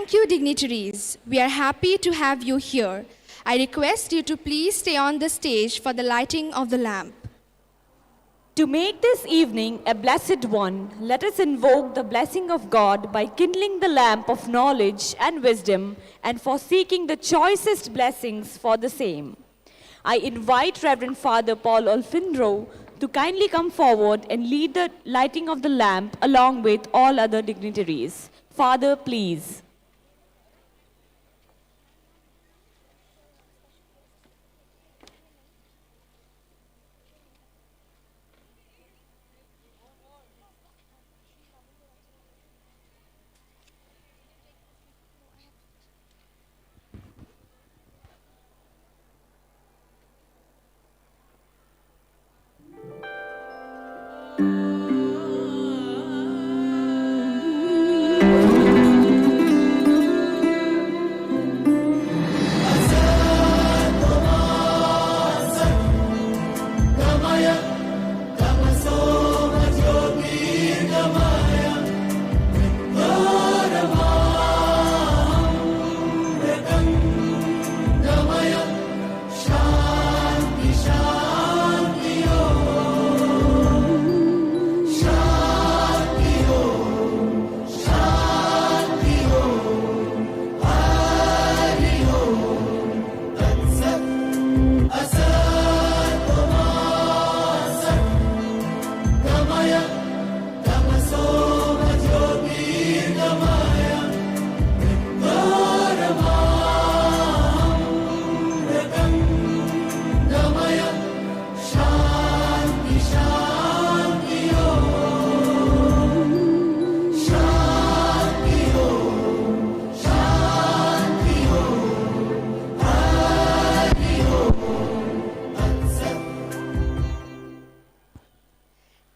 Thank you, dignitaries. We are happy to have you here. I request you to please stay on the stage for the lighting of the lamp. To make this evening a blessed one, let us invoke the blessing of God by kindling the lamp of knowledge and wisdom and for seeking the choicest blessings for the same. I invite Reverend Father Paul Olfinro to kindly come forward and lead the lighting of the lamp along with all other dignitaries. Father, please.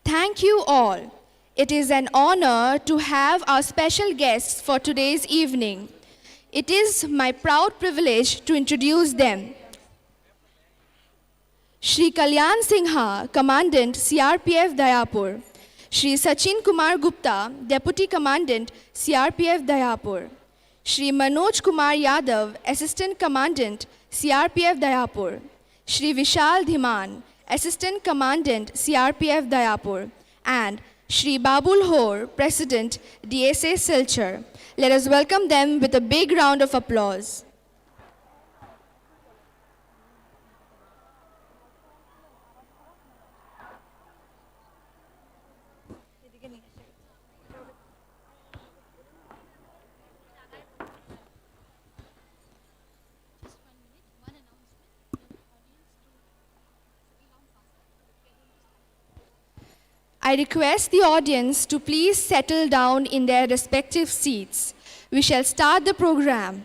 Thank you all. It is an honor to have our special guests for today's evening. It is my proud privilege to introduce them. Shri Kalyan Singha, Commandant CRPF Dayapur. Shri Sachin Kumar Gupta, Deputy Commandant CRPF Dayapur. Shri Manoj Kumar Yadav, Assistant Commandant CRPF Dayapur. Shri Vishal Dhiman, Assistant Commandant CRPF Dayapur. And Shri Babul Hor, President DSA Silchar. Let us welcome them with a big round of applause. I request the audience to please settle down in their respective seats. We shall start the program.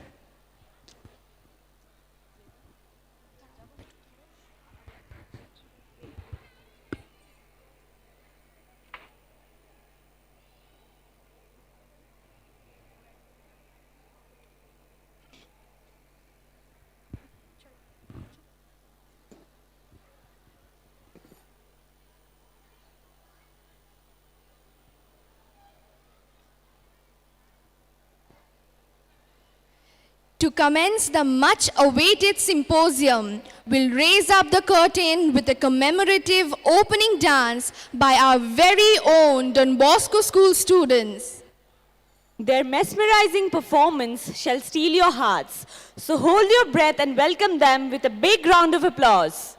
To commence the much-awaited symposium, we'll raise up the curtain with a commemorative opening dance by our very own Don Bosco School students. Their mesmerizing performance shall steal your hearts, so hold your breath and welcome them with a big round of applause.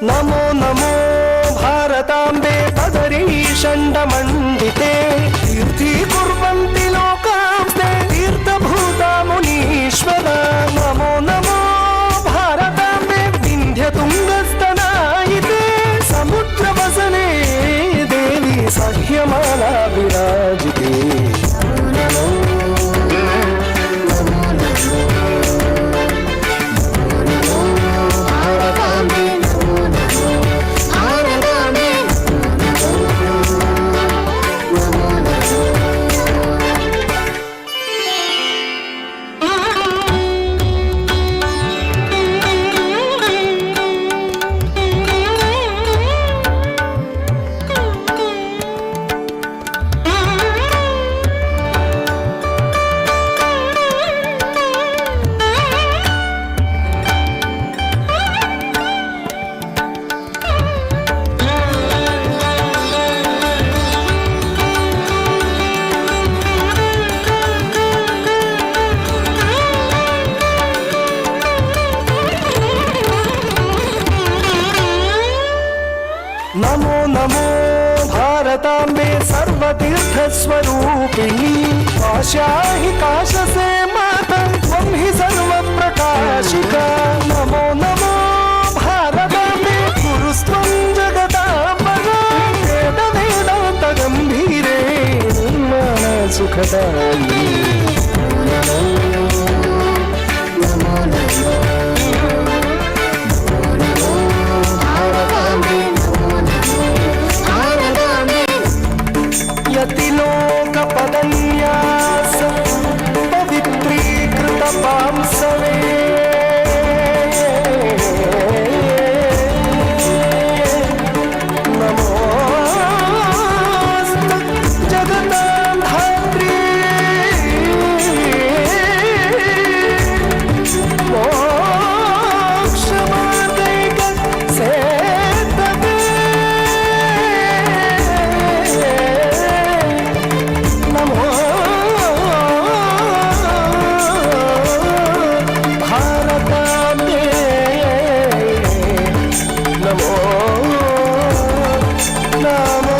Namo Namo भारताम्बे पदरी षण्डमण्डिते तीर्थीकुर्वन्ति लोकांस्ते तीर्थभूता मुनीश्वरा नमो नमो भारताम्बे विन्ध्यतुङ्गस्तनायिते समुद्रवसने देवी सह्यमाला विराजिते नमो नमो भारताम्बे सर्वतीर्थस्वरूपिणी काशाहि काशसे माता त्वं हि सर्वप्रकाशिका नमो नमो भारताम्बे गुरुस्त्वं जगदाम्बरा वेदवेदान्तगम्भीरे निर्माणसुखदायिनी यतिलोकपदन्यास पवित्रीकृतपांसवे नमोऽस्तु जगतां धात्री मोक्षमार्गैकसेतवे नमो भारताम्बे नमो नमो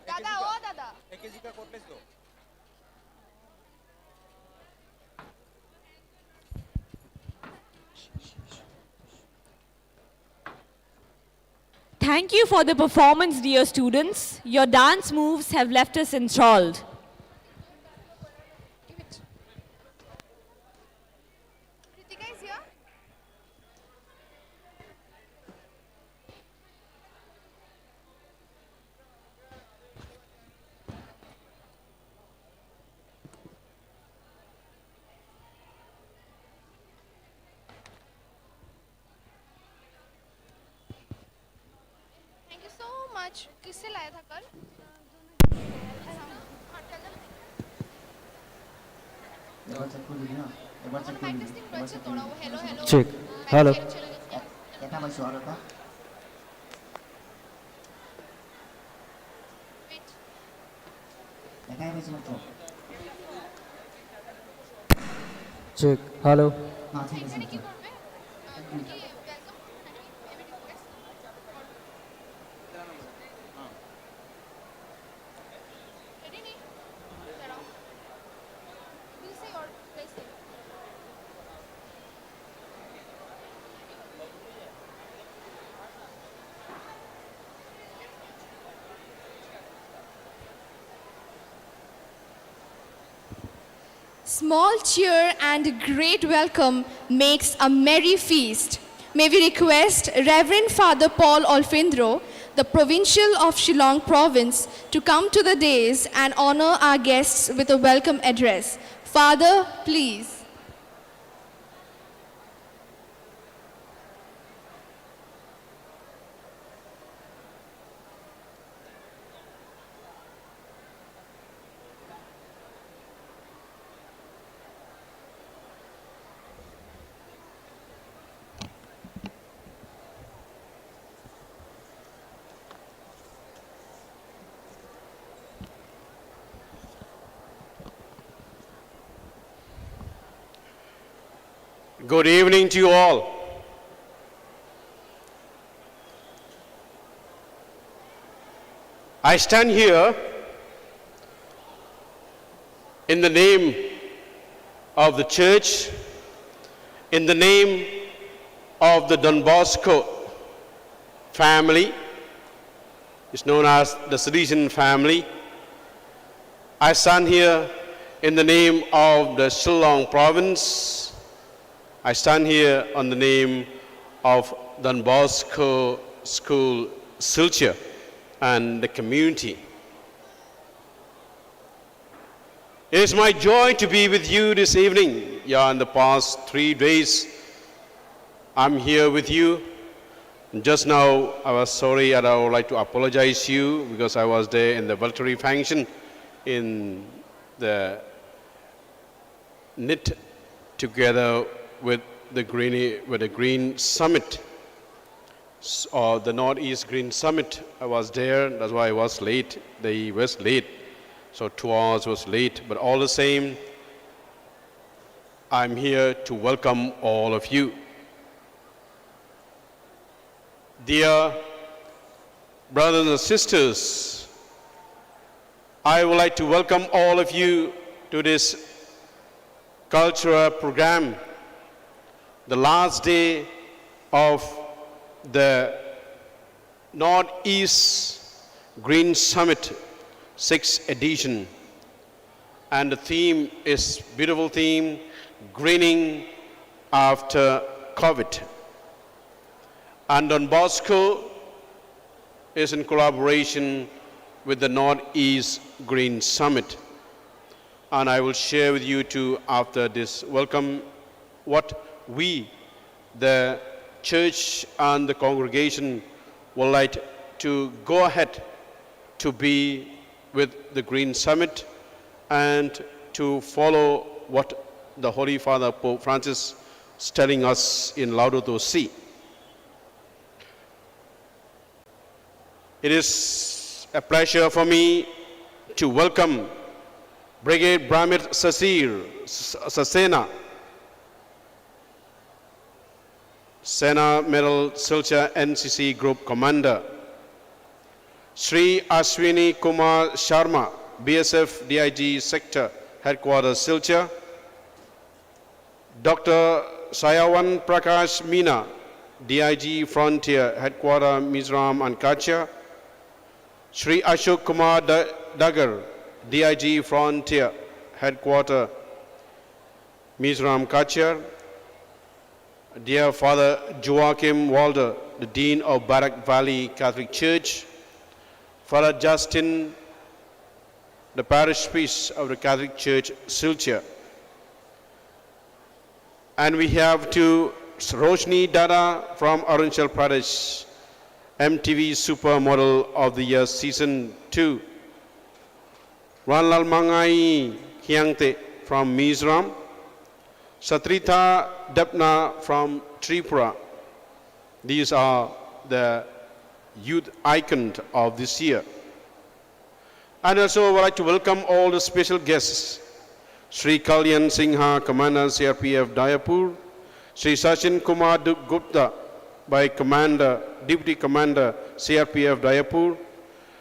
दादा ओ दादा एक केजी का कोटलेस दो। Thank you for the performance, dear students. Your dance moves have left us enthralled. Kritika is here. Thank you so much. किससे लाया था कल? Check. Hello. Check. Hello. Small cheer and great welcome makes a merry feast. May we request Reverend Father Paul Olfindro, the Provincial of Shillong Province, to come to the dais and honor our guests with a welcome address. Father, please. Good evening to you all. I stand here in the name of the church, in the name of the Don Bosco family. It's known as the Salesian family. I stand here in the name of the Shillong province. I stand here on the name of Don Bosco School, Silchar, and the community. It is my joy to be with you this evening. Yeah, in the past 3 days, I'm here with you. Just now, I was sorry and I would like to apologize to you because I was there in the voluntary function in the knit together with the Green Summit, or the Northeast Green Summit. I was there, that's why I was late. They was late, so 2 hours was late. But all the same, I'm here to welcome all of you. Dear brothers and sisters, I would like to welcome all of you to this cultural program, the last day of the Northeast Green Summit 6th edition. And the theme is beautiful theme, greening after COVID. And Don Bosco is in collaboration with the Northeast Green Summit. And I will share with you too after this welcome what we, the church and the congregation, would like to go ahead to be with the Green Summit and to follow what the Holy Father Pope Francis is telling us in Laudato Si. It is a pleasure for me to welcome Brigade Bramit Sasena, Sena Medal Silchar NCC Group Commander, Sri Ashwini Kumar Sharma, BSF DIG Sector Headquarters Silchar, Dr. Sayawan Prakash Meena, DIG Frontier Headquarters Mizoram and Kachar, Sri Ashok Kumar Dagar, DIG Frontier Headquarters Mizoram Kachar, dear Father Joachim Walder, the Dean of Barak Valley Catholic Church, Father Justin, the parish priest of the Catholic Church, Silchar. And we have to Roshni Dada from Arunachal Pradesh, MTV Supermodel of the Year Season 2. Ranlal Mangai Hyangte from Mizoram, Satrita Depna from Tripura. These are the youth icons of this year. And also I would like to welcome all the special guests. Sri Kalyan Singha, Commander CRPF Dayapur, Sri Sachin Kumar Gupta, by Deputy Commander CRPF Dayapur,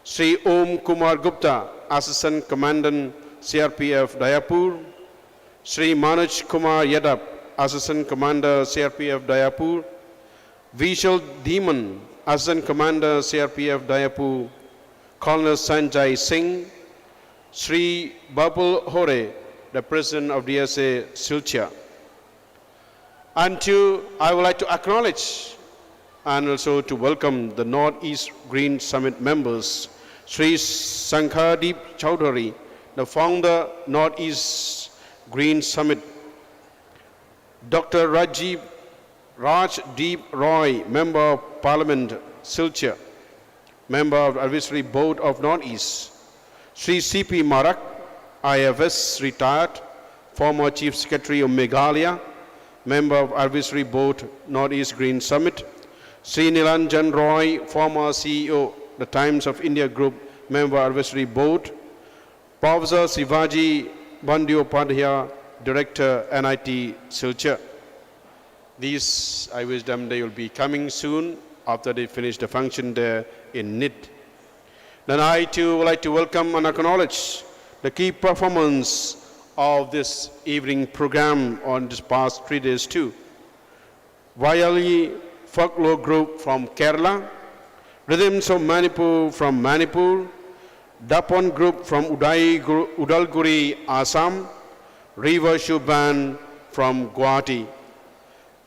Sri Om Kumar Gupta, Assistant Commandant CRPF Dayapur, Sri Manoj Kumar Yadav, Assistant Commander CRPF Dayapur, Vishal Dhiman, Assistant Commander CRPF Dayapur, Colonel Sanjay Singh, Sri Babul Hore, the President of DSA Silchar. And two, I would like to acknowledge and also to welcome the Northeast Green Summit members, Sri Sankardeep Chowdhury, the founder, Northeast Green Summit, Dr. Rajdeep Roy, Member of Parliament, Silchar, Member of Advisory Board of Northeast, Sri C.P. Marak, IFS retired, former Chief Secretary of Meghalaya, Member of Advisory Board, Northeast Green Summit, Sri Nilanjan Roy, former CEO, The Times of India Group, Member Advisory Board, Professor Sivaji Bandyopadhyay, Director, NIT Silchar. These, I wish them they will be coming soon after they finish the function there in NIT. Then I too would like to welcome and acknowledge the key performance of this evening program on this past 3 days too. Vayali Folklore Group from Kerala, Rhythms of Manipur from Manipur, Dapon Group from Udalguri, Assam, River Shoe Band from Guwahati.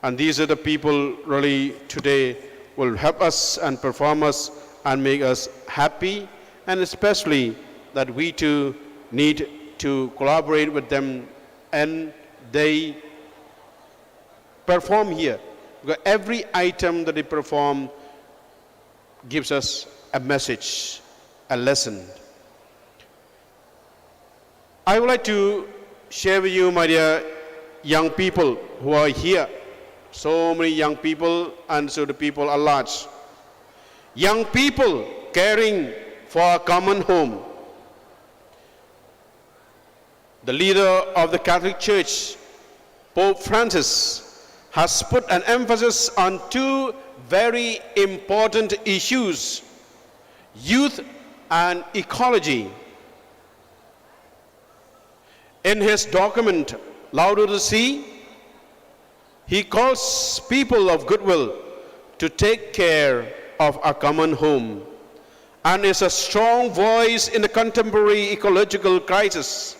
And these are the people really today will help us and perform us and make us happy, and especially that we too need to collaborate with them and they perform here. Because every item that they perform gives us a message, a lesson. I would like to share with you, my dear young people who are here, so many young people and so the people at large. Young people caring for a common home. The leader of the Catholic Church, Pope Francis, has put an emphasis on two very important issues: youth and ecology. In his document, Laudato Si, he calls people of goodwill to take care of a common home and is a strong voice in the contemporary ecological crisis.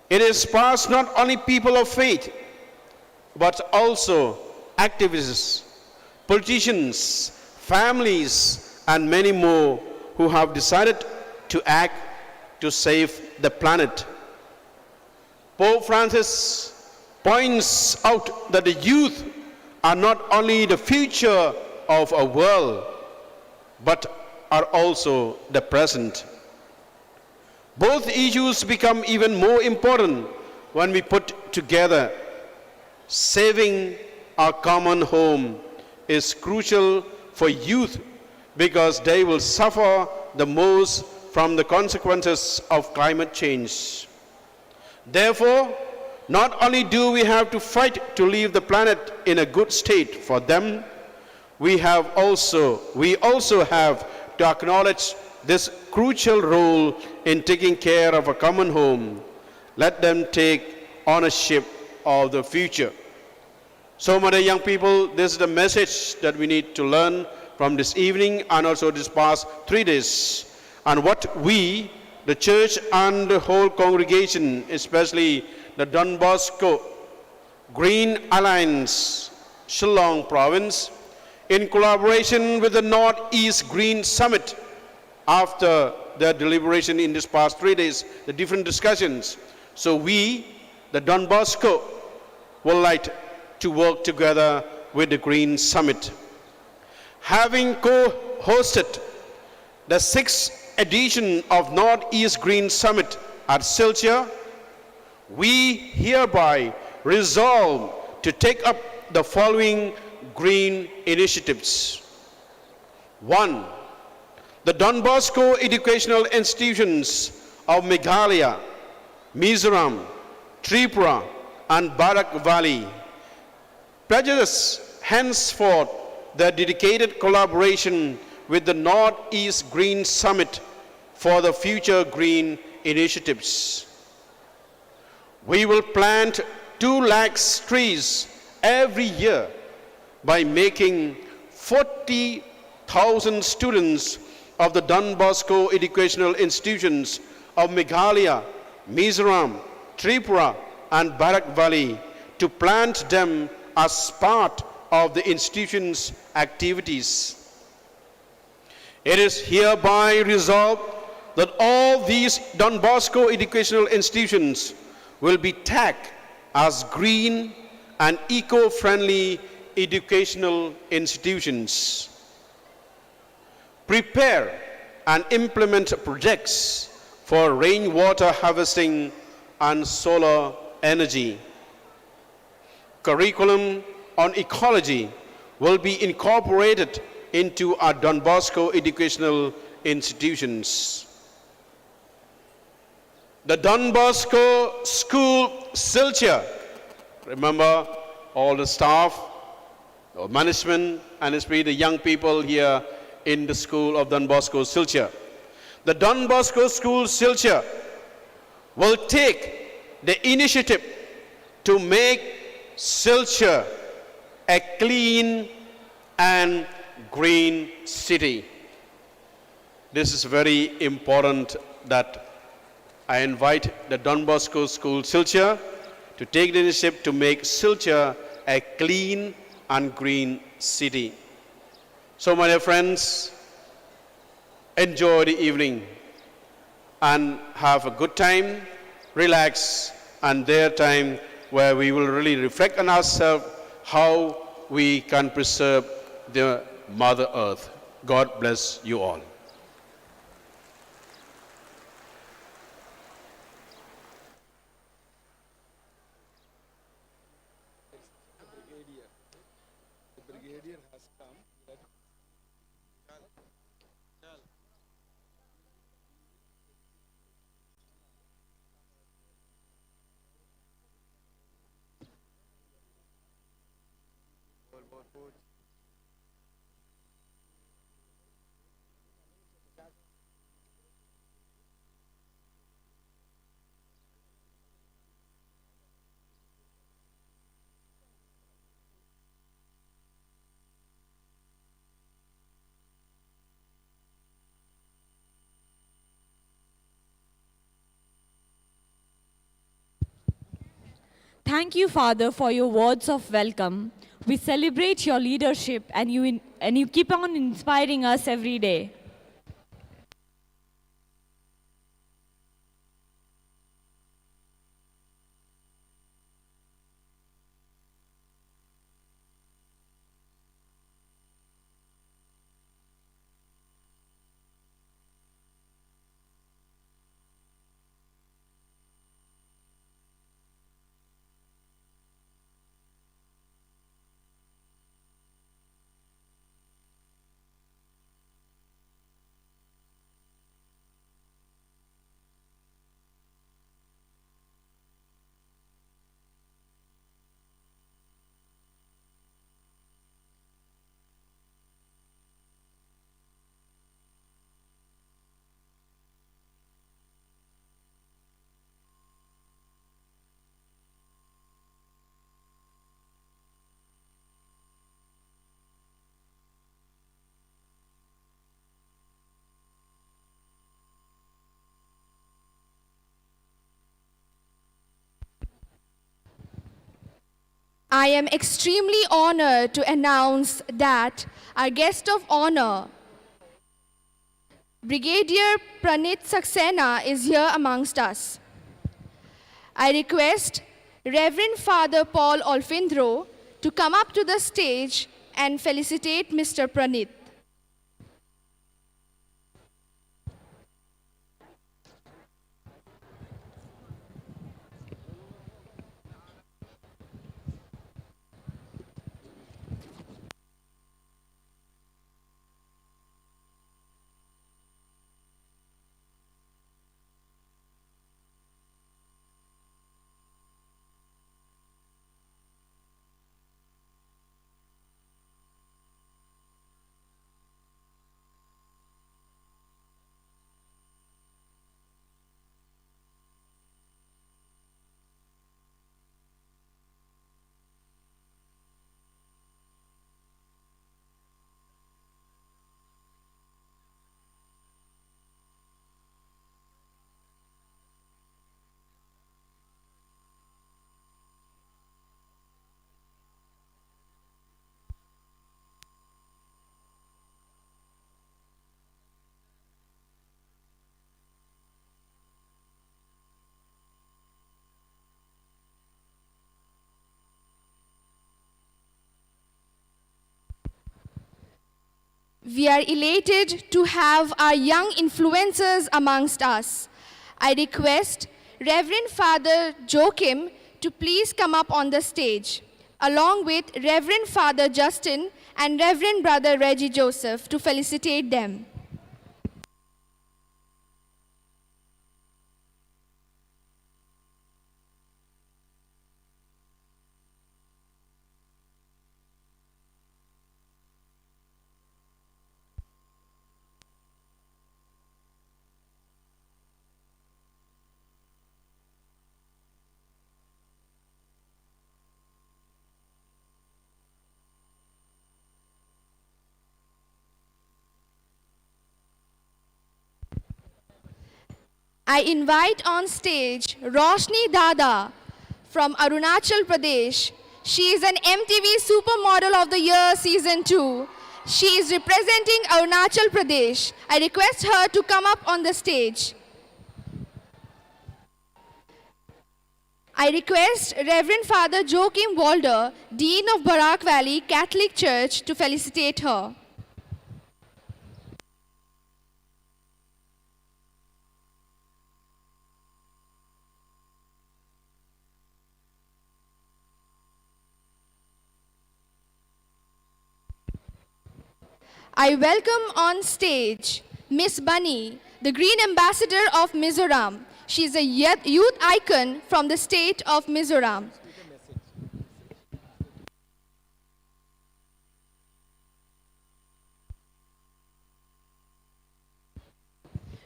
It inspires not only people of faith, but also activists, politicians, families, and many more who have decided to act to save the planet. Pope Francis points out that the youth are not only the future of a world, but are also the present. Both issues become even more important when we put together. Saving our common home is crucial for youth because they will suffer the most from the consequences of climate change. Therefore, not only do we have to fight to leave the planet in a good state for them, we also have to acknowledge this crucial role in taking care of a common home. Let them take ownership of the future. So, my dear young people, this is the message that we need to learn from this evening and also this past 3 days. And what we, the church and the whole congregation, especially the Don Bosco Green Alliance, Shillong province, in collaboration with the Northeast Green Summit, after their deliberation in this past 3 days, the different discussions. So we, the Don Bosco, would like to work together with the Green Summit. Having co-hosted the 6th edition of Northeast Green Summit at Silchar, we hereby resolve to take up the following green initiatives. 1. The Don Bosco educational institutions of Meghalaya, Mizoram, Tripura, and Barak Valley pledges henceforth their dedicated collaboration with the Northeast Green Summit for the future green initiatives. We will plant 2 lakh trees every year by making 40,000 students of the Don Bosco educational institutions of Meghalaya, Mizoram, Tripura, and Barak Valley to plant them as part of the institution's activities. It is hereby resolved that all these Don Bosco educational institutions will be tagged as green and eco-friendly educational institutions. Prepare and implement projects for rainwater harvesting and solar energy. Curriculum on ecology will be incorporated into our Don Bosco educational institutions. The Don Bosco School Silchar, remember all the staff, management, and especially the young people here in the school of Don Bosco Silchar. The Don Bosco School Silchar will take the initiative to make Silchar a clean and green city. This is very important that I invite the Don Bosco School Silchar to take the initiative to make Silchar a clean and green city. So my dear friends, enjoy the evening and have a good time, relax, and their time where we will really reflect on ourselves how we can preserve the Mother Earth. God bless you all. Thank you, Father, for your words of welcome. We celebrate your leadership and you keep on inspiring us every day. I am extremely honored to announce that our guest of honor, Brigadier Pranit Saxena, is here amongst us. I request Reverend Father Paul Olfindro to come up to the stage and felicitate Mr. Pranit. We are elated to have our young influencers amongst us. I request Reverend Father Joachim to please come up on the stage, along with Reverend Father Justin and Reverend Brother Reggie Joseph to felicitate them. I invite on stage Roshni Dada from Arunachal Pradesh. She is an MTV Supermodel of the Year Season 2. She is representing Arunachal Pradesh. I request her to come up on the stage. I request Reverend Father Joachim Walder, Dean of Barak Valley Catholic Church, to felicitate her. I welcome on stage Miss Bunny, the Green Ambassador of Mizoram. She is a youth icon from the state of Mizoram.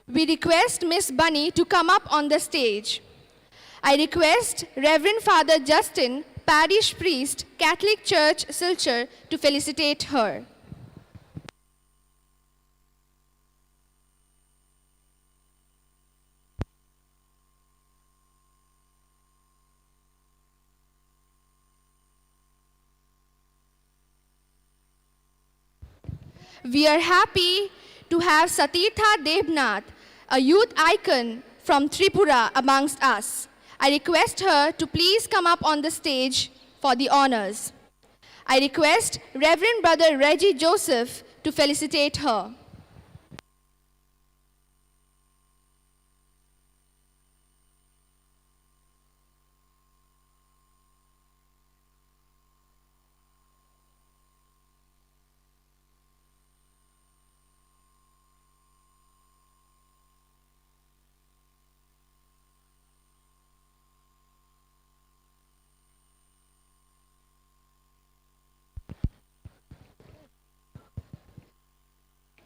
We request Miss Bunny to come up on the stage. I request Reverend Father Justin, Parish Priest, Catholic Church, Silchar, to felicitate her. We are happy to have Satirtha Debnath, a youth icon from Tripura, amongst us. I request her to please come up on the stage for the honors. I request Reverend Brother Reggie Joseph to felicitate her.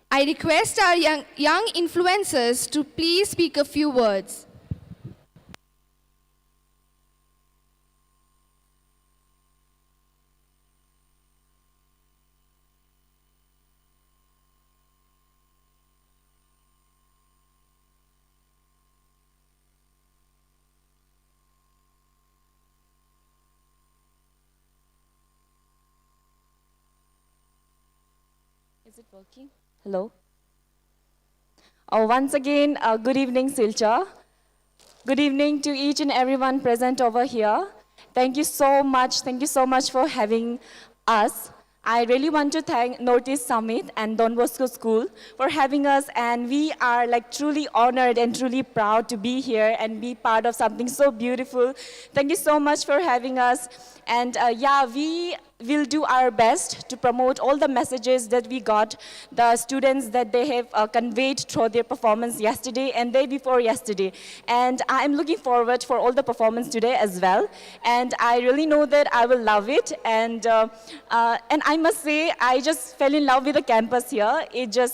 I request our young influencers to please speak a few words. Is it working? Hello? Once again, good evening, Silchar. Good evening to each and everyone present over here. Thank you so much for having us. I really want to thank Northeast Summit and Don Bosco School for having us, and we are truly honored and truly proud to be here and be part of something so beautiful. Thank you so much for having us. And we will do our best to promote all the messages that we got, the students that they have conveyed through their performance yesterday and day before yesterday. And I'm looking forward for all the performance today as well. And I really know that I will love it. And I must say, I just fell in love with the campus here.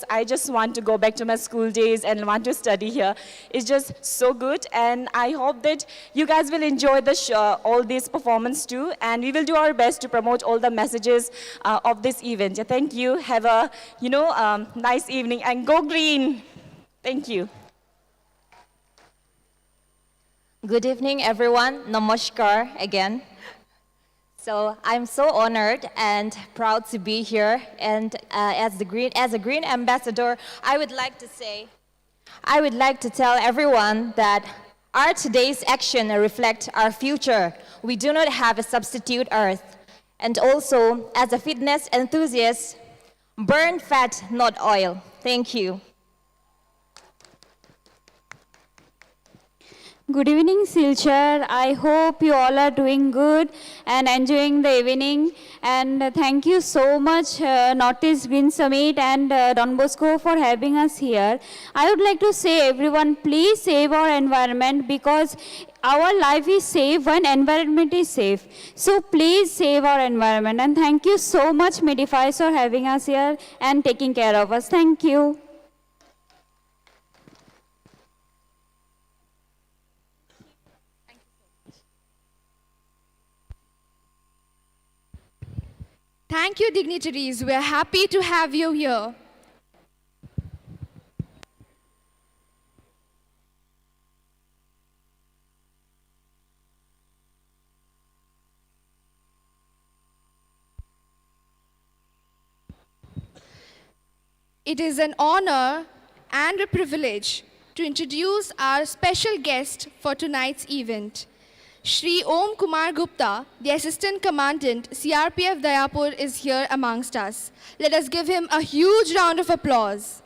I just want to go back to my school days and want to study here. It's just so good. And I hope that you guys will enjoy the show, all this performance too. And we will do our best to promote all the messages of this event. Thank you. Have a nice evening and go green. Thank you. Good evening, everyone. Namaskar again. So I'm so honored and proud to be here. And as a green ambassador, I would like to tell everyone that our today's action reflect our future. We do not have a substitute Earth. And also, as a fitness enthusiast, Burn fat, not oil. Thank you. Good evening, Silchar. I hope you all are doing good and enjoying the evening. And thank you so much, Northeast Green Summit and Don Bosco for having us here. I would like to say, everyone, please save our environment because our life is safe when environment is safe. So please save our environment. And thank you so much, Medifies, for having us here and taking care of us. Thank you. Thank you, dignitaries. We're happy to have you here. It is an honor and a privilege to introduce our special guest for tonight's event. Shri Om Kumar Gupta, the Assistant Commandant, CRPF Dayapur, is here amongst us. Let us give him a huge round of applause.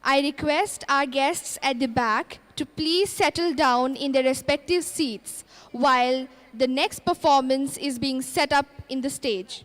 I request our guests at the back to please settle down in their respective seats while the next performance is being set up in the stage.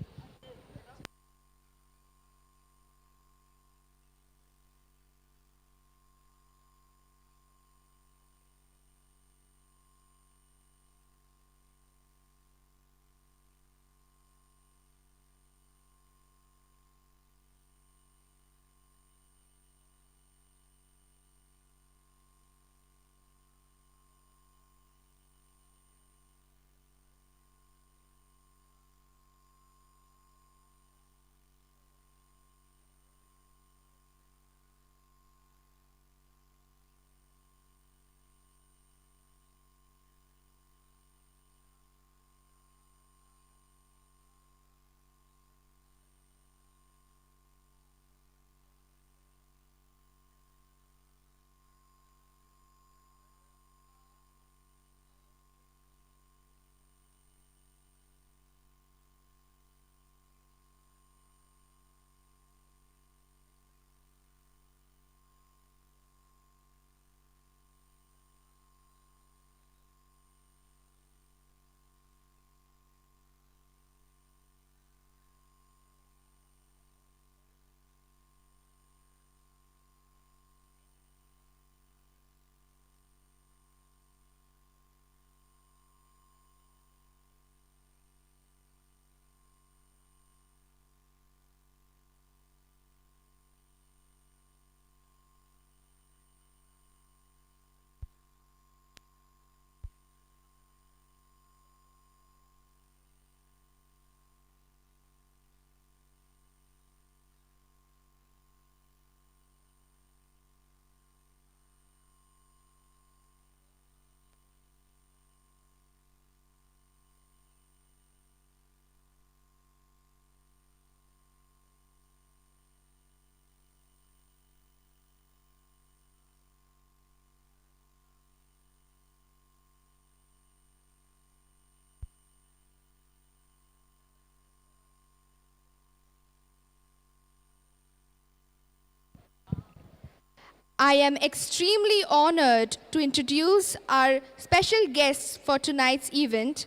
I am extremely honored to introduce our special guests for tonight's event.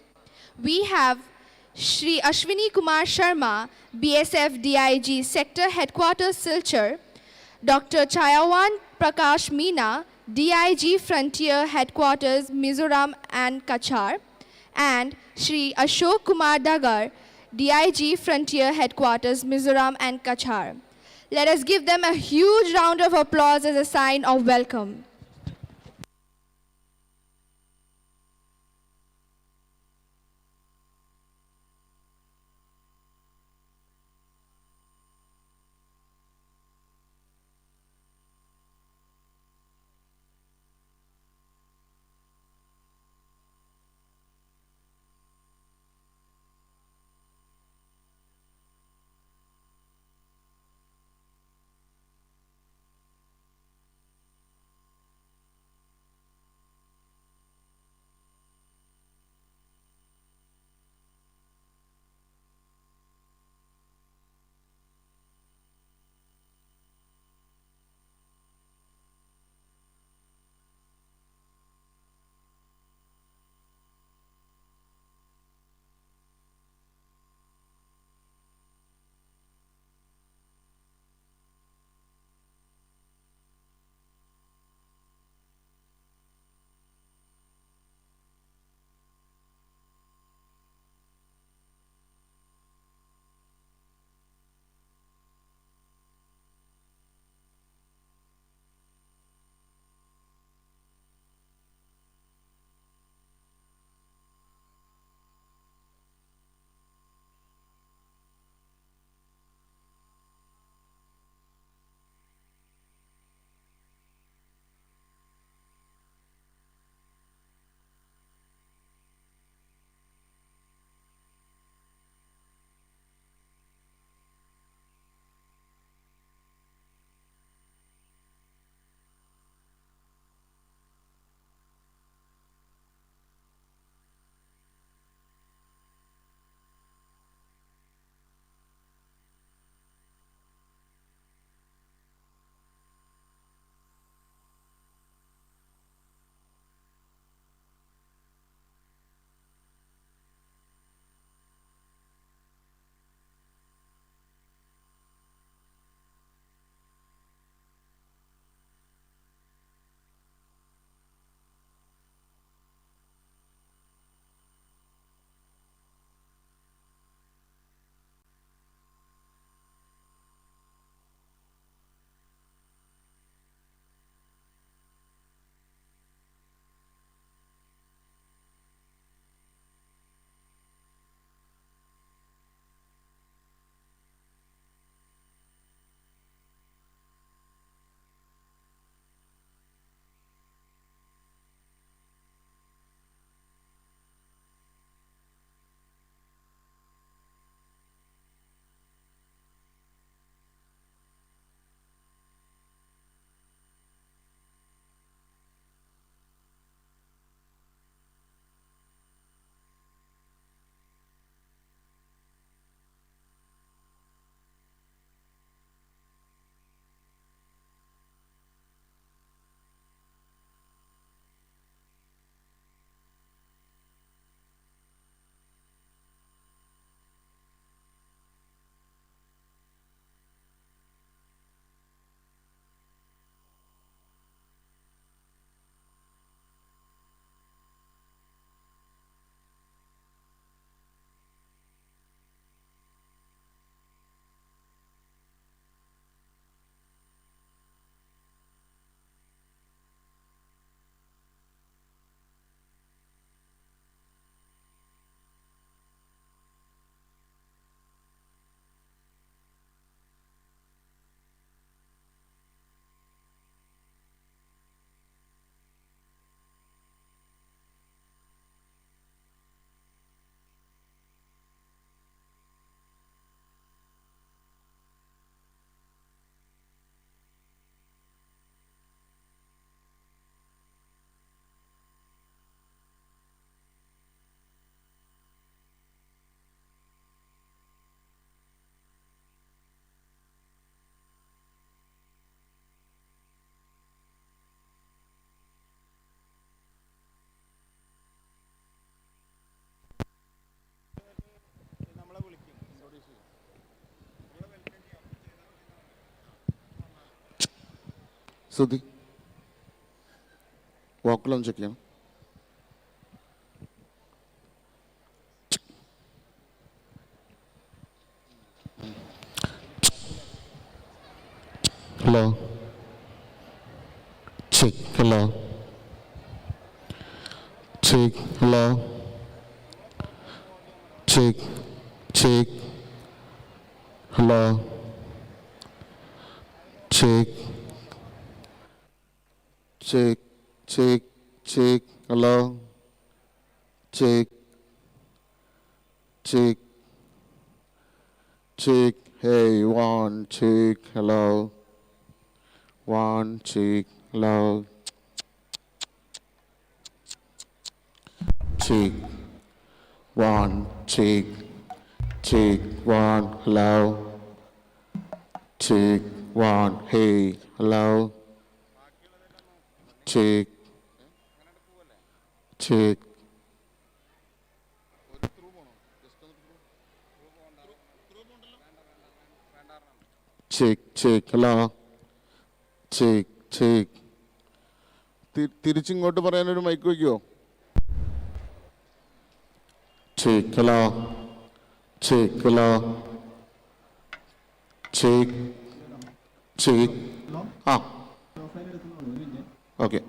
We have Shri Ashwini Kumar Sharma, BSF DIG Sector Headquarters Silchar, Dr. Chayawan Prakash Meena, DIG Frontier Headquarters Mizoram and Kachar, and Shri Ashok Kumar Dagar, DIG Frontier Headquarters Mizoram and Kachar. Let us give them a huge round of applause as a sign of welcome. Shruti വോക്കലൊന്ന് check ചെയ്യണം. Hello check. Hello check. Hello check check. Hello check check check check. Hello check check check. Hey, one check. Hello. One check. Hello. Check. One check. Check. One. Hello. Check. One. Hey. Hello. Check. Check. Check. Check. Hello. Check. Check. തിരിച്ചിങ്ങോട്ട് പറയാനൊരു mic വയ്ക്കുമോ? Check. Hello. Check. Hello. Check. Check. Okay.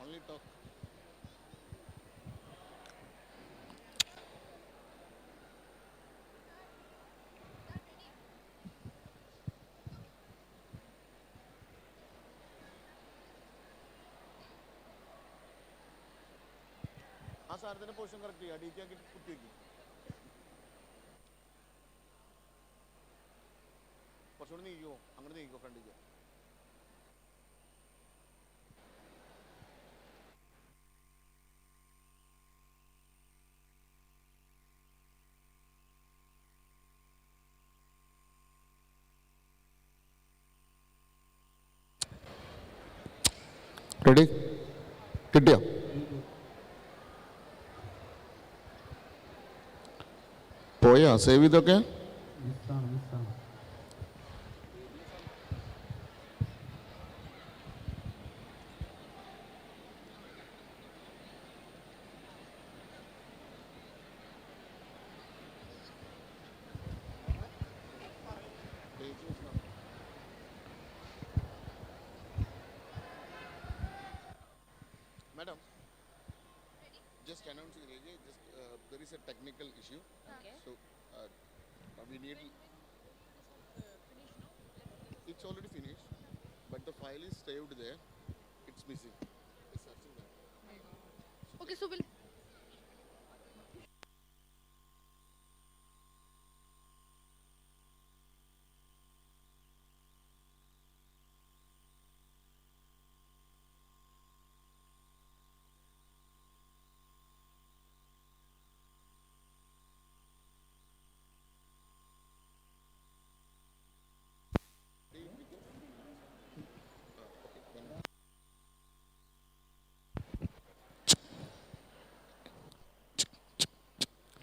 Only talk. ആ സാധനത്തിന്റെ position correct ചെയ്യുക. അടിക്കാക്കി കുത്തി വയ്ക്കും. കുറച്ചുകൂടി നീക്കുമോ? അങ്ങനെ നീക്കോ ഫ്രണ്ടിക്ക്. റെഡി? കിട്ടിയോ? പോയാ സേവ് ചെയ്തൊക്കെ? Madam, just announcing, just there is a technical issue. Okay. So we need. It's already finished, but the file is saved there. It's missing. It's searching there. Okay, so we'll.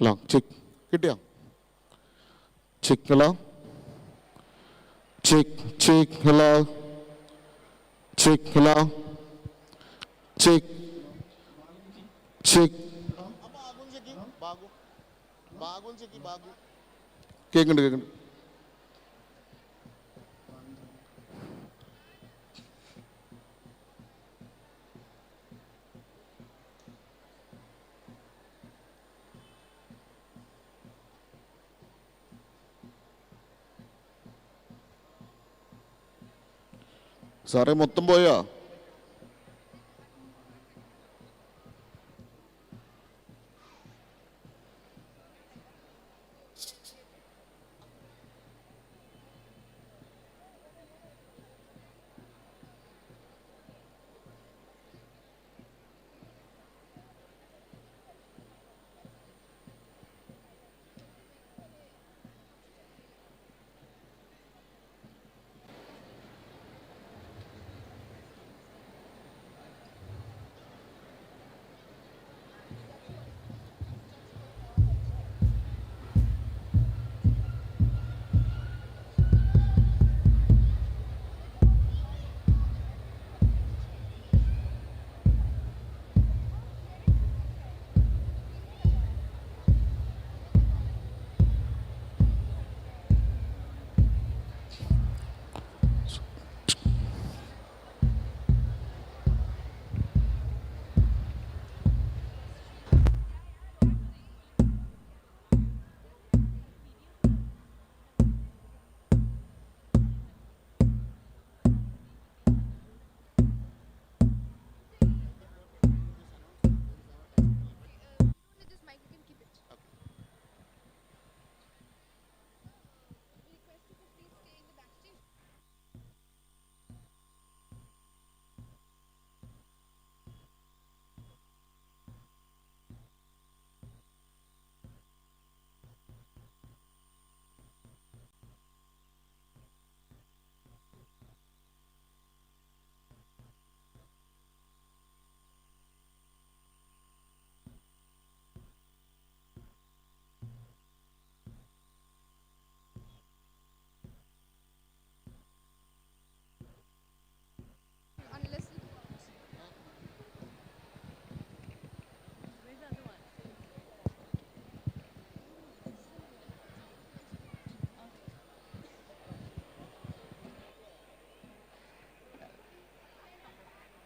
Long check. കിട്ടിയോ? Check. Hello. Check. Check. Hello. Check. Hello. Check. Check. കേൾക്കുന്നുണ്ട് കേൾക്കുന്നുണ്ട്. സാറേ മൊത്തം പോയാ?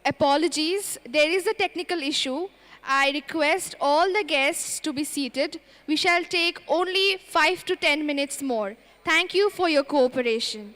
Apologies, there is a technical issue. I request all the guests to be seated. We shall take only 5 to 10 minutes more. Thank you for your cooperation.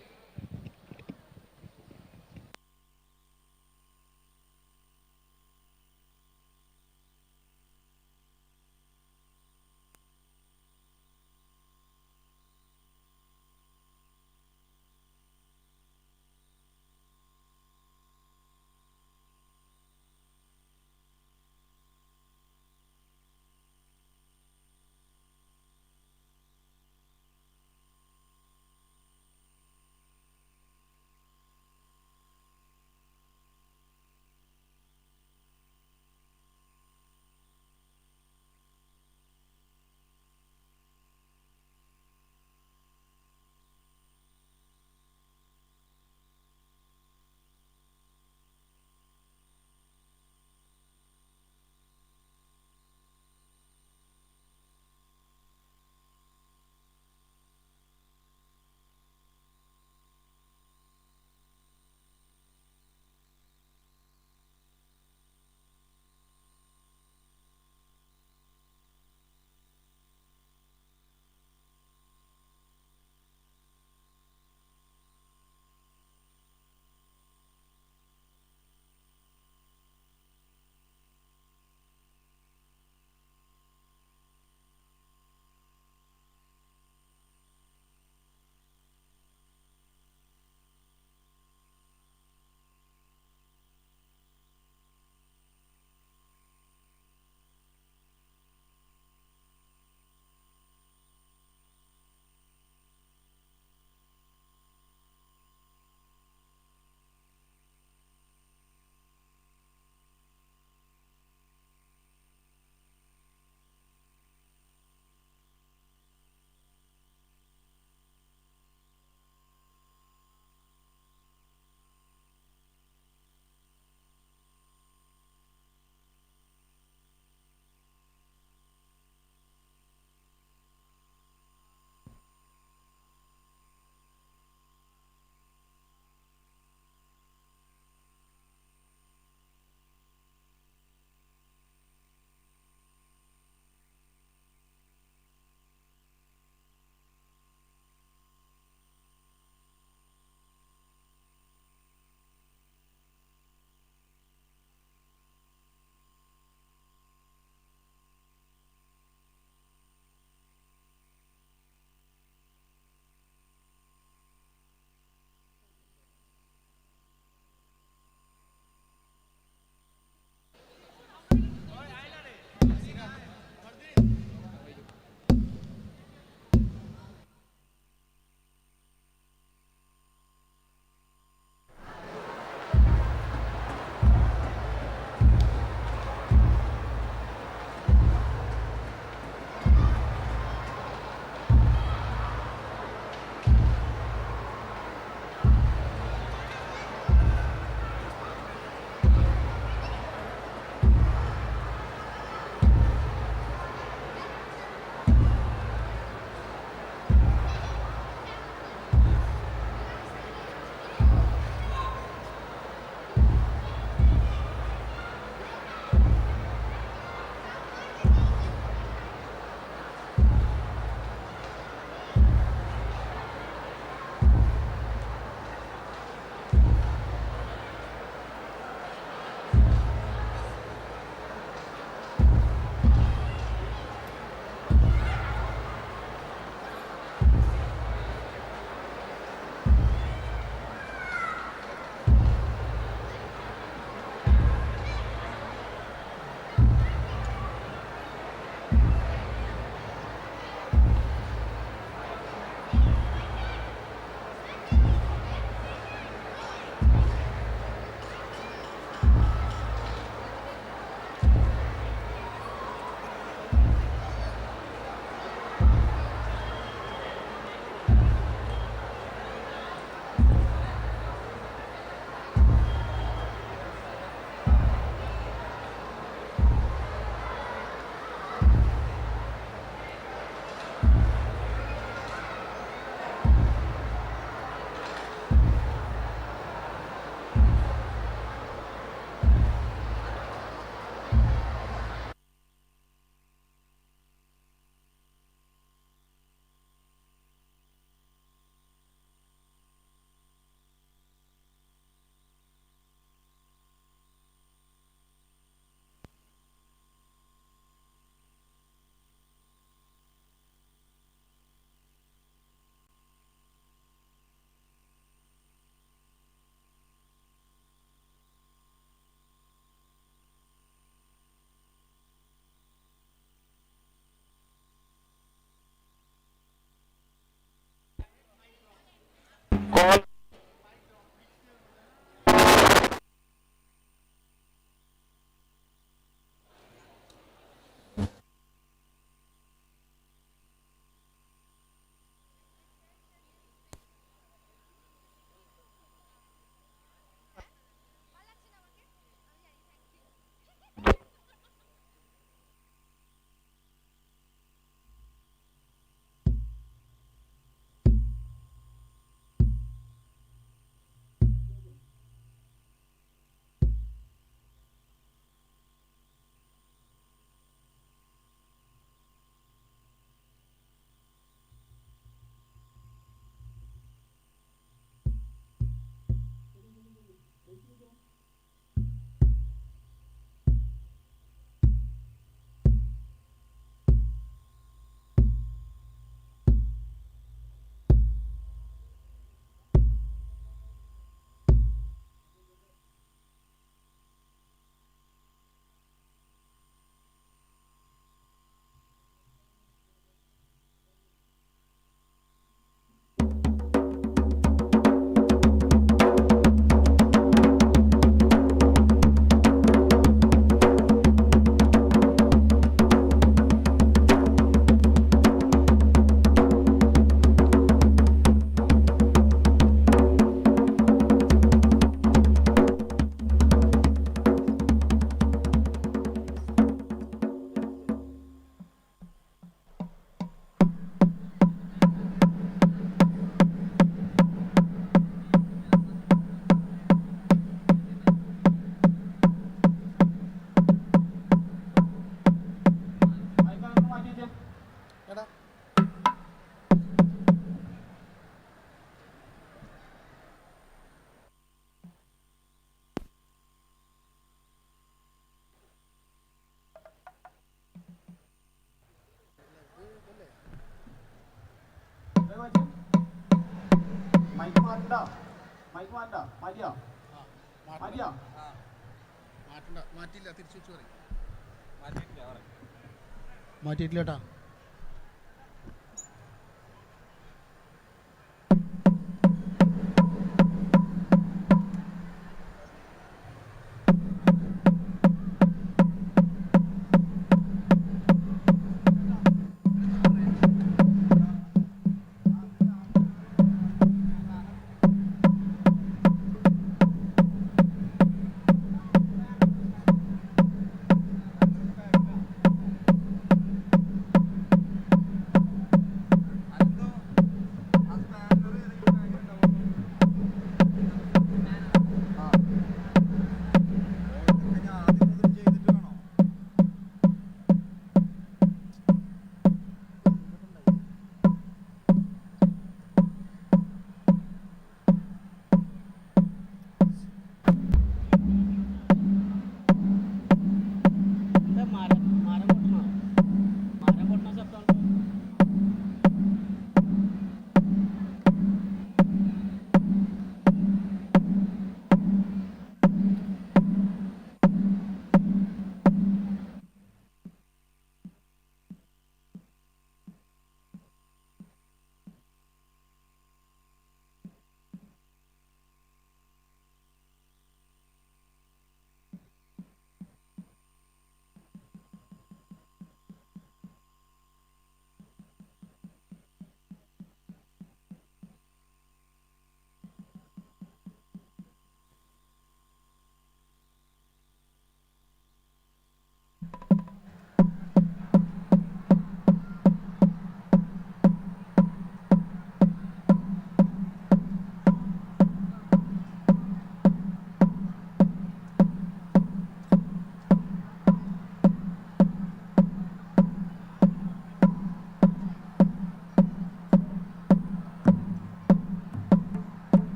മാറ്റിയിട്ടില്ലേട്ടാ.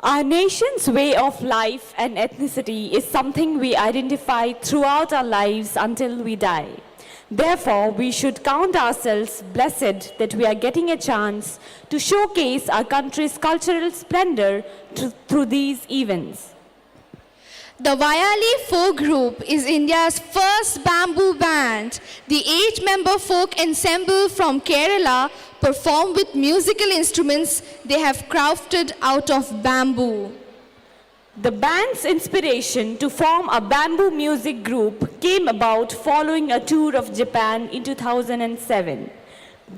Our nation's way of life and ethnicity is something we identify throughout our lives until we die. Therefore, we should count ourselves blessed that we are getting a chance to showcase our country's cultural splendor through these events. The Vayali folk group is India's first bamboo band. The 8-member folk ensemble from Kerala perform with musical instruments they have crafted out of bamboo. The band's inspiration to form a bamboo music group came about following a tour of Japan in 2007.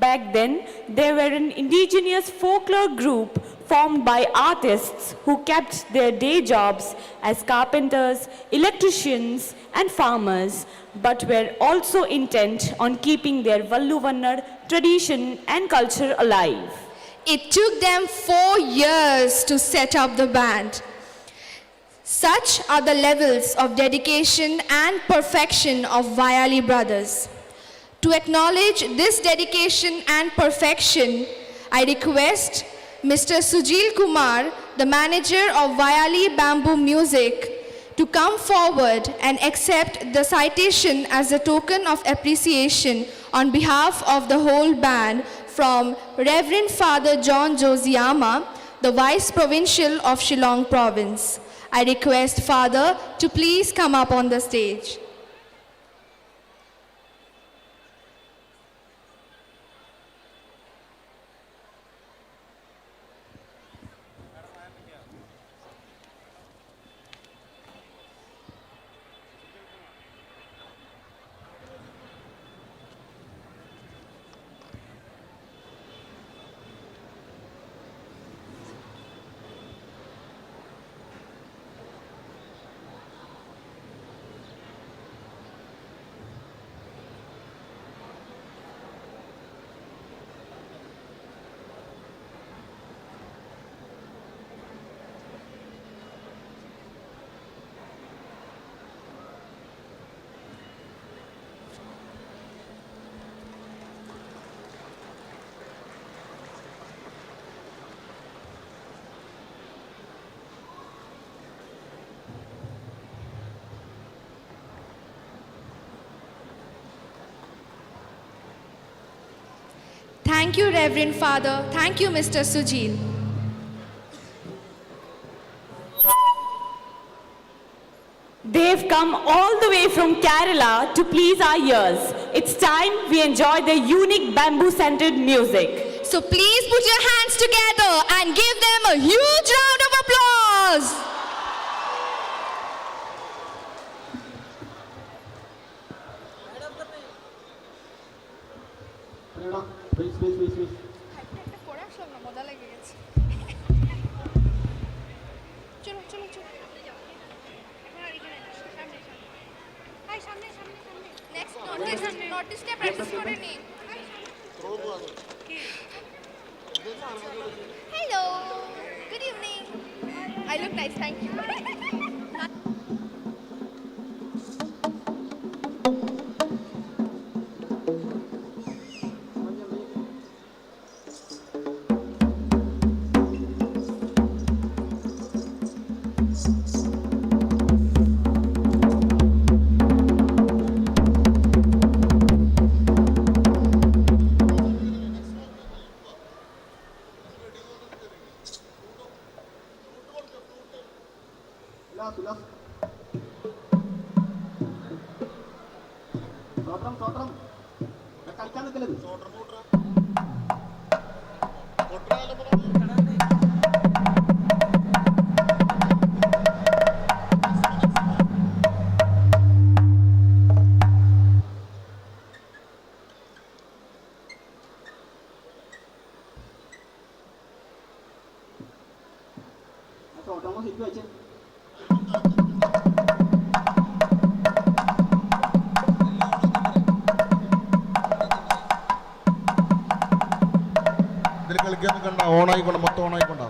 Back then, they were an indigenous folklore group formed by artists who kept their day jobs as carpenters, electricians, and farmers, but were also intent on keeping their Valluvannar tradition and culture alive. It took them 4 years to set up the band. Such are the levels of dedication and perfection of Vayali brothers. To acknowledge this dedication and perfection, I request Mr. Sujil Kumar, the manager of Vayali Bamboo Music, to come forward and accept the citation as a token of appreciation on behalf of the whole band from Reverend Father John Josiama, the Vice Provincial of Shillong Province. I request Father to please come up on the stage. Thank you, Reverend Father. Thank you, Mr. Sujil. They've come all the way from Kerala to please our ears. It's time we enjoy their unique bamboo-centered music. So please put your hands together and give them a huge round of applause. Hello, good evening. I look nice, thank you. ഓണായിക്കൊണ്ട മൊത്തം ഓണായിക്കൊണ്ട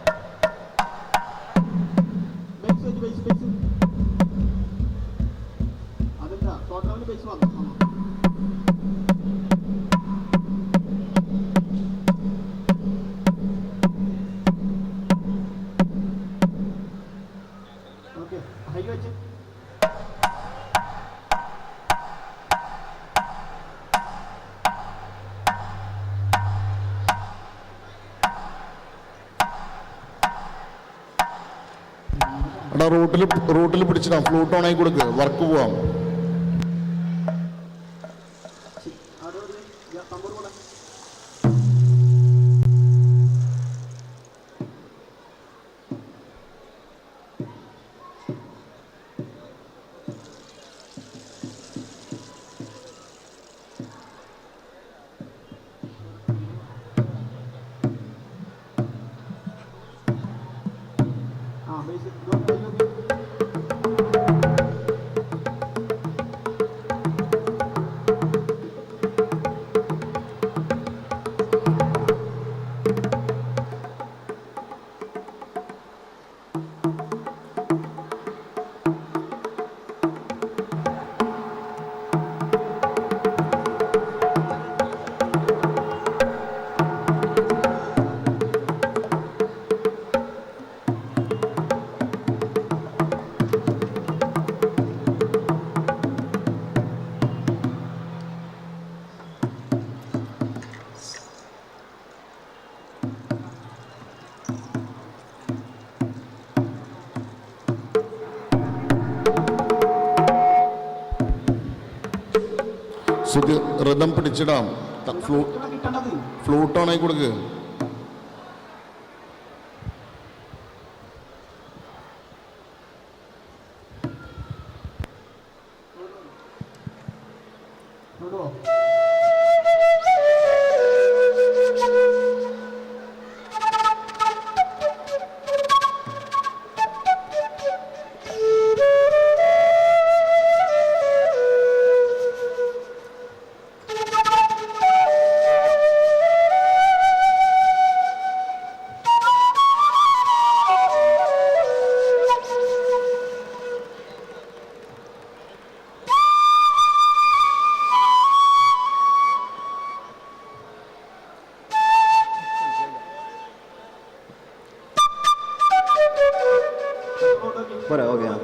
അതെന്താ ടോട്ടലിന് പൈസ വന്നു okay high വെച്ച് എടാ റൂട്ടിൽ പിടിച്ചിടാം flute ഓണായി കൊടുക്ക് work പോവാം സുഖ റൃതം പിടിച്ചിടാം. ഫ്ലൂട്ട് ഓണായി കൊടുക്ക്. पूरा हो गया.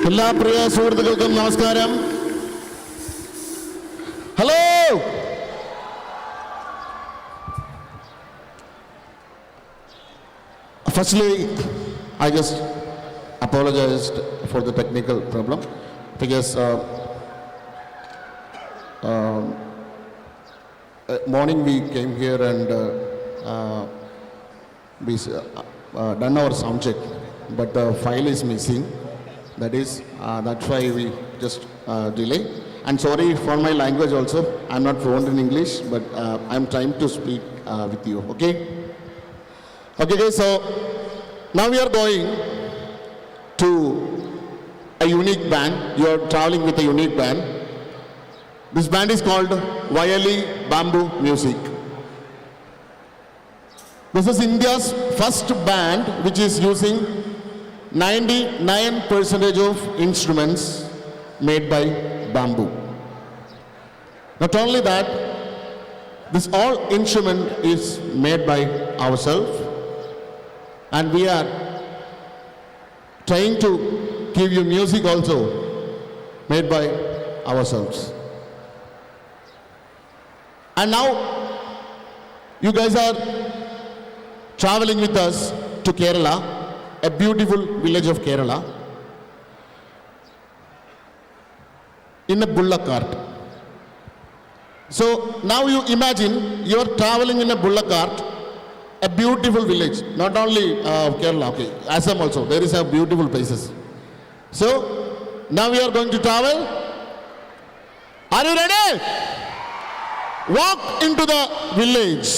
എല്ലാ പ്രിയ സുഹൃത്തുക്കൾക്കും നമസ്കാരം. Hello. Firstly, I just apologized for the technical problem because morning we came here and we done our sound check, but the file is missing. That's why we just delay. And sorry for my language also. I'm not fluent in English, but I'm trying to speak with you. Okay. Okay, guys. So now we are going to a unique band. You are traveling with a unique band. This band is called Violi Bamboo Music. This is India's first band which is using 99% of instruments made by bamboo. Not only that, this all instrument is made by ourselves, and we are trying to give you music also made by ourselves. And now you guys are traveling with us to Kerala, a beautiful village of Kerala, in a bullock cart. So now you imagine you are traveling in a bullock cart, a beautiful village, not only Kerala, okay, Assam also, there is a beautiful places. So now we are going to travel. Are you ready? Walk into the village.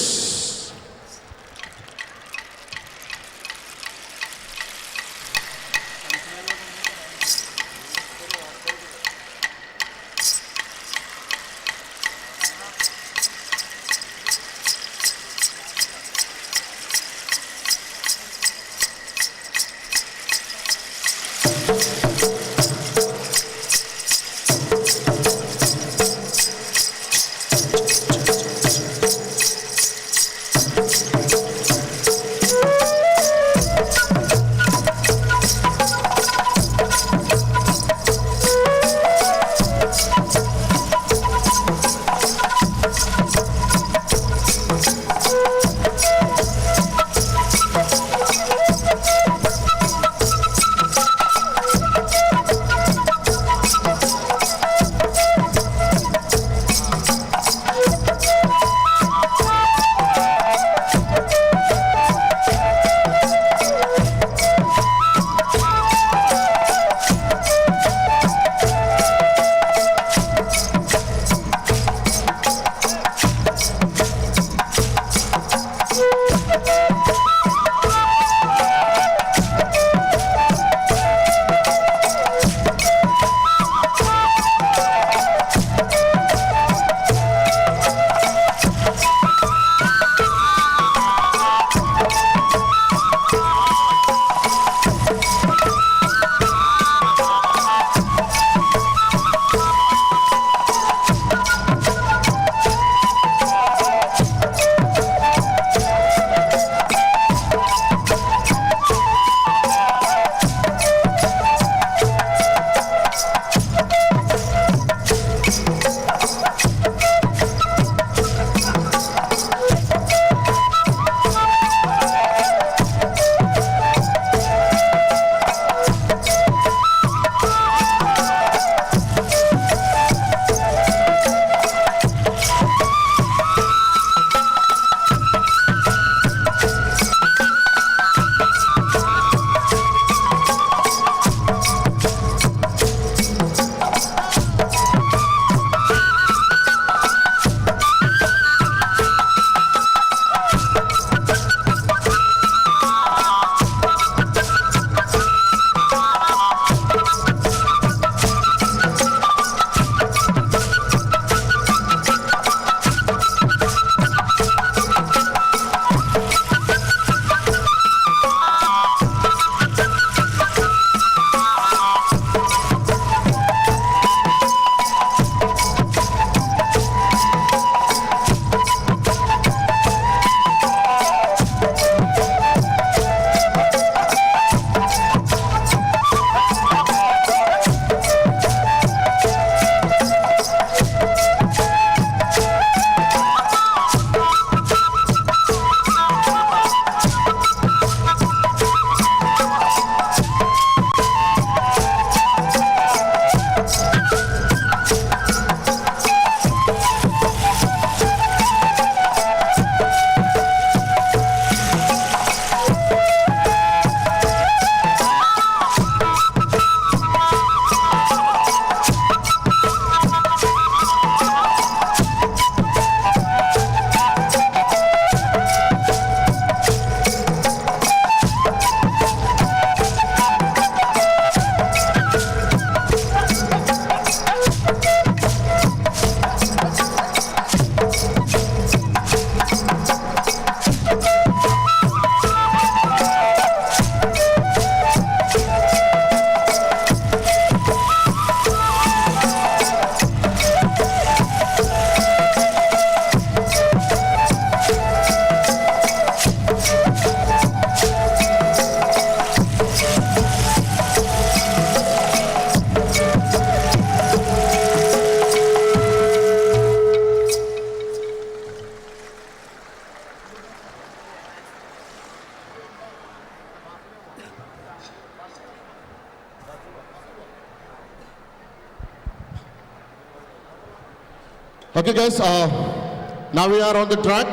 Okay, guys, now we are on the track.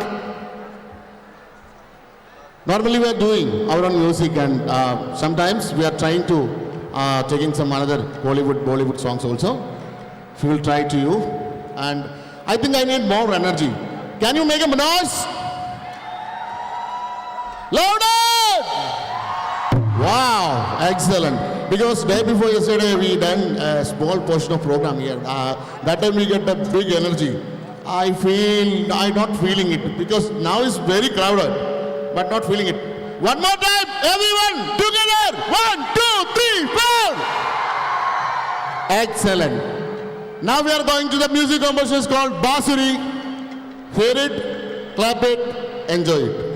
Normally we are doing our own music, and sometimes we are trying to taking some another Bollywood songs also. We will try to you, and I think I need more energy. Can you make a noise? Louder! Wow, excellent. Because day before yesterday we done a small portion of program here. That time we get a big energy. I'm not feeling it because now it's very crowded, but not feeling it. One more time, everyone, together. 1, 2, 3, 4. Excellent. Now we are going to the music composition called Basuri. Hear it, clap it, enjoy it.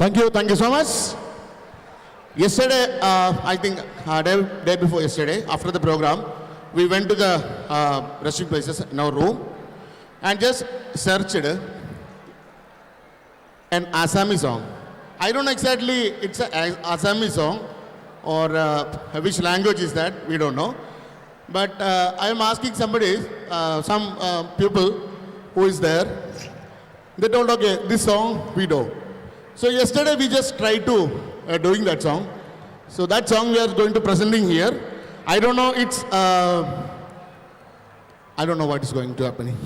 Thank you so much. Yesterday, I think day before yesterday, after the program, we went to the resting places in our room and just searched an Assami song. I don't know exactly it's an Assami song or which language is that, we don't know. But I am asking somebody, some people who is there, they told, okay, this song we know. So yesterday we just tried to doing that song. So that song we are going to presenting here. I don't know I don't know what is going to happen.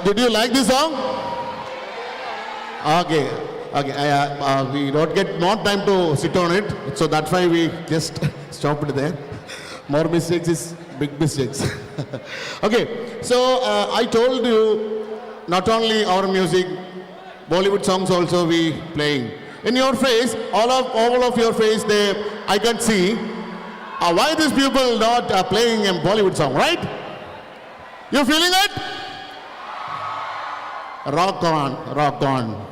Did you like this song? Okay. We don't get more time to sit on it, so that's why we just stopped there. More mistakes is big mistakes. Okay, so I told you, not only our music, Bollywood songs also we playing. In your face, all of your face, I can see why these people not playing a Bollywood song, right? You feeling it? Rock on, rock on.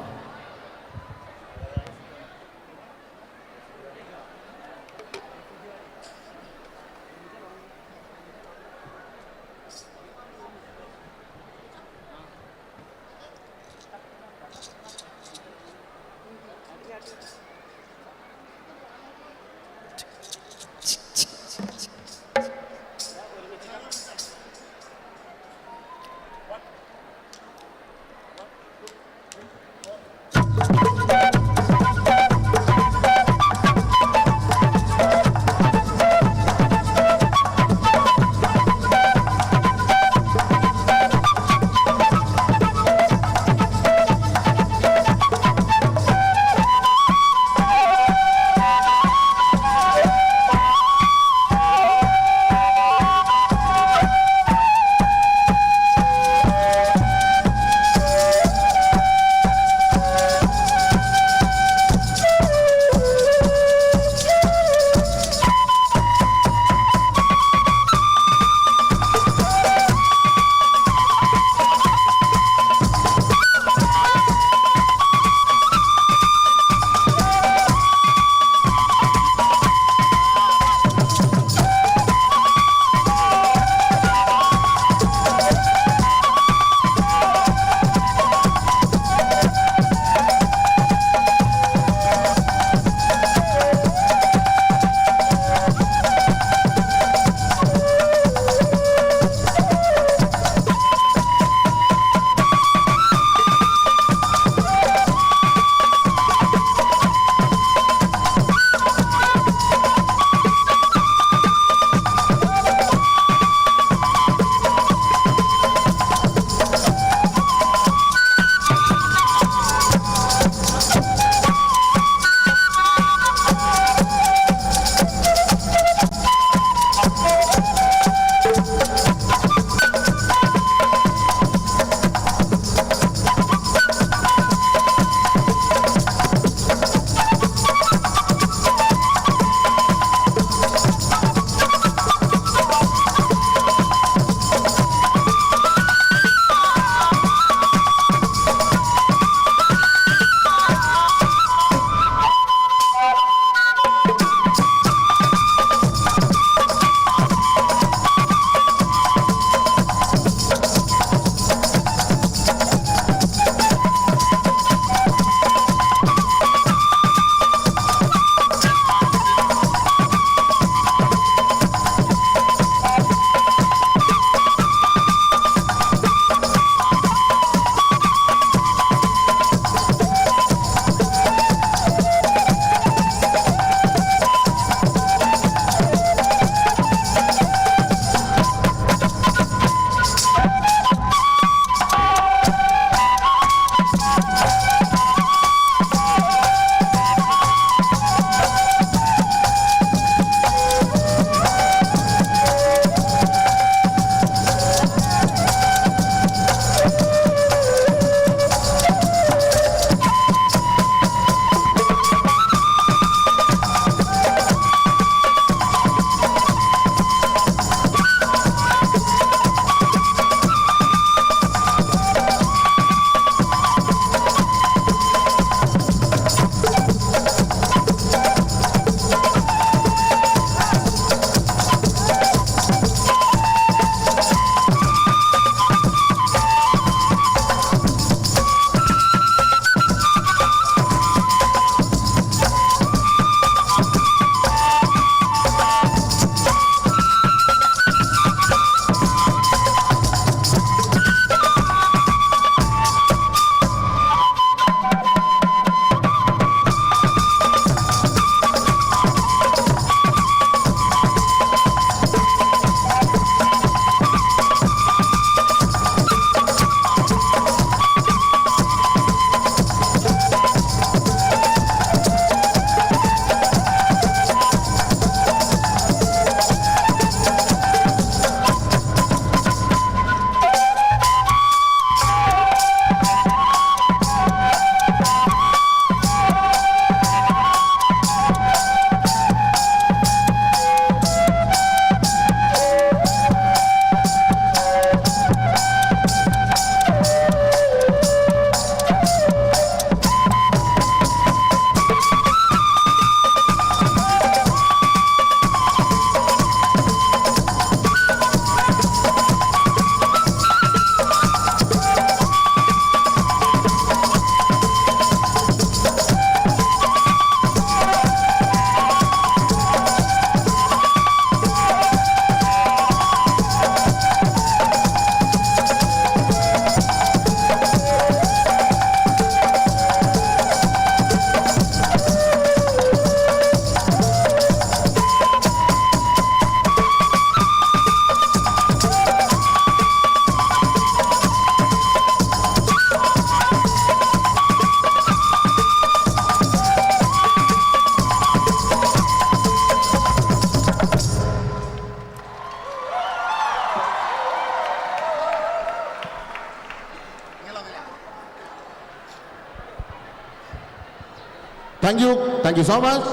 Thank you so much.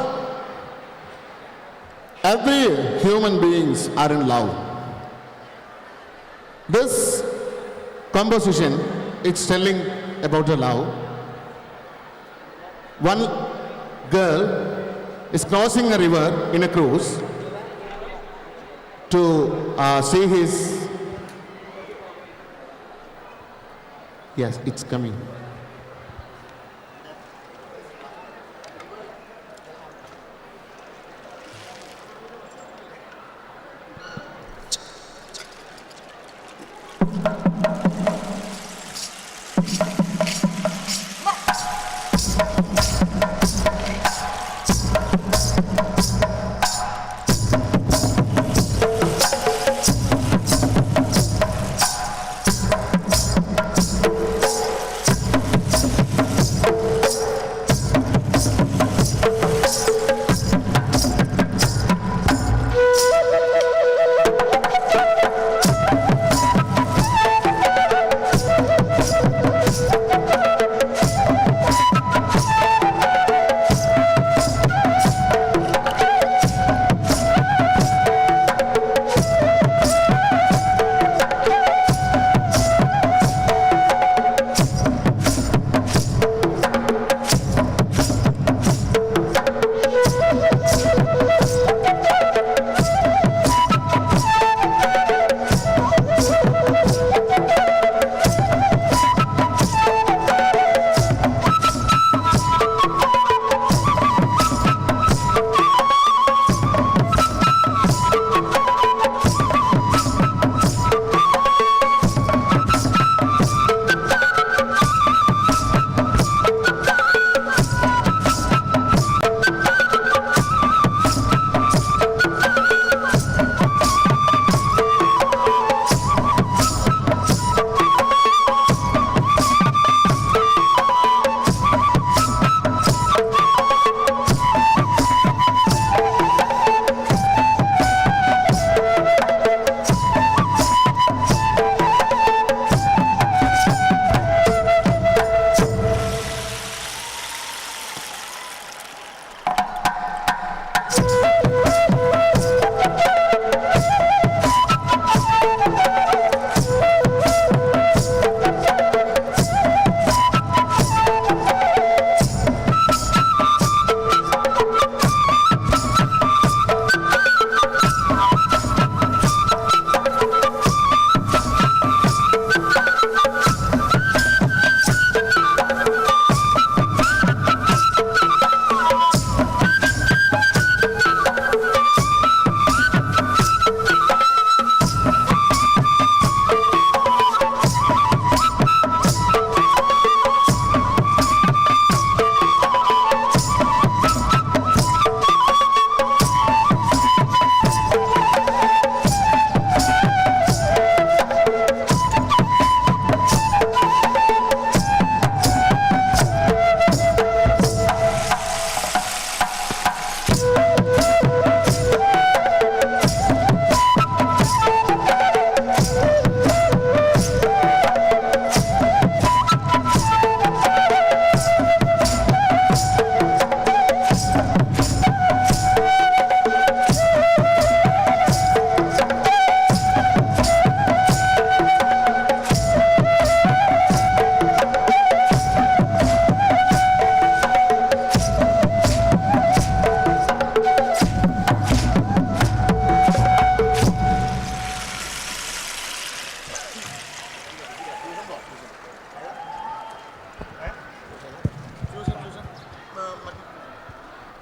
Every human beings are in love. This composition, it's telling about the love. One girl is crossing a river in a cruise to see his... Yes, it's coming.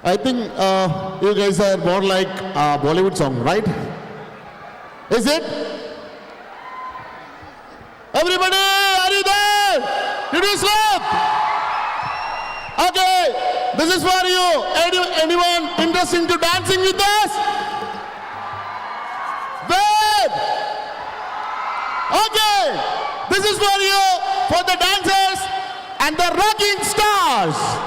I think you guys are more like a Bollywood song, right? Is it? Everybody, are you there? Did you sleep? Okay, this is for you. Anyone interested into dancing with us? Wait! Okay, this is for you, for the dancers and the rocking stars.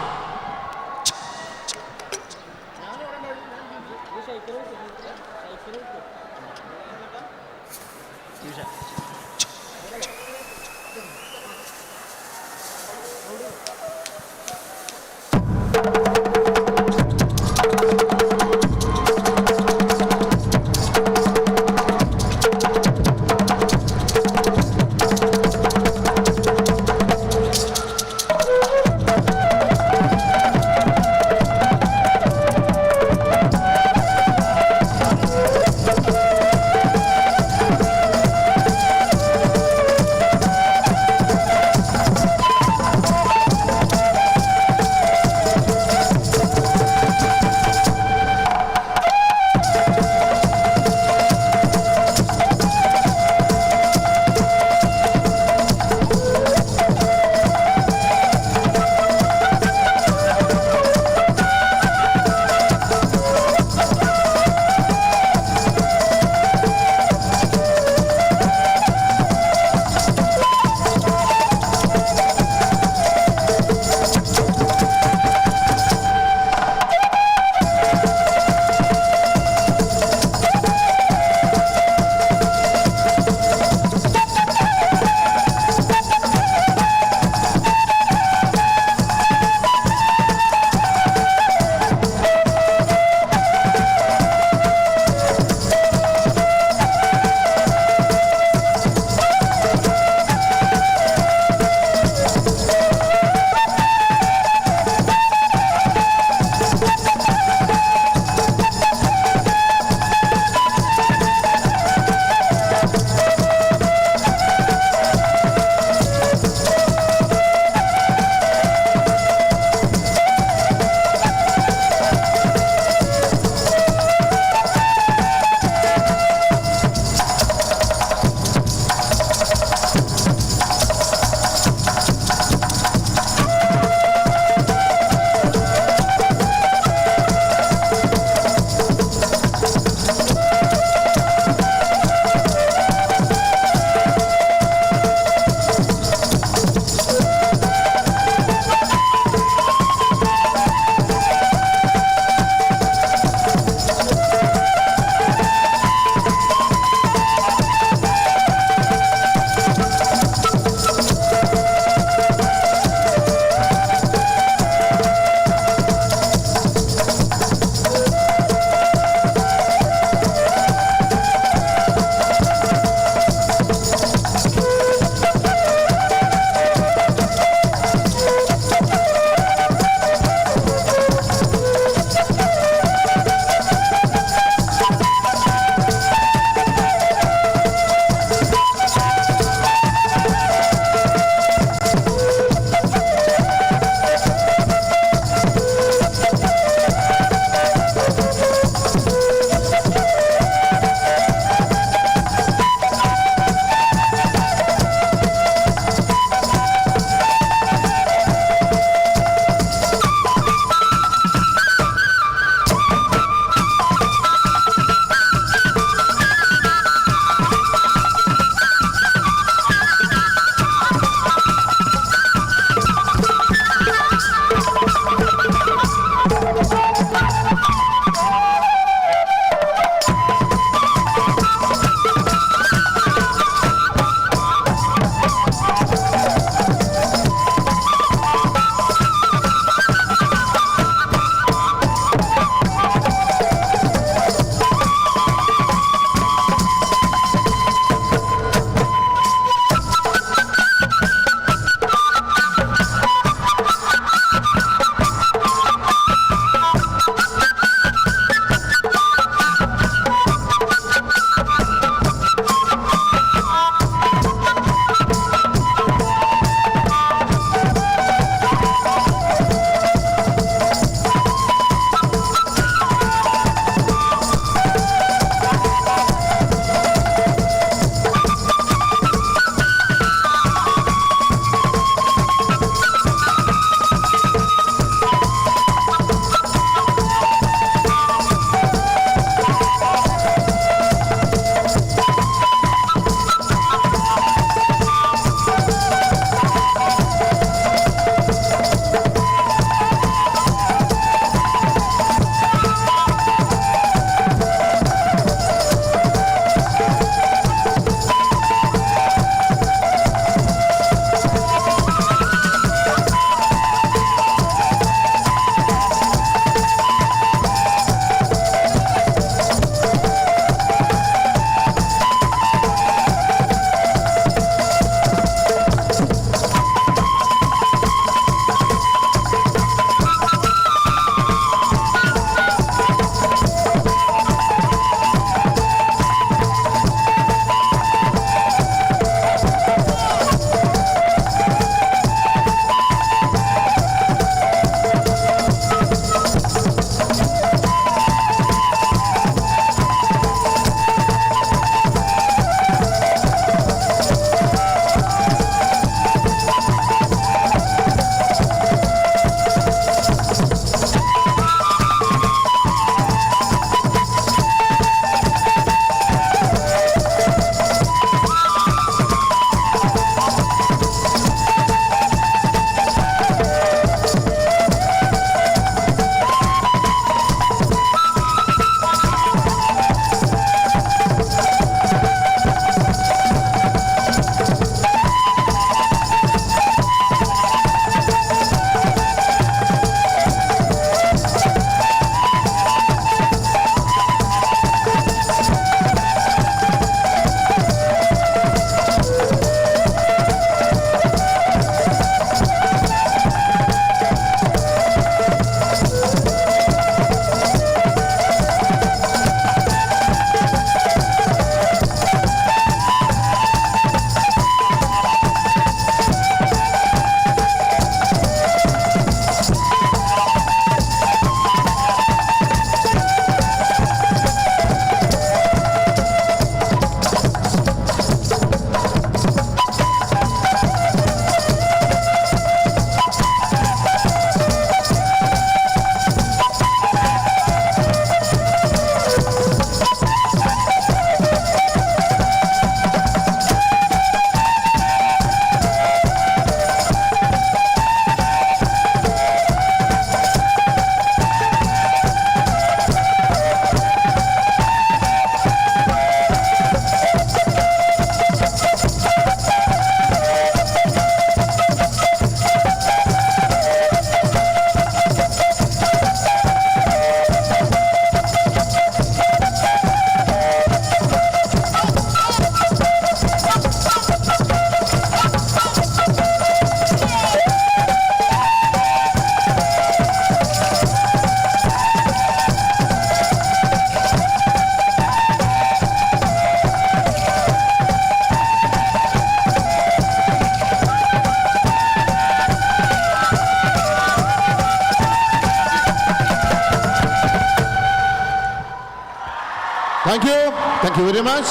Thank you. Thank you very much.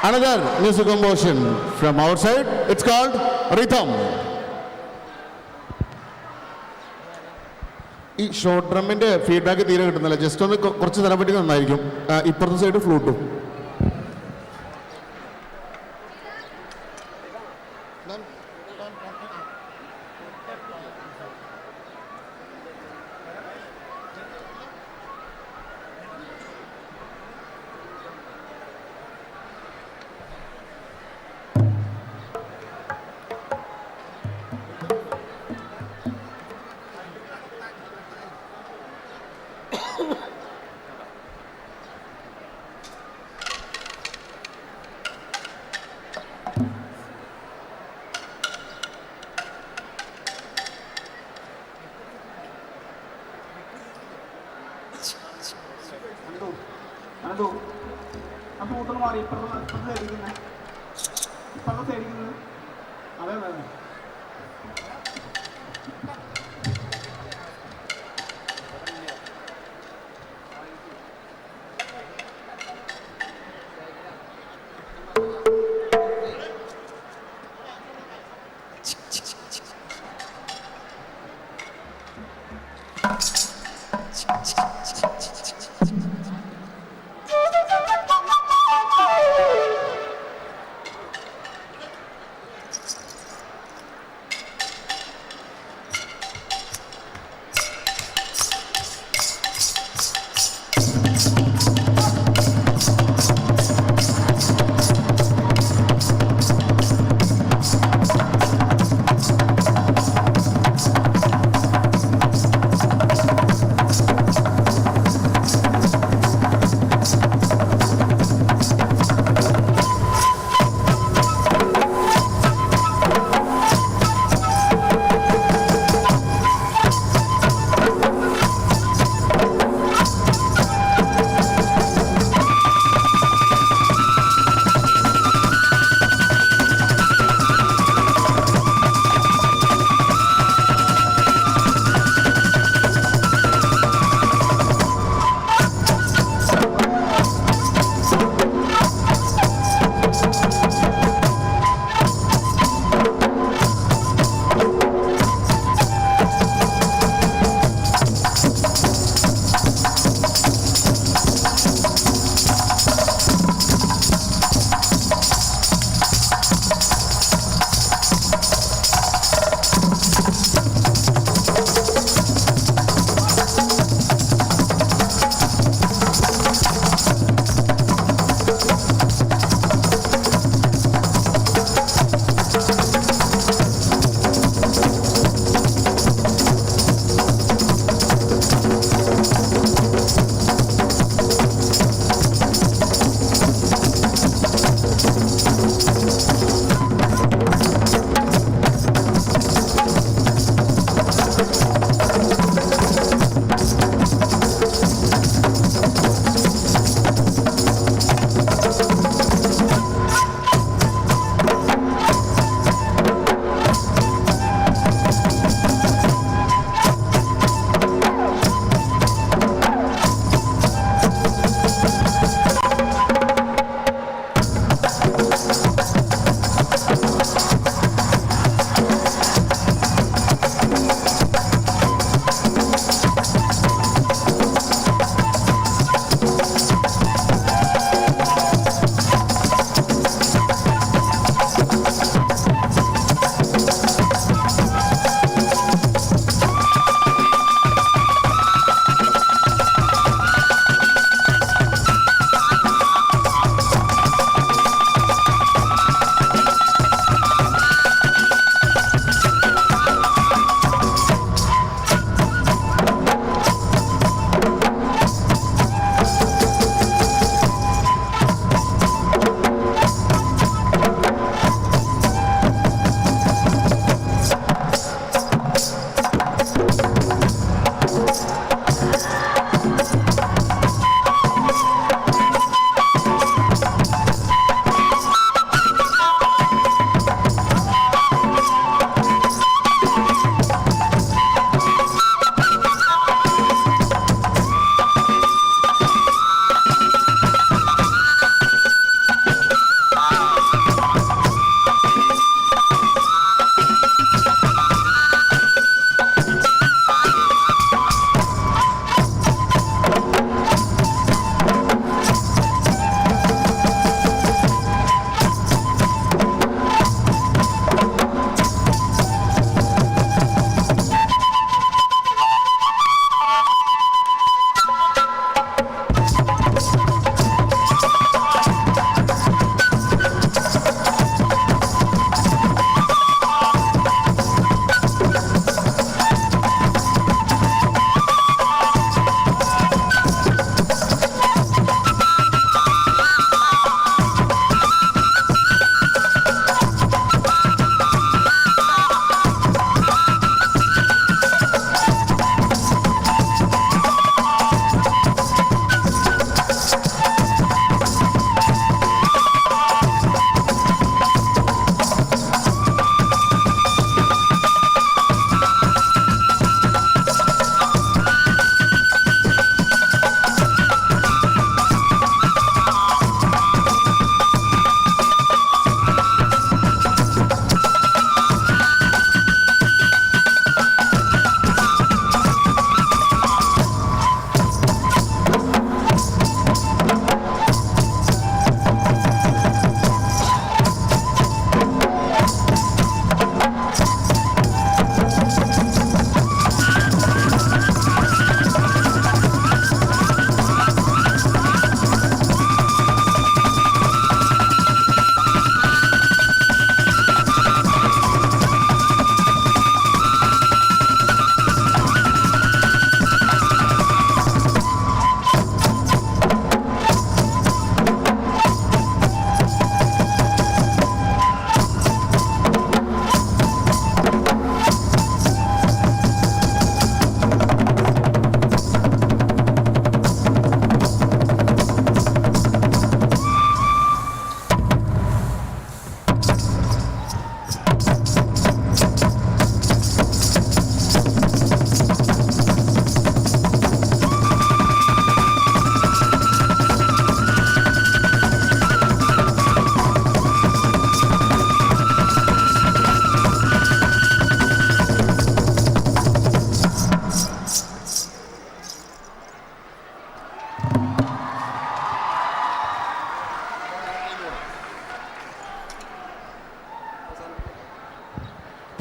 Another music composition from our side. It's called Rhythm. ഈ short ഡ്രമ്മിൻ്റെ feedback തീരെ കിട്ടുന്നില്ല. Just ഒന്ന് കുറച്ച് തരാൻ പറ്റി നന്നായിരിക്കും. ഇപ്പുറത്തെ side ഫ്ലൂട്ടും.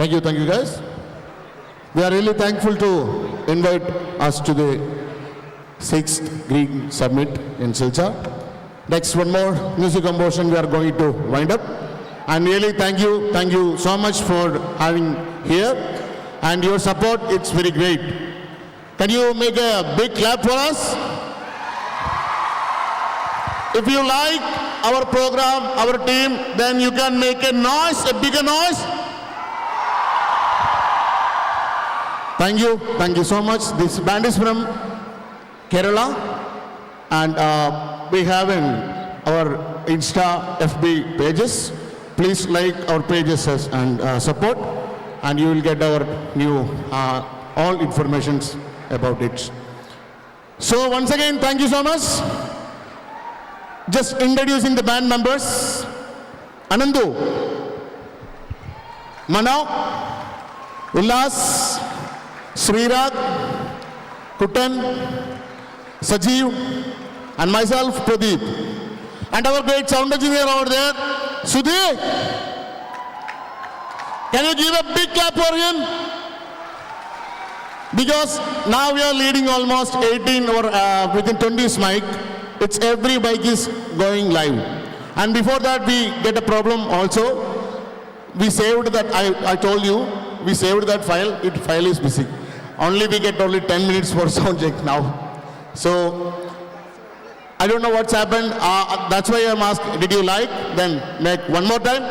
Thank you guys. We are really thankful to invite us to the 6th Green Summit in Silchar. Next, one more music composition we are going to wind up. And really thank you so much for having here. And your support, it's very great. Can you make a big clap for us? If you like our program, our team, then you can make a noise, a bigger noise. Thank you so much. This band is from Kerala, and we have in our Insta, FB pages. Please like our pages and support, and you will get our new all informations about it. So once again, thank you so much. Just introducing the band members: Anandu, Manav, Ullas, Srirag, Kutan, Sajeev, and myself, Pradeep. And our great sound engineer over there, Sudhi. Can you give a big clap for him? Because now we are leading almost 18 or within 20's mic. It's every bike is going live. And before that we get a problem also. We saved that, I told you, we saved that file. File is missing. We get only 10 minutes for sound check now. So I don't know what's happened. That's why I'm asking, did you like? Then make one more time.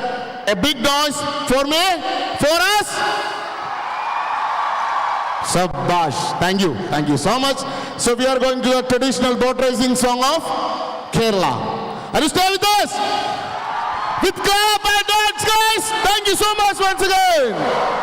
A big noise for me, for us. Sabash. Thank you so much. So we are going to a traditional boat racing song of Kerala. Are you still with us? With clap and dance, guys. Thank you so much once again.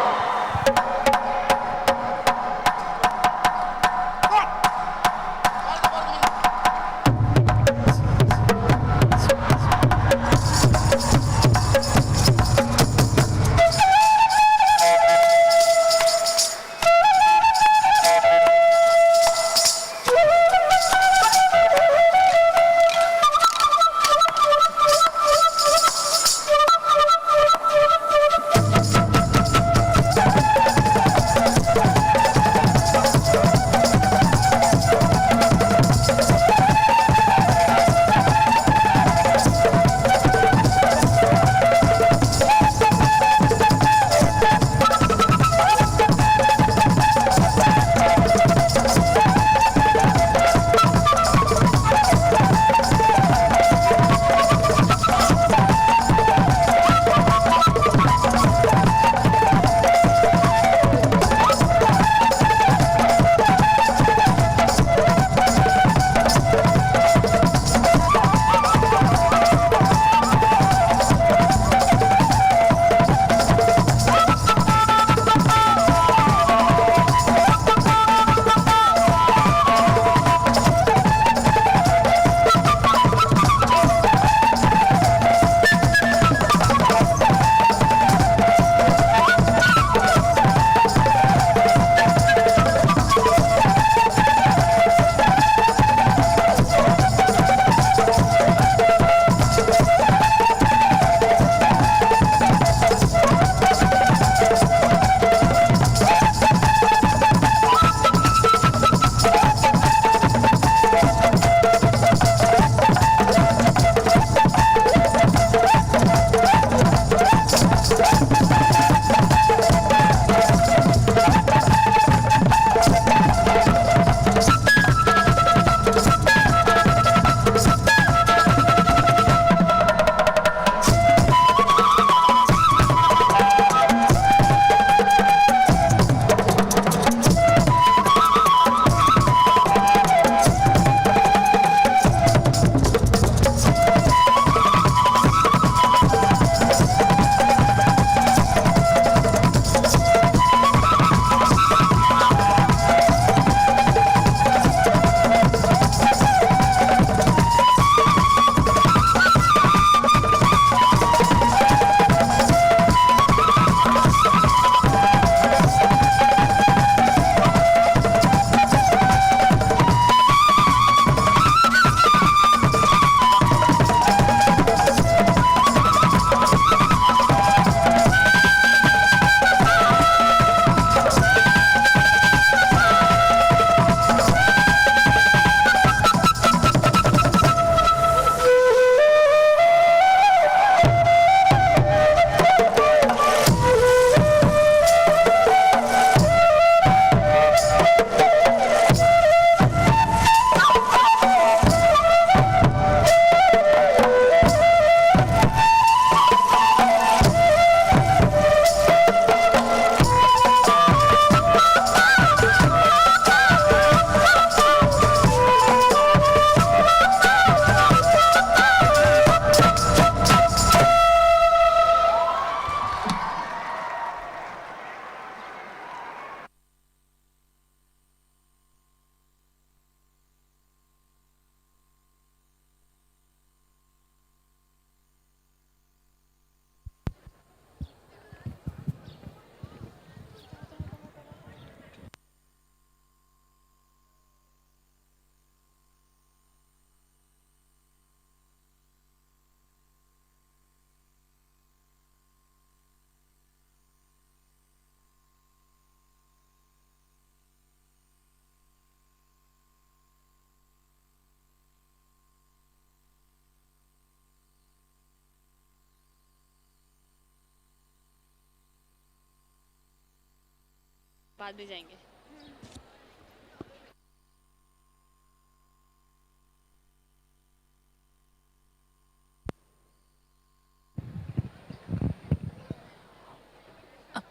बाद में जाएंगे.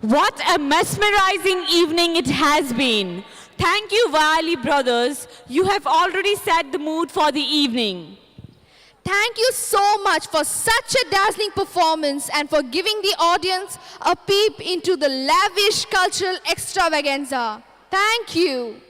What a mesmerizing evening it has been. Thank you, Wiley brothers. You have already set the mood for the evening. Thank you so much for such a dazzling performance and for giving the audience a peep into the lavish cultural extravaganza. Thank you.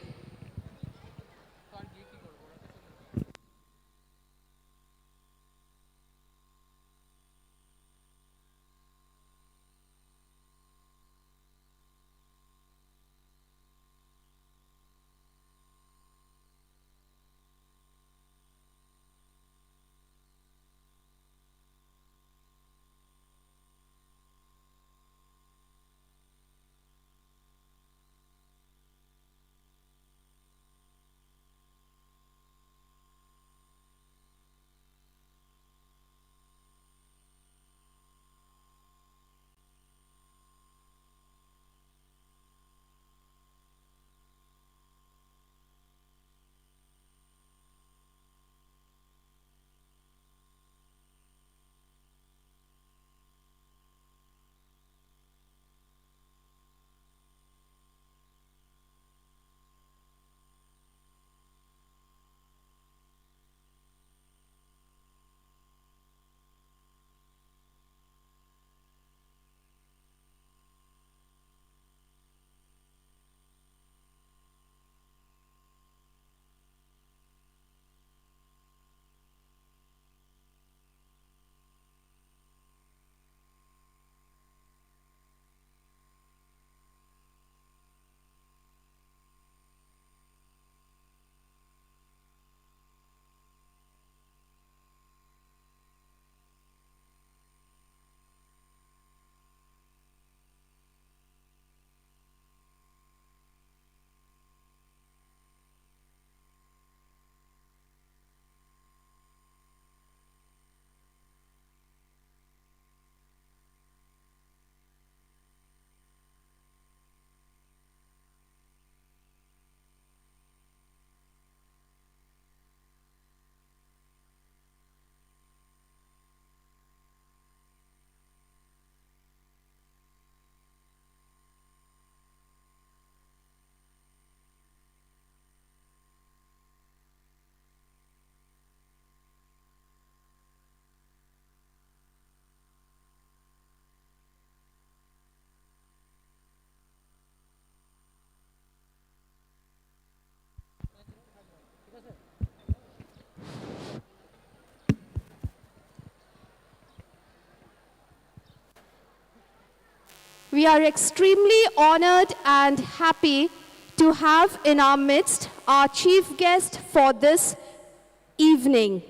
We are extremely honored and happy to have in our midst our chief guest for this evening,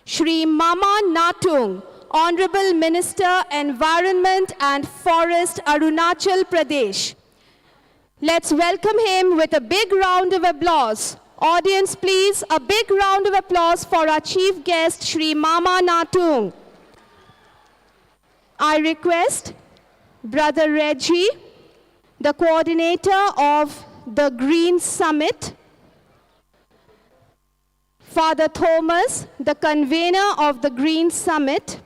Shri Mama Natung, Honorable Minister, Environment and Forest, Arunachal Pradesh. Let's welcome him with a big round of applause. Audience, please, a big round of applause for our chief guest, Shri Mama Natung. I request Brother Reggie, the coordinator of the Green Summit, Father Thomas, the convener of the Green Summit,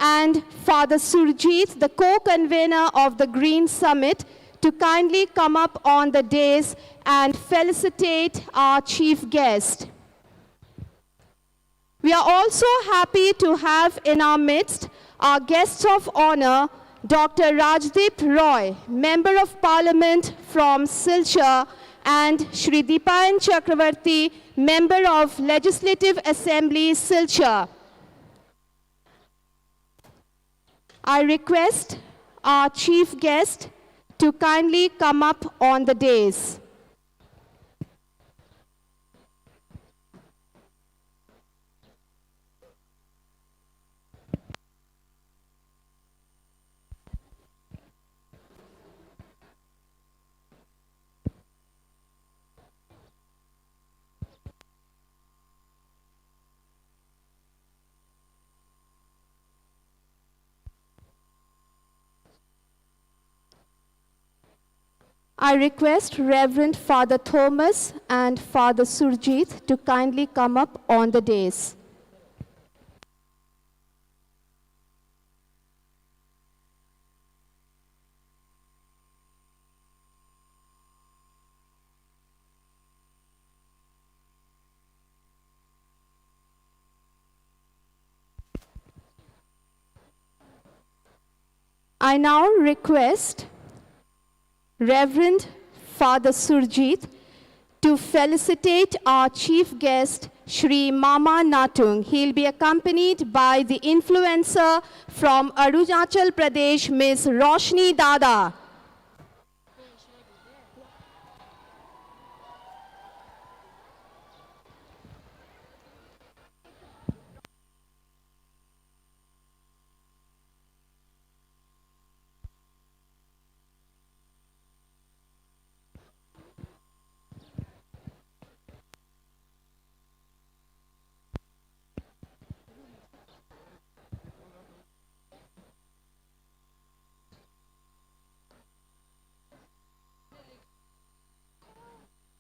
and Father Surjit, the co-convener of the Green Summit, to kindly come up on the dais and felicitate our chief guest. We are also happy to have in our midst our guests of honor, Dr. Rajdeep Roy, Member of Parliament from Silchar, and Shri Dipayan Chakravarti, Member of Legislative Assembly, Silchar. I request our chief guest to kindly come up on the dais. I request Reverend Father Thomas and Father Surjit to kindly come up on the dais. I now request Reverend Father Surjit to felicitate our chief guest, Shri Mama Natung. He'll be accompanied by the influencer from Arunachal Pradesh, Ms. Roshni Dada.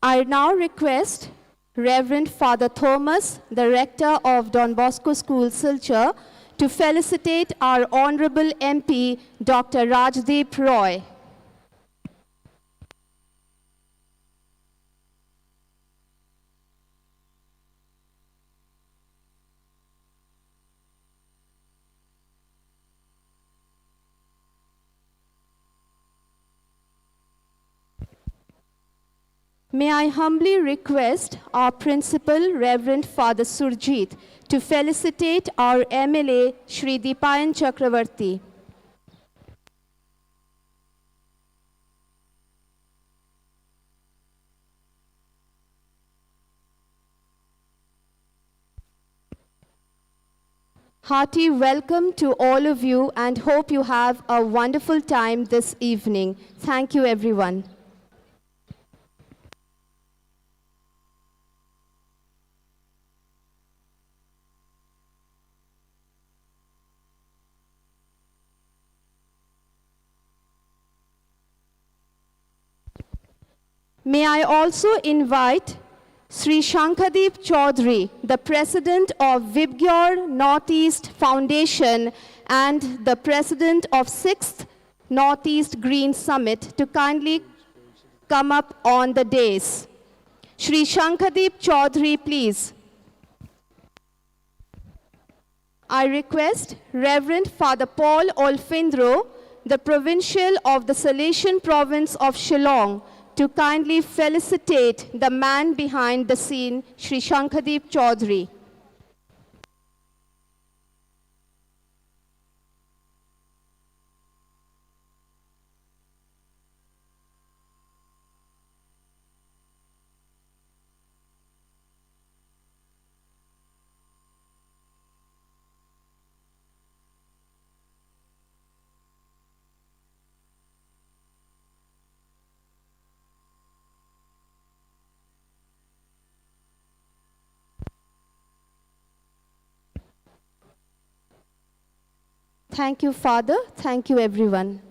I now request Reverend Father Thomas, the rector of Don Bosco School, Silchar, to felicitate our Honorable MP, Dr. Rajdeep Roy. May I humbly request our principal, Reverend Father Surjit, to felicitate our MLA, Shri Deepayan Chakravarti. Hearty welcome to all of you and hope you have a wonderful time this evening. Thank you, everyone. May I also invite Sri Shankadeep Chaudhary, the President of Vibgyor Northeast Foundation and the President of 6th Northeast Green Summit, to kindly come up on the dais. Sri Shankadeep Chaudhary, please. I request Reverend Father Paul Olfindro, the Provincial of the Salesian Province of Shillong, to kindly felicitate the man behind the scene, Sri Shankadeep Chaudhary. Thank you, Father. Thank you, everyone.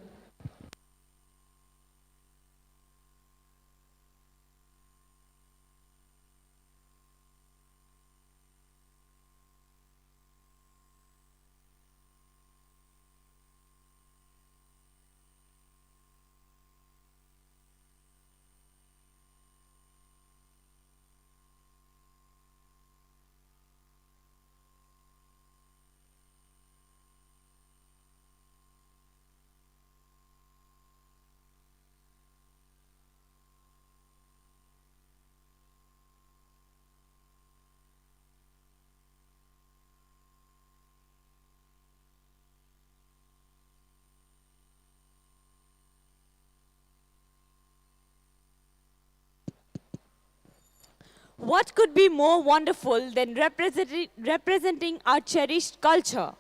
What could be more wonderful than representing our cherished culture?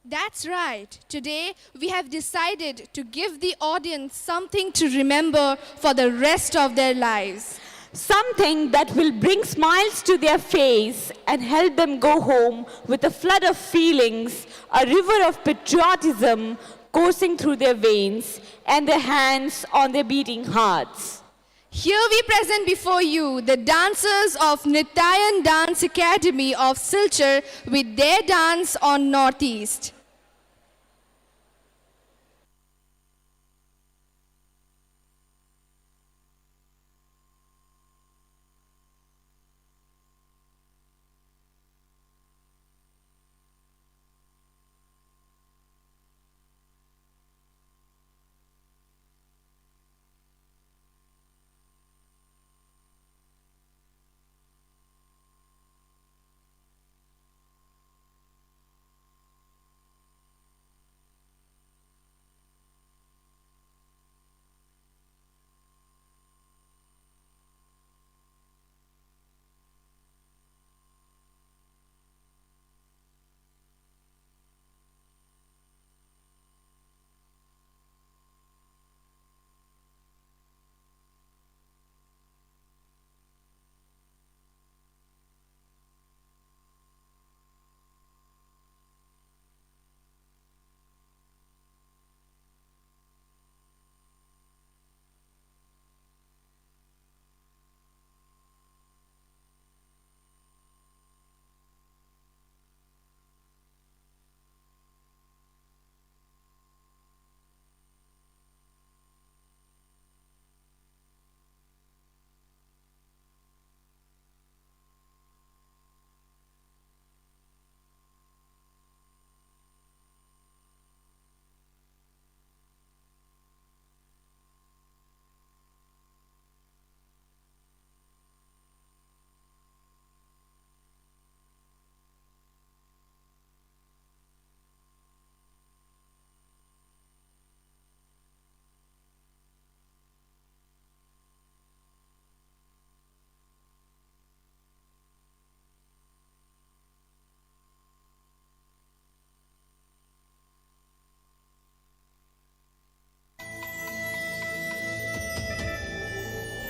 That's right. Today, we have decided to give the audience something to remember for the rest of their lives. Something that will bring smiles to their face and help them go home with a flood of feelings, a river of patriotism coursing through their veins and their hands on their beating hearts. Here we present before you the dancers of Nityayan Dance Academy of Silchar with their dance on Northeast.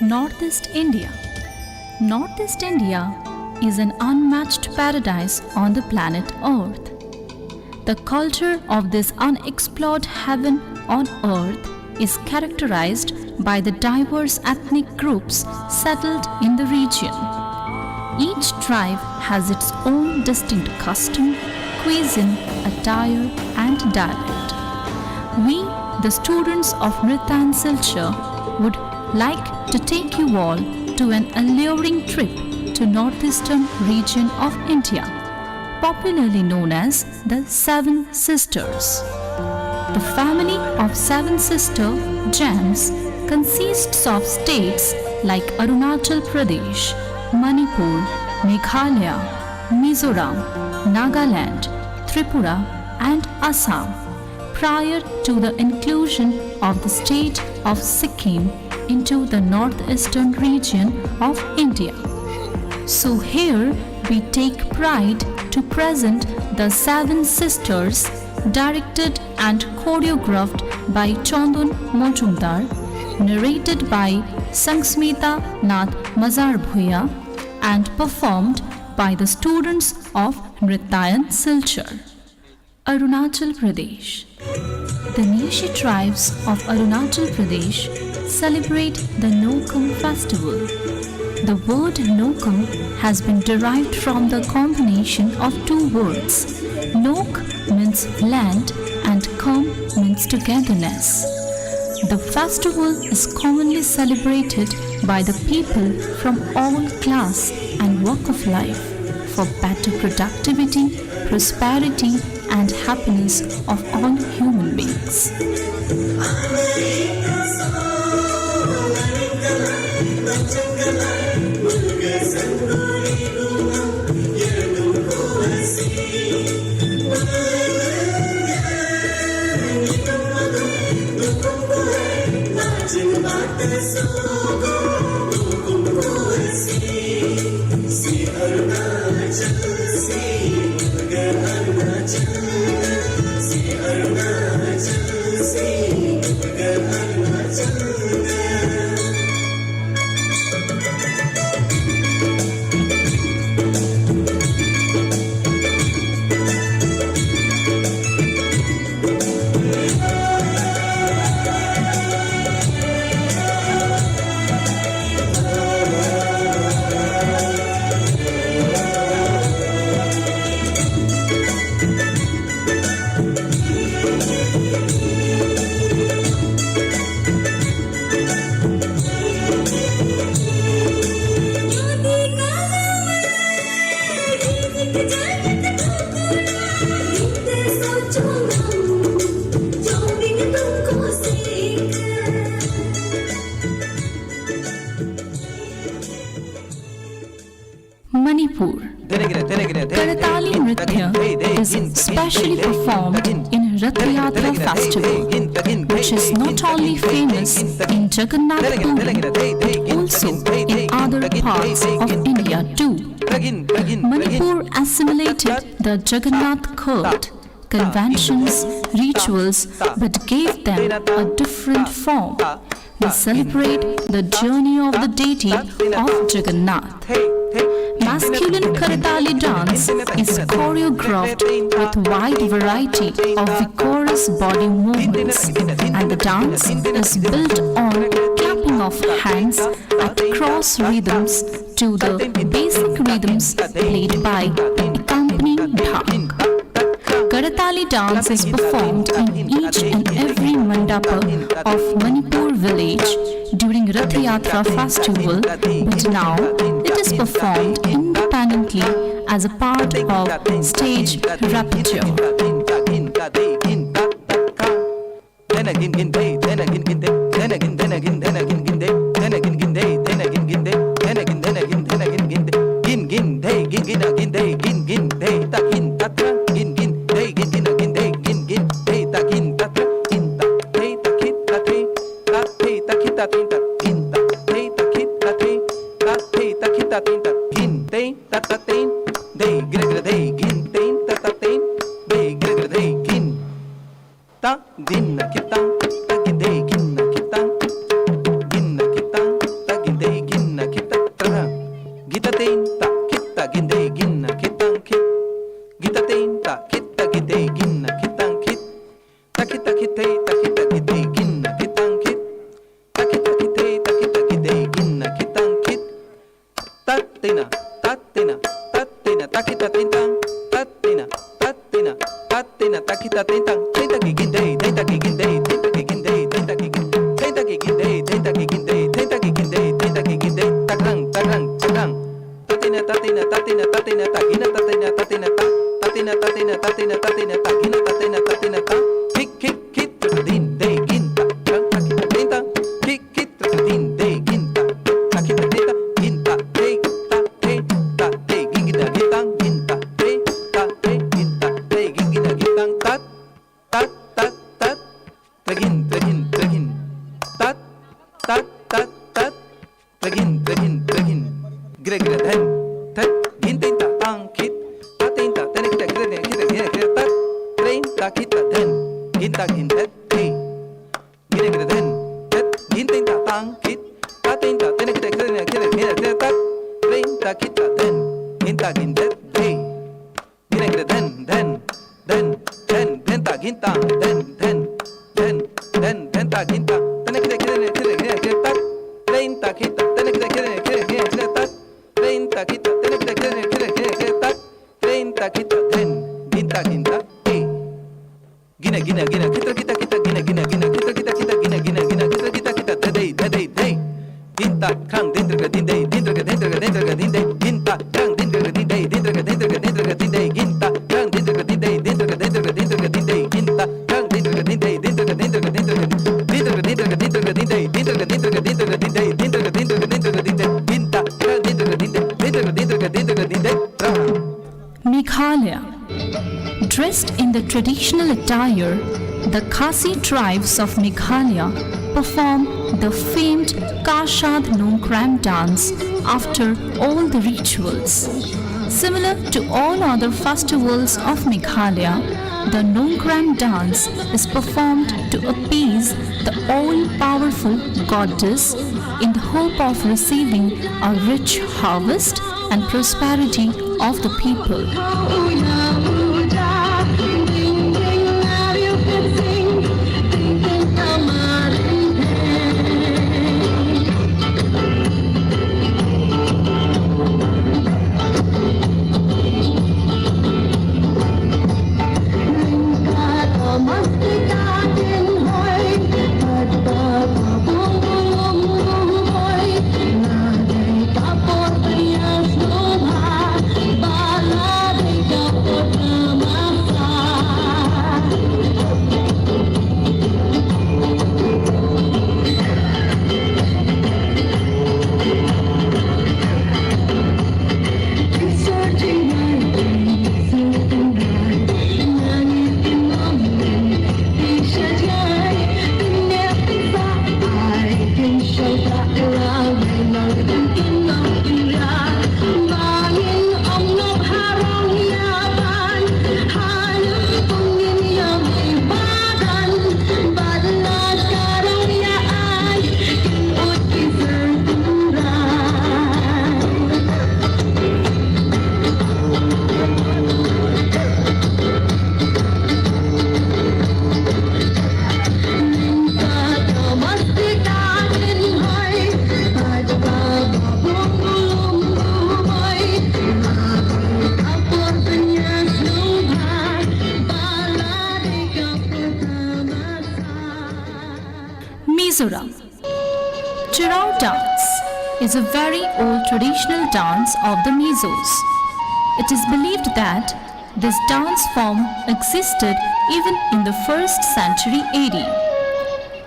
Northeast India. Northeast India is an unmatched paradise on the planet Earth. The culture of this unexplored heaven on earth is characterized by the diverse ethnic groups settled in the region. Each tribe has its own distinct custom, cuisine, attire, and dialect. We, the students of Nityayan Silchar, would like to take you all to an alluring trip to northeastern region of India, popularly known as the Seven Sisters. The family of Seven Sister gems consists of states like Arunachal Pradesh, Manipur, Meghalaya, Mizoram, Nagaland, Tripura, and Assam, prior to the inclusion of the state of Sikkim into the northeastern region of India. So here we take pride to present the Seven Sisters, directed and choreographed by Chandan Majumdar, narrated by Sangsmita Nath Mazar Bhuya, and performed by the students of Nityayan Silchar. Arunachal Pradesh. The Nishi tribes of Arunachal Pradesh celebrate the Nokam festival. The word Nokam has been derived from the combination of two words. Nok means land and Kam means togetherness. The festival is commonly celebrated by the people from all class and walk of life for better productivity, prosperity, and happiness of all human beings. Manipur. Karatali Nritya is specially performed in Rath Yatra festival, which is not only famous in Jagannath Puri, but also in other parts of India too. Manipur assimilated the Jagannath cult, conventions, rituals, but gave them a different form. We celebrate the journey of the deity of Jagannath. Masculine Karatali dance is choreographed with wide variety of vigorous body movements, and the dance is built on clapping of hands at cross rhythms to the basic rhythms played by accompanying dhak. Karatali dance is performed in each and every mandapa of Manipur village during Rath Yatra festival, but now it is performed independently as a part of stage repertoire. Meghalaya. Dressed in the traditional attire, the Khasi tribes of Meghalaya perform the famed Kashad Nongkram dance after all the rituals. Similar to all other festivals of Meghalaya, the Nongkram dance is performed to appease the all-powerful goddess in the hope of receiving a rich harvest and prosperity of the people. Mizora. Chirao dance is a very old traditional dance of the Mizos. It is believed that this dance form existed even in the 1st century AD.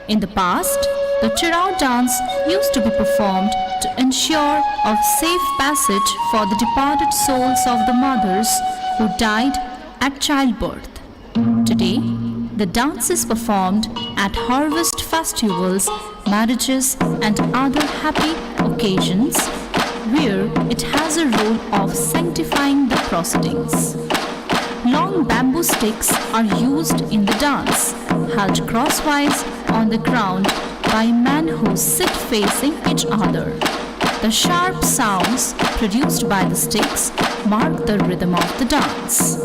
In the past, the Chirao dance used to be performed to ensure of safe passage for the departed souls of the mothers who died at childbirth. Today, the dance is performed at harvest festivals, marriages, and other happy occasions where it has a role of sanctifying the proceedings. Long bamboo sticks are used in the dance, held crosswise on the ground by men who sit facing each other. The sharp sounds produced by the sticks mark the rhythm of the dance.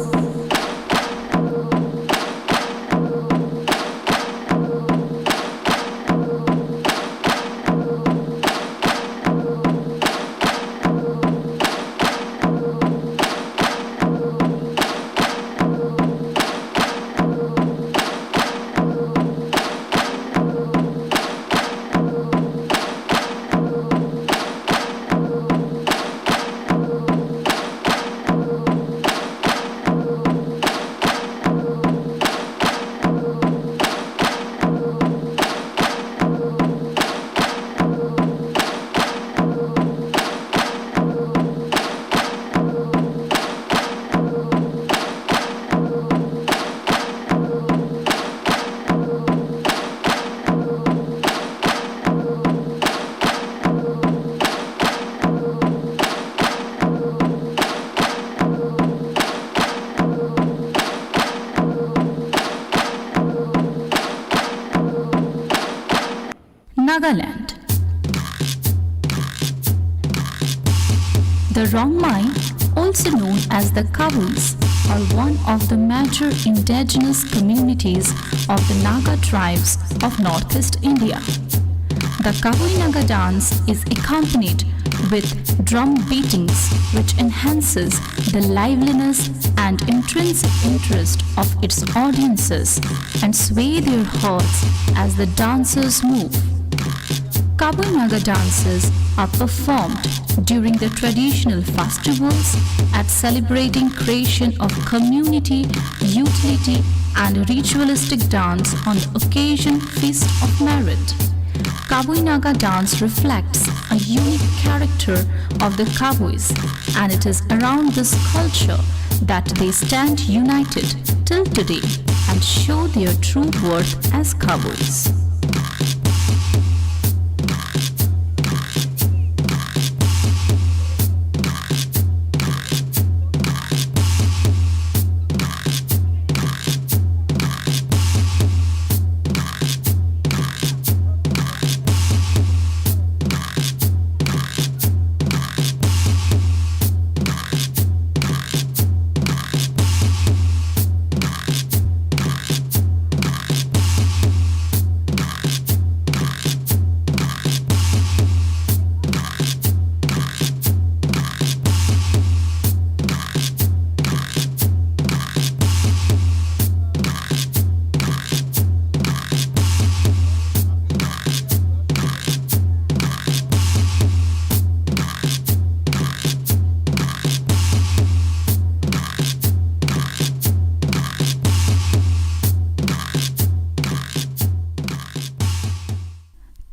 Nagaland. The Rongmai, also known as the Kavuis, are one of the major indigenous communities of the Naga tribes of northeast India. The Kavui Naga dance is accompanied with drum beatings, which enhances the liveliness and intrinsic interest of its audiences and sway their hearts as the dancers move. Kavui Naga dances are performed during the traditional festivals at celebrating creation of community, utility and ritualistic dance on the occasion Feast of Merit. Kavui Naga dance reflects a unique character of the Kavuis, and it is around this culture that they stand united till today and show their true worth as Kavuis.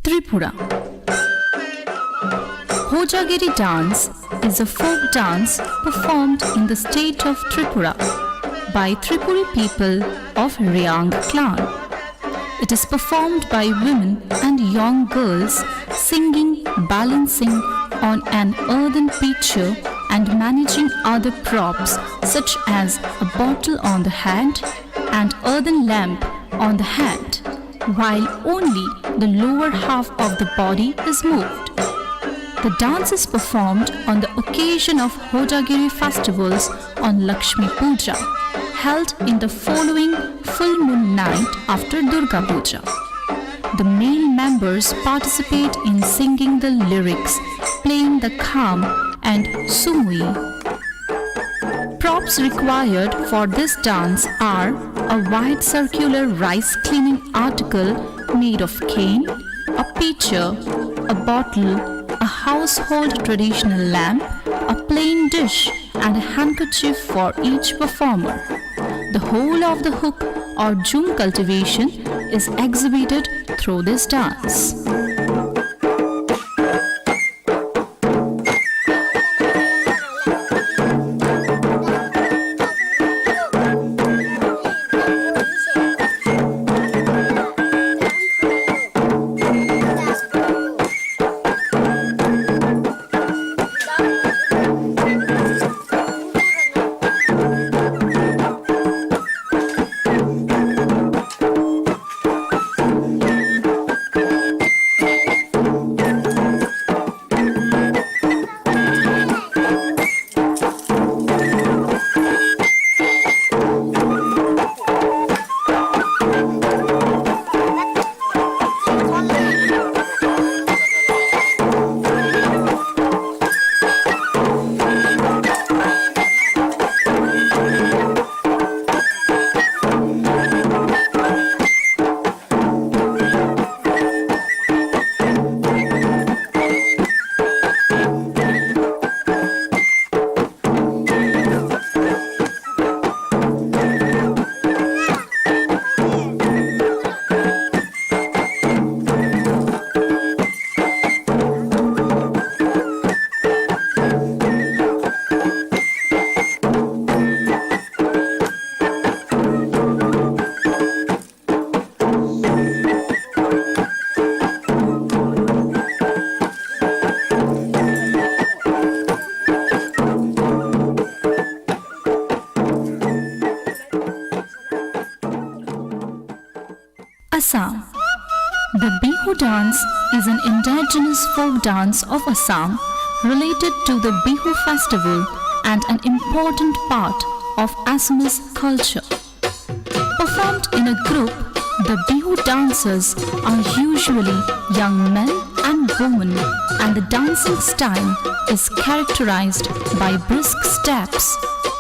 Tripura. Hojagiri dance is a folk dance performed in the state of Tripura by Tripuri people of Riang clan. It is performed by women and young girls singing, balancing on an earthen pitcher and managing other props such as a bottle on the hand and earthen lamp on the hand, while only the lower half of the body is moved. The dance is performed on the occasion of Hojagiri festivals on Lakshmi Puja, held in the following full moon night after Durga Puja. The male members participate in singing the lyrics, playing the kham and sumui. Props required for this dance are a wide circular rice cleaning article made of cane, a pitcher, a bottle, a household traditional lamp, a plain dish, and a handkerchief for each performer. The whole of the hook or jhum cultivation is exhibited through this dance. Assam. The Bihu dance is an indigenous folk dance of Assam related to the Bihu festival and an important part of Assamese culture. Performed in a group, the Bihu dancers are usually young men and women, and the dancing style is characterized by brisk steps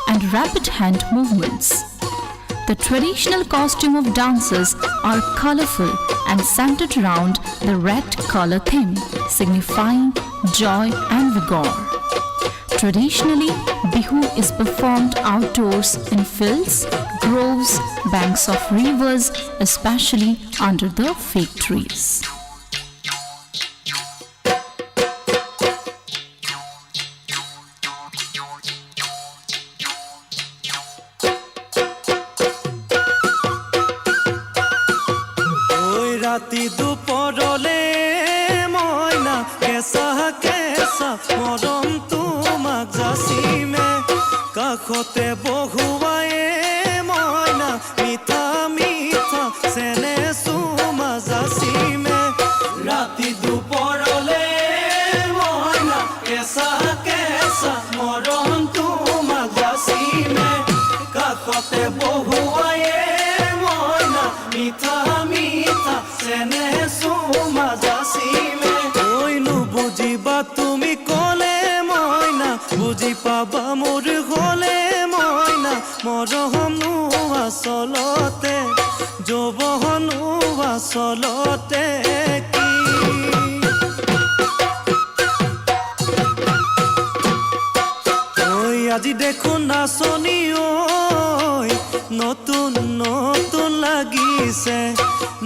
and rapid hand movements. The traditional costume of dancers are colorful and centered around the red color theme, signifying joy and vigor. Traditionally, Bihu is performed outdoors in fields, groves, banks of rivers, especially under the fig trees. ৰাতি দুপৰলে মইনা কেঁচা কেঁচা মৰম তোমাক যাচিমে কাষতে বহুৱায়ে মইনা মিঠা মিঠা চেনে চুমা যাচিমে ৰাতি দুপৰলে মইনা কেঁচা কেঁচা মৰম তোমাক যাচিমে কাষতে বহুৱায়ে মইনা মিঠা মিঠা চেনে চুমা যাচিমে ঐনো বুজিবা তুমি কলে মইনা বুজি পাবা মোৰ হলে মইনা মৰহমনো আচলতে যৌৱনো আচলতে কি আজি দেখোন নাচনি ঐ নতুন নতুন লাগিছে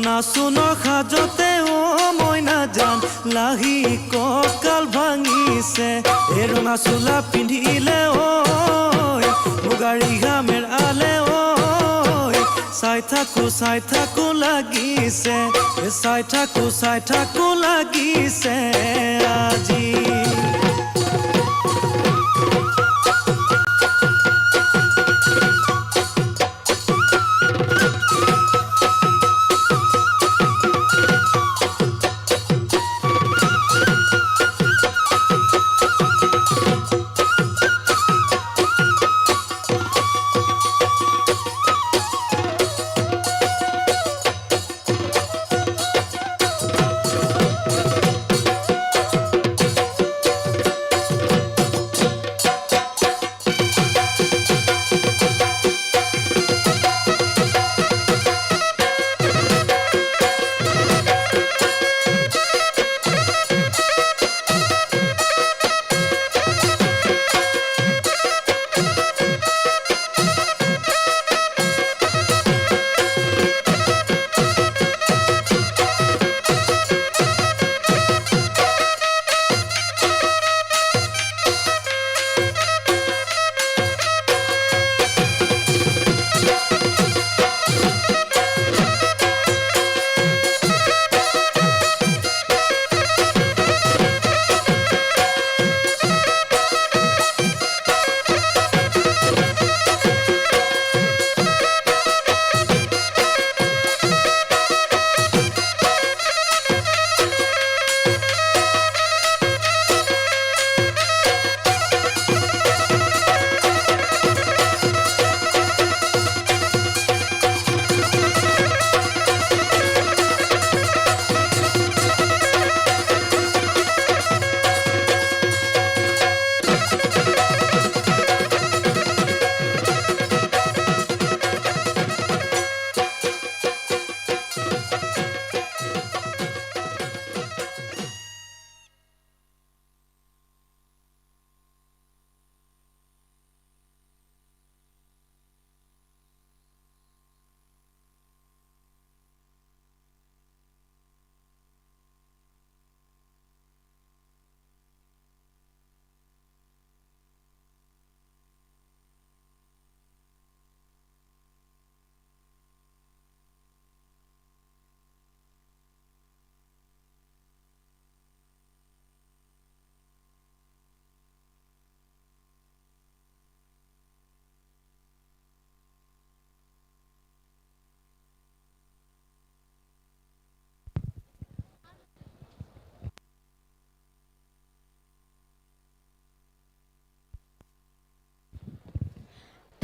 নাচুনৰ সাজতে ও মইনা জান লাহি কঁকাল ভাঙিছে এই ৰঙা চোলা পিন্ধিলে ঐ মুগাৰী ঘামেৰ আলে ঐ চাই থাকো লাগিছে চাই থাকো লাগিছে আজি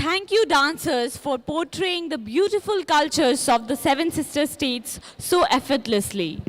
Thank you, dancers, for portraying the beautiful cultures of the Seven Sister States so effortlessly.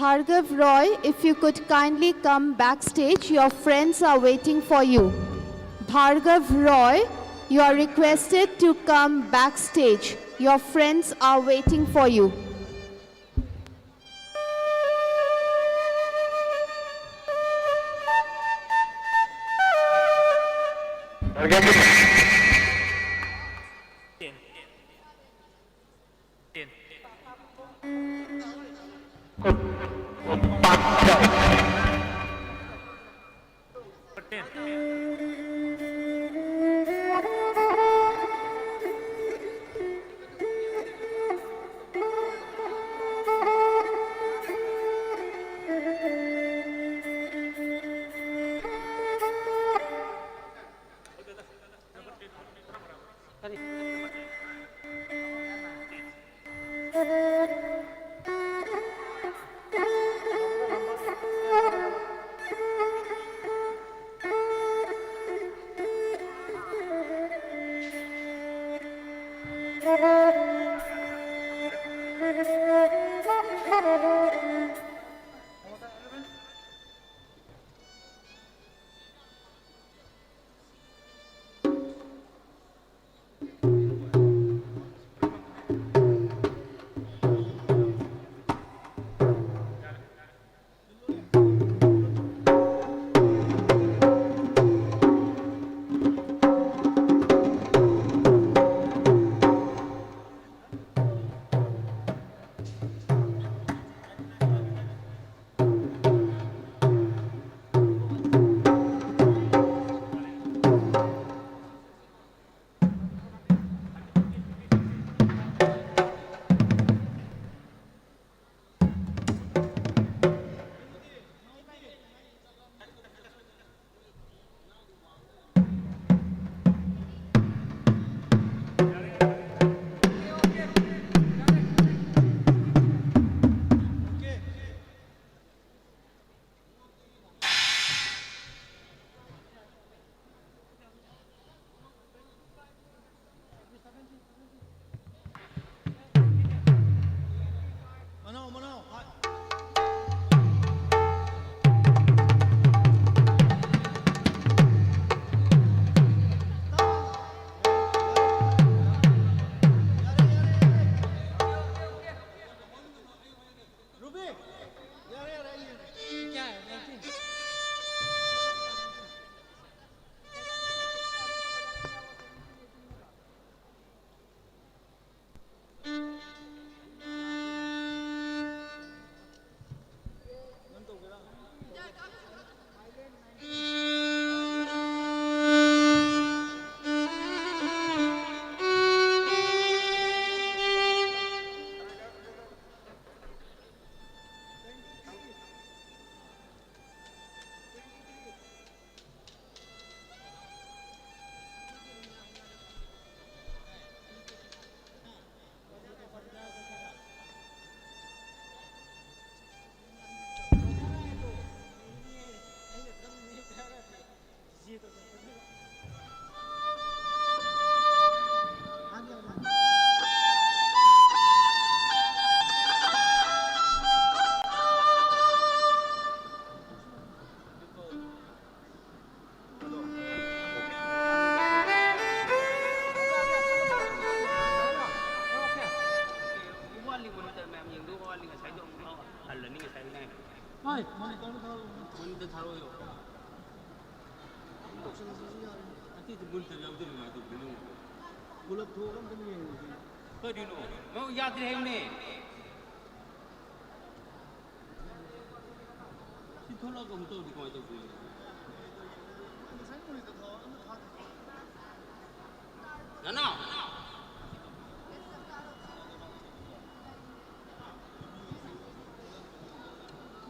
Bhargav Roy, if you could kindly come backstage, your friends are waiting for you. Bhargav Roy, you are requested to come backstage. Your friends are waiting for you.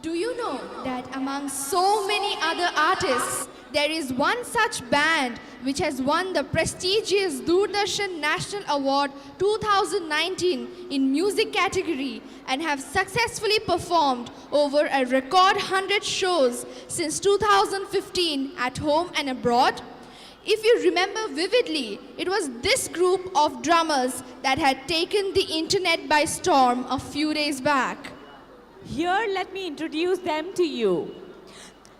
Do you know that among so many other artists, there is one such band which has won the prestigious Doordarshan National Award 2019 in music category and have successfully performed over a record 100 shows since 2015 at home and abroad? If you remember vividly, it was this group of drummers that had taken the internet by storm a few days back. Here, let me introduce them to you.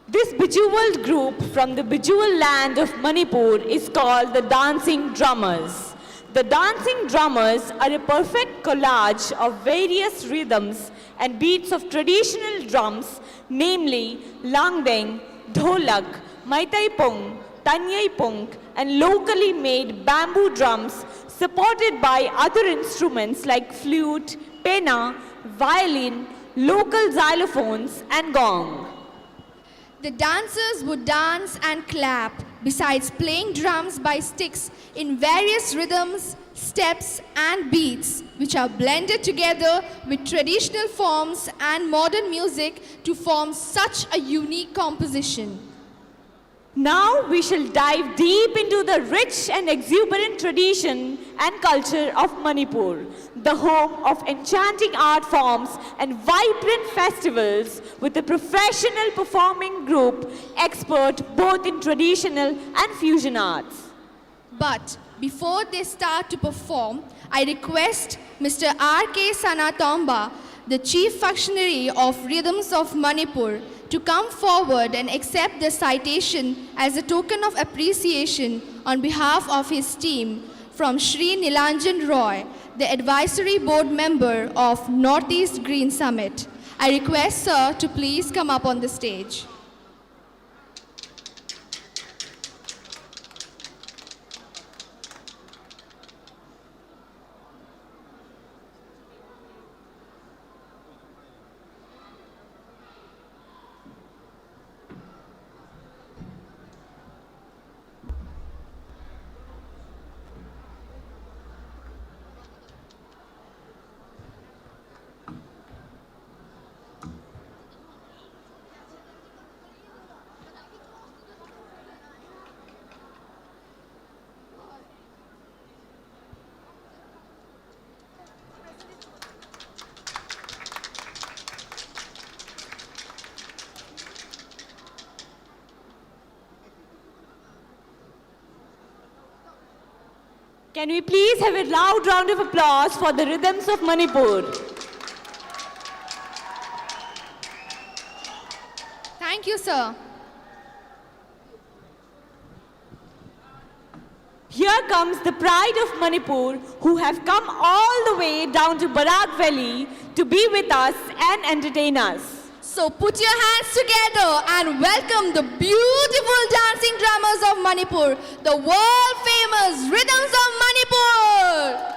This bejeweled group from the bejeweled land of Manipur is called the Dancing Drummers. The Dancing Drummers are a perfect collage of various rhythms and beats of traditional drums, namely langdeng, dholak, maitaipong, tanyaipong, and locally made bamboo drums supported by other instruments like flute, pena, violin, local xylophones, and gong. The dancers would dance and clap, besides playing drums by sticks in various rhythms, steps, and beats, which are blended together with traditional forms and modern music to form such a unique composition. Now we shall dive deep into the rich and exuberant tradition and culture of Manipur, the home of enchanting art forms and vibrant festivals with a professional performing group expert both in traditional and fusion arts. But before they start to perform, I request Mr. R.K. Sanatomba, the Chief Functionary of Rhythms of Manipur, to come forward and accept the citation as a token of appreciation on behalf of his team from Shri Nilanjan Roy, the Advisory Board Member of Northeast Green Summit. I request Sir to please come up on the stage. Can we please have a loud round of applause for the Rhythms of Manipur? Thank you, sir. Here comes the pride of Manipur, who have come all the way down to Barak Valley to be with us and entertain us. So put your hands together and welcome the beautiful dancing drummers of Manipur, the world famous Rhythms of Manipur.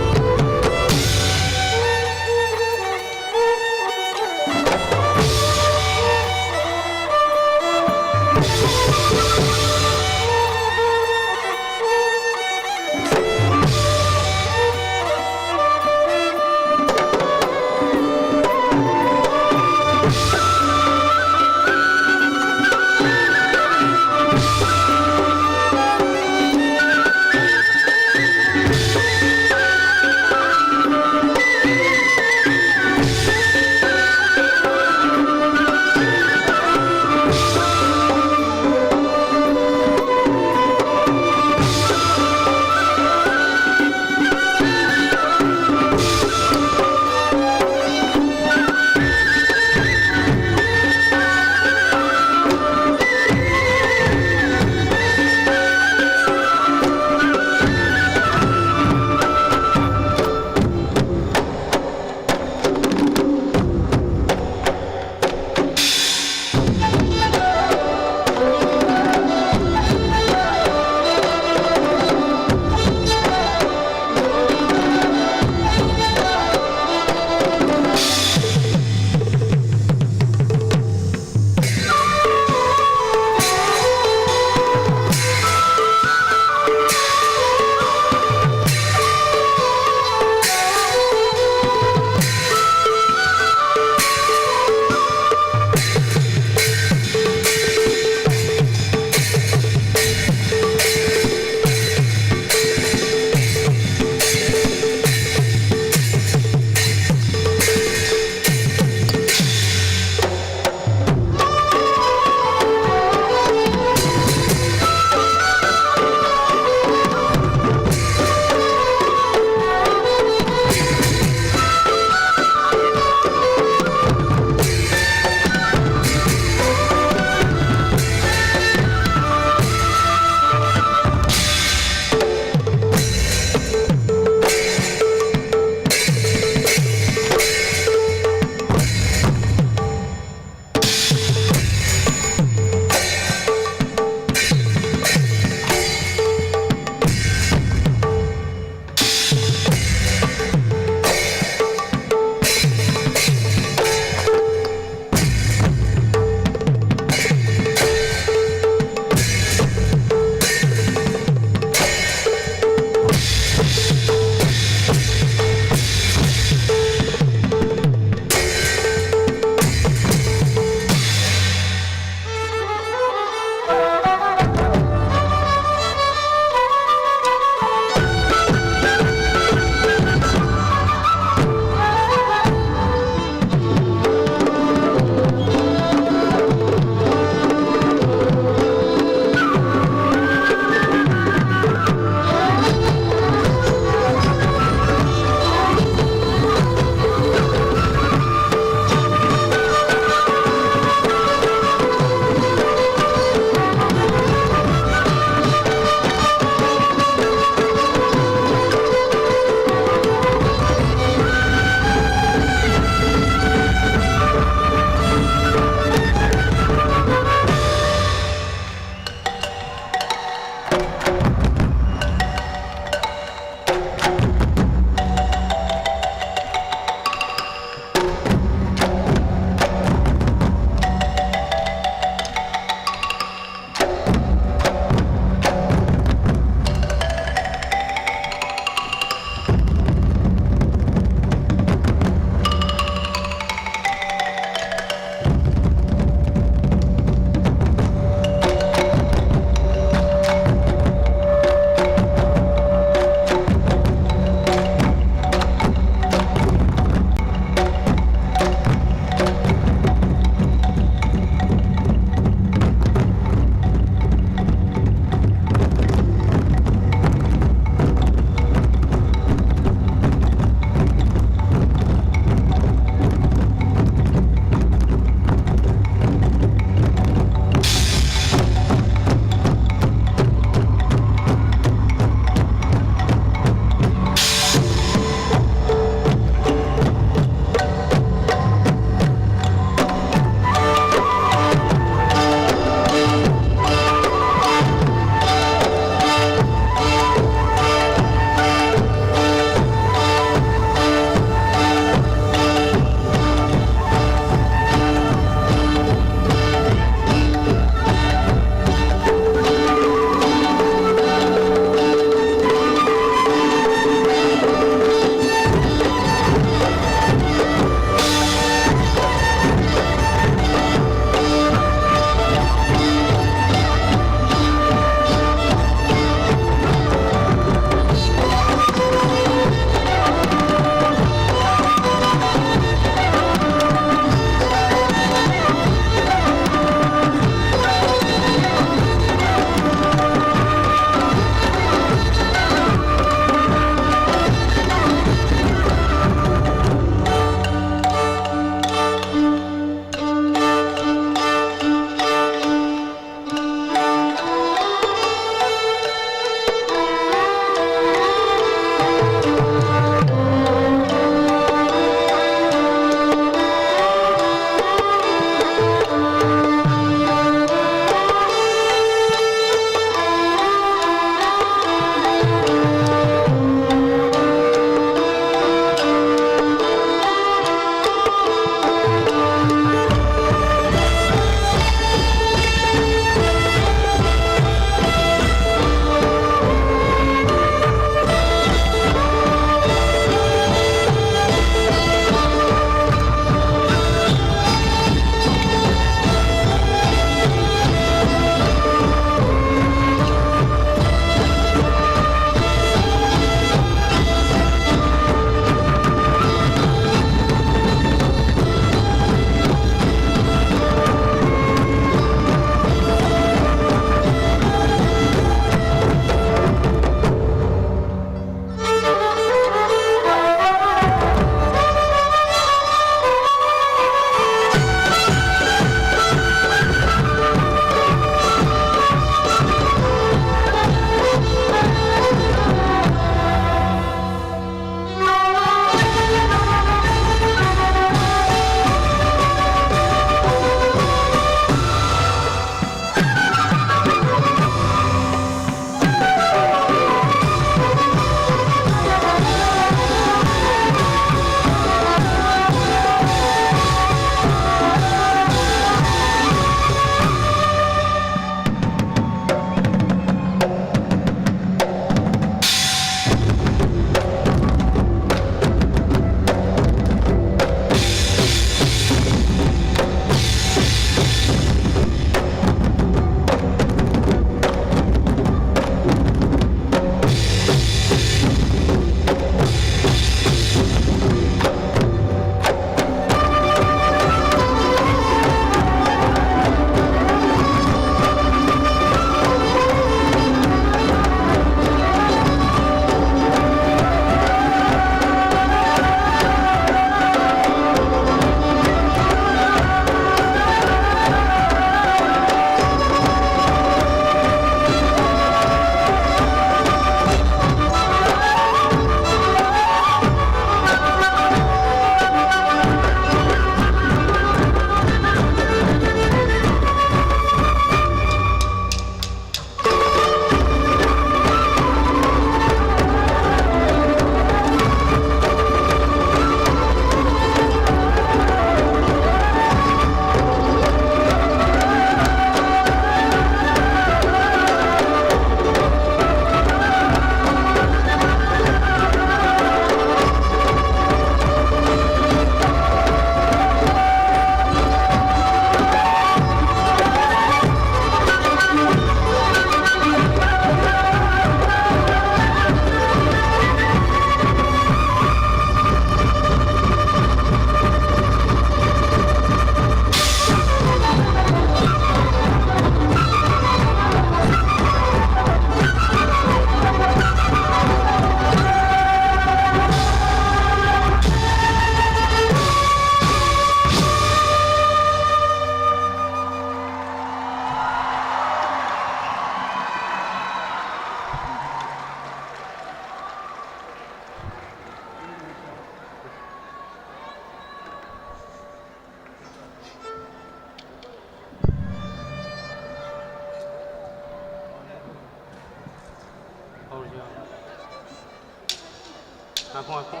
आँखों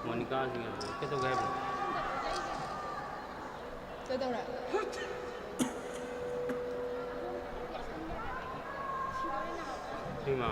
मोनिका के तो गए Tôi đâu rồi? nhưng mà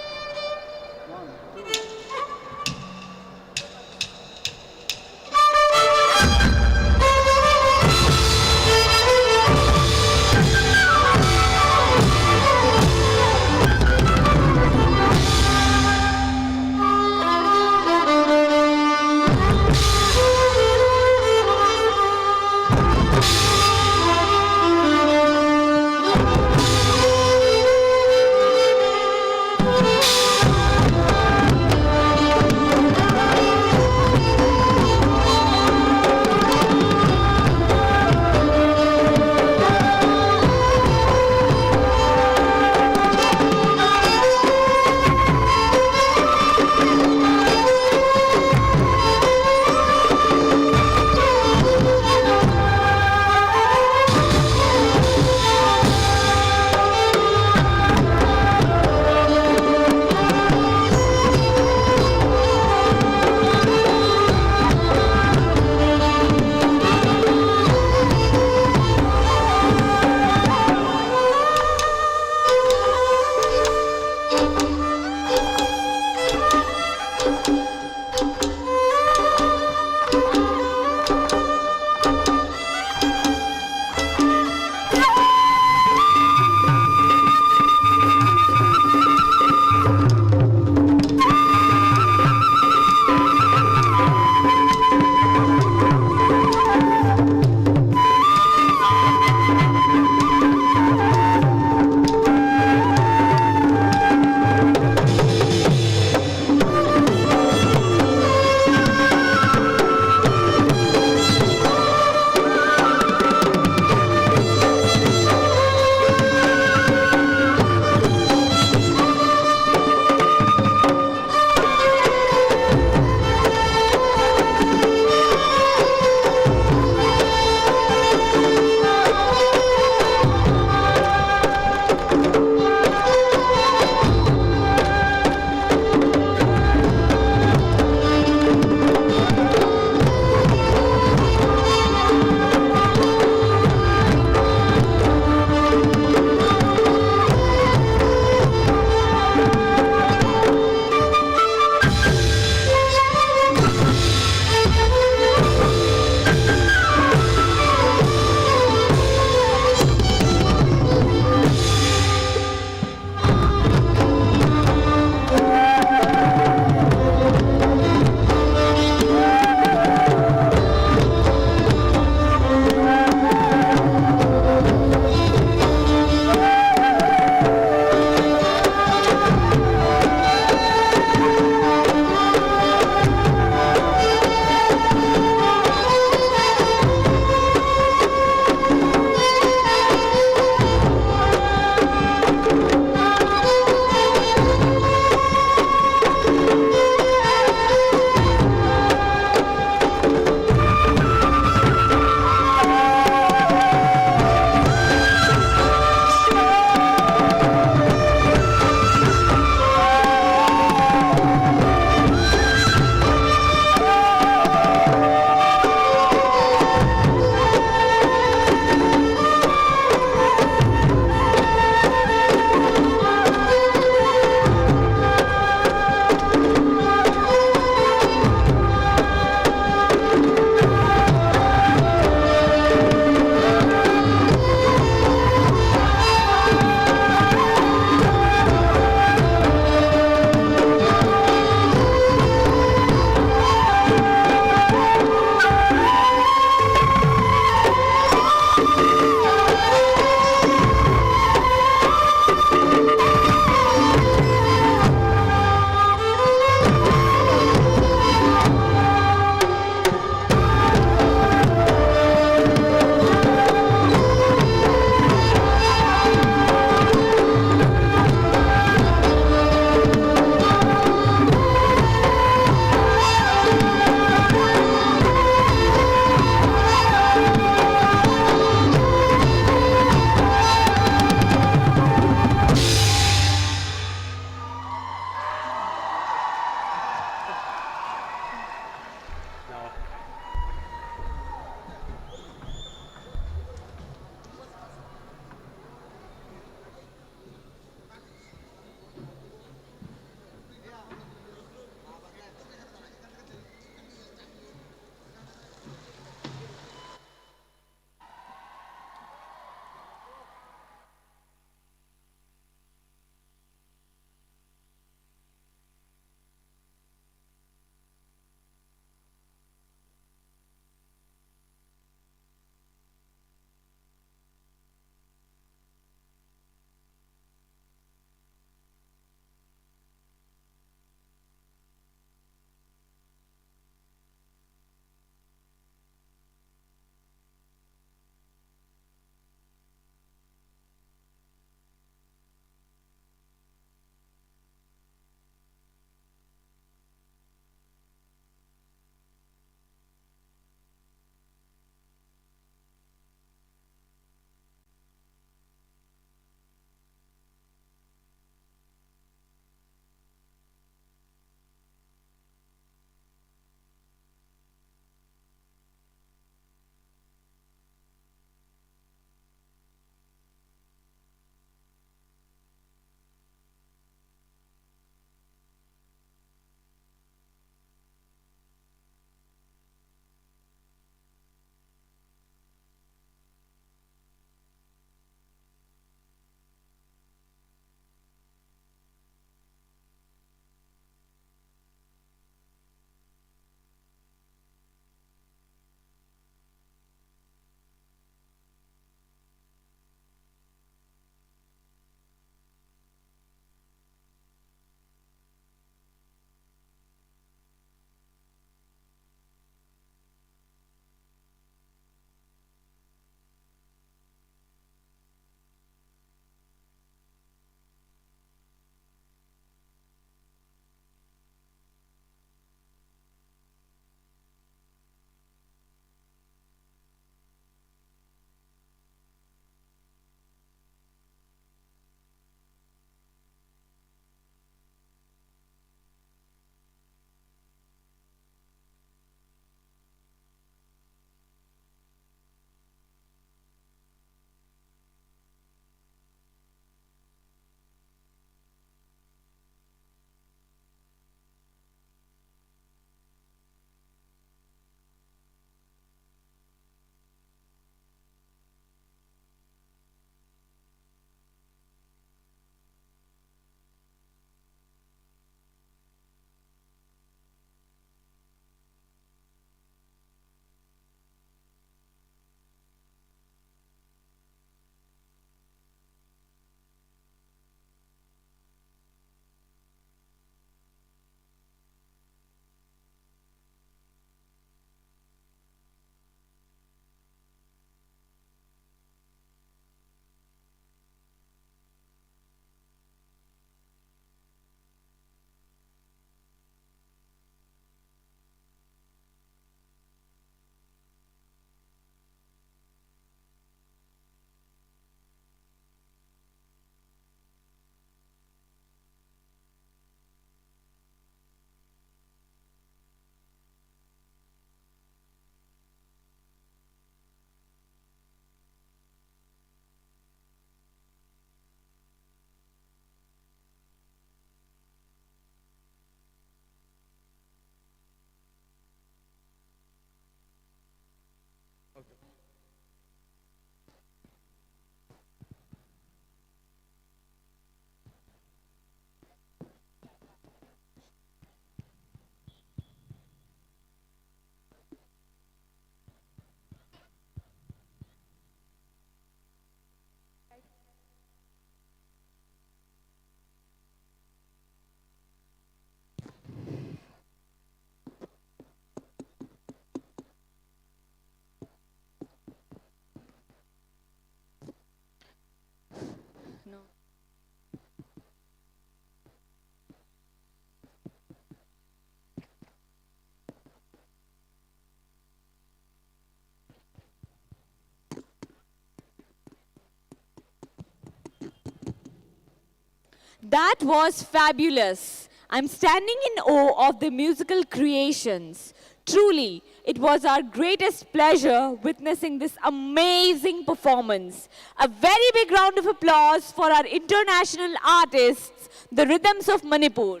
That was fabulous. I'm standing in awe of the musical creations. Truly, it was our greatest pleasure witnessing this amazing performance. A very big round of applause for our international artists, the Rhythms of Manipur.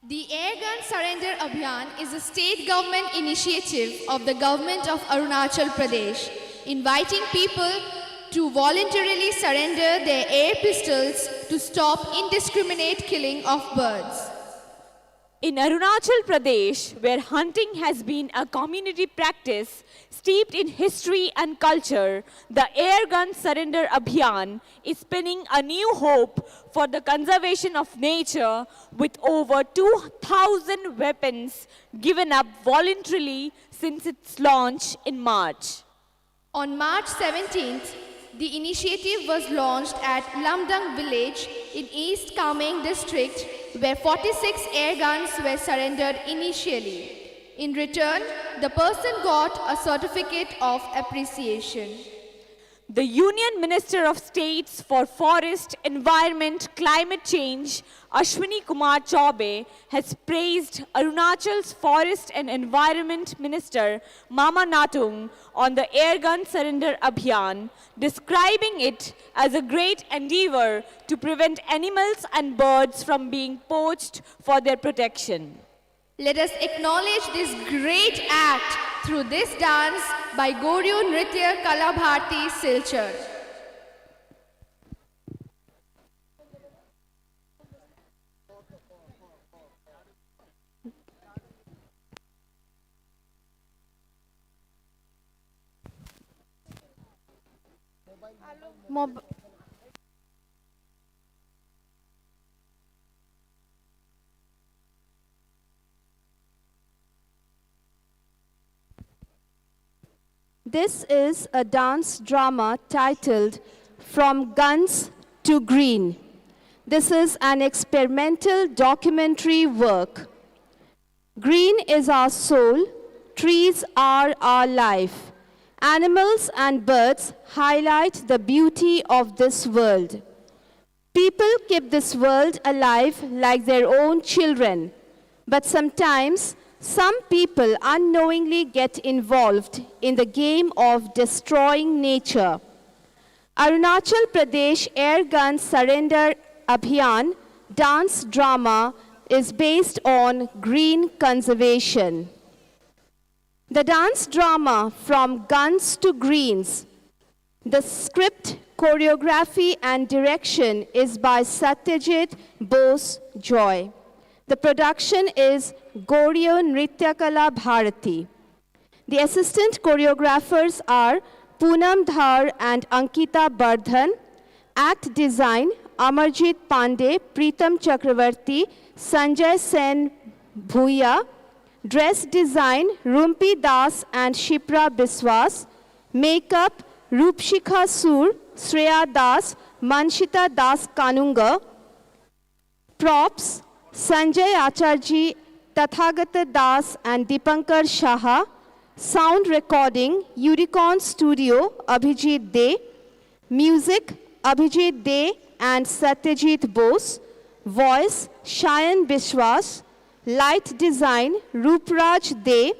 The Airgun Surrender Abhiyan is a state government initiative of the government of Arunachal Pradesh, inviting people to voluntarily surrender their air pistols to stop indiscriminate killing of birds. In Arunachal Pradesh, where hunting has been a community practice steeped in history and culture, the Airgun Surrender Abhiyan is spinning a new hope for the conservation of nature with over 2,000 weapons given up voluntarily since its launch in March. On March 17th, the initiative was launched at Lamdang village in East Kameng district, where 46 air guns were surrendered initially. In return, the person got a certificate of appreciation. The Union Minister of States for Forest, Environment, Climate Change, Ashwini Kumar Chaube, has praised Arunachal's Forest and Environment Minister, Mama Natung, on the Airgun Surrender Abhiyan, describing it as a great endeavor to prevent animals and birds from being poached for their protection. Let us acknowledge this great act through this dance by Goryo Nritya Kala Bharti Silchar. This is a dance drama titled From Guns to Green. This is an experimental documentary work. Green is our soul, trees are our life. Animals and birds highlight the beauty of this world. People keep this world alive like their own children, but sometimes some people unknowingly get involved in the game of destroying nature. Arunachal Pradesh Airgun Surrender Abhiyan dance drama is based on green conservation. The dance drama From Guns to Greens. The script, choreography and direction is by Satyajit Bose Joy. The production is Goryo Nrityakala Bharati. The assistant choreographers are Poonam Dhar and Ankita Bardhan. Act design, Amarjit Pandey, Pritam Chakravarti, Sanjay Sen Bhuya. Dress design, Rumpi Das and Shipra Biswas. Makeup, Rupshikha Sur, Shreya Das, Manshita Das Kanunga. Props, Sanjay Acharji, Tathagata Das and Dipankar Shaha. Sound recording, Unicorn Studio, Abhijit De. Music, Abhijit De and Satyajit Bose. Voice, Shayan Bishwas. Light design, Rupraj De.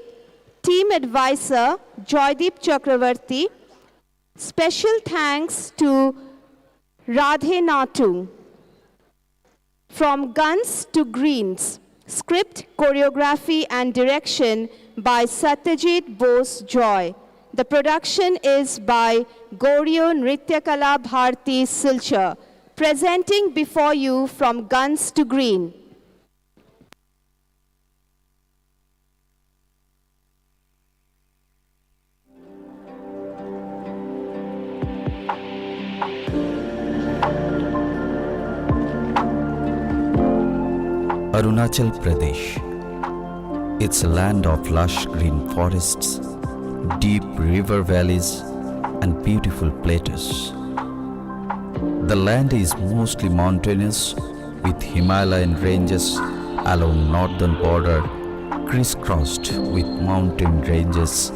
Team advisor, Joydeep Chakravarti. Special thanks to Radhe Natu. From Guns to Greens. Script, choreography and direction by Satyajit Bose Joy. The production is by Goryo Nrityakala Bharti Silchar. Presenting before you From Guns to Green. Arunachal Pradesh. It's a land of lush green forests, deep river valleys, and beautiful plateaus. The land is mostly mountainous, with Himalayan ranges along northern border, crisscrossed with mountain ranges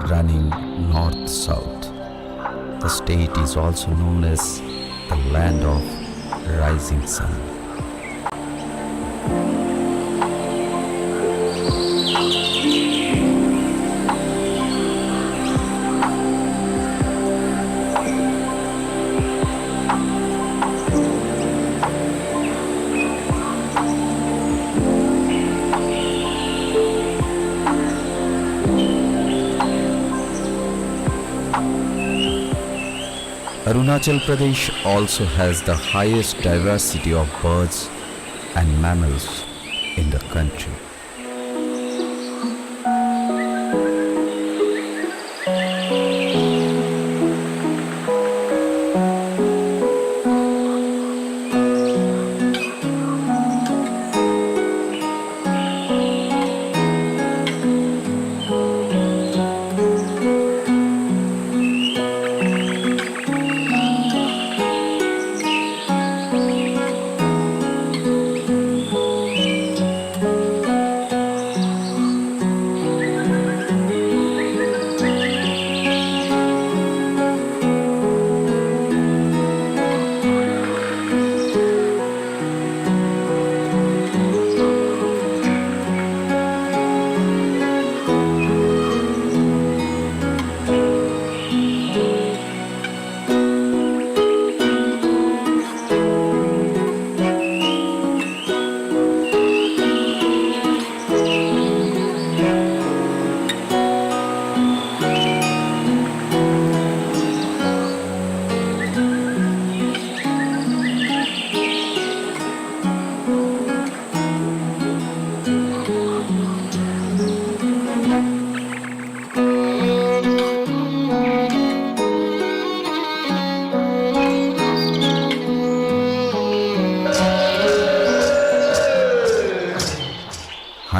running north-south. The state is also known as the land of rising sun. Arunachal Pradesh also has the highest diversity of birds and mammals in the country.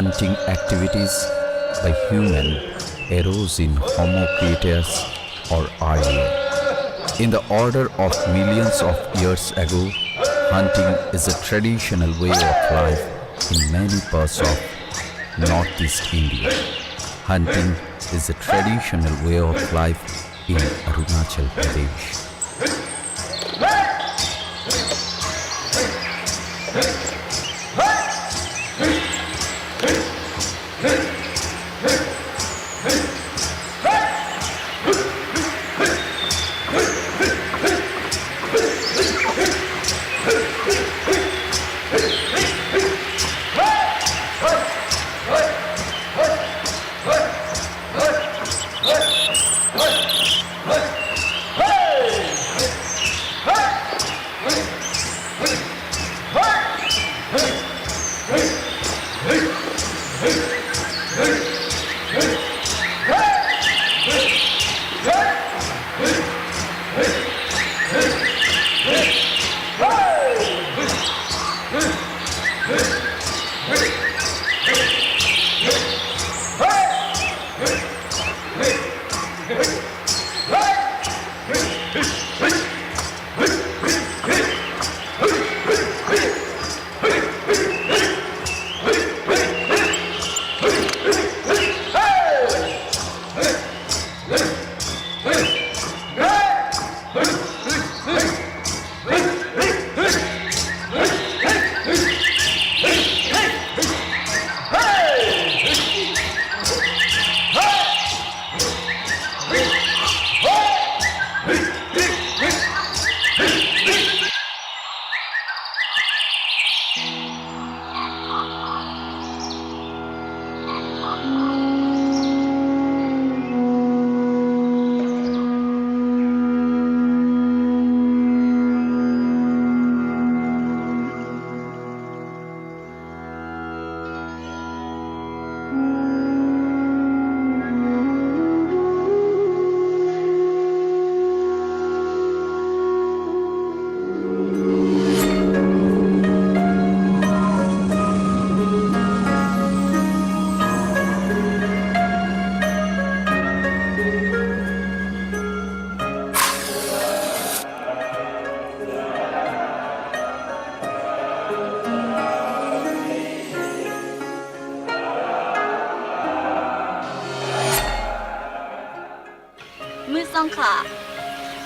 Hunting activities by human arose in Homo erectus or earlier. In the order of millions of years ago, hunting is a traditional way of life in many parts of northeast India. Hunting is a traditional way of life in Arunachal Pradesh.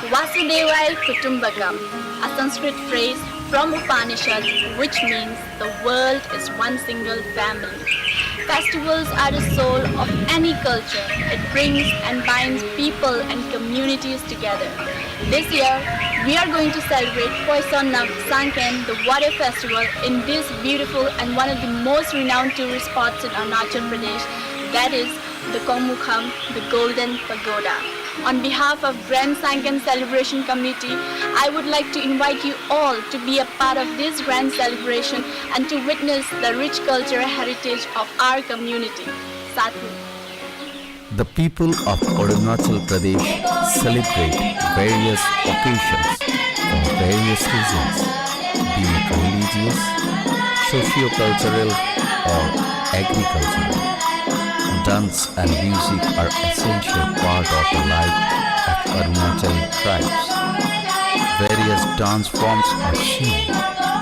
Vasudevaya Kutumbakam, a Sanskrit phrase from Upanishads which means the world is one single family. Festivals are the soul of any culture. It brings and binds people and communities together. This year, we are going to celebrate Poison Nav Sanken, the water festival, in this beautiful and one of the most renowned tourist spots in Arunachal Pradesh, that is the Komukham, the Golden Pagoda. On behalf of Grand Sanken Celebration Committee, I would like to invite you all to be a part of this grand celebration and to witness the rich cultural heritage of our community. Sadhu. The people of Arunachal Pradesh celebrate various occasions for various reasons, be it religious, socio-cultural or agricultural. Dance and music are essential part of the life of Arunachal tribes. Various dance forms are seen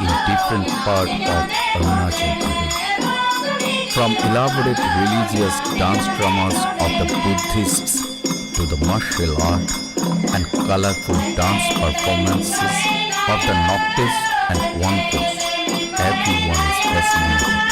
in different parts of Arunachal Pradesh. From elaborate religious dance dramas of the Buddhists to the martial art and colorful dance performances of the Noctis and Wankos, everyone is fascinated.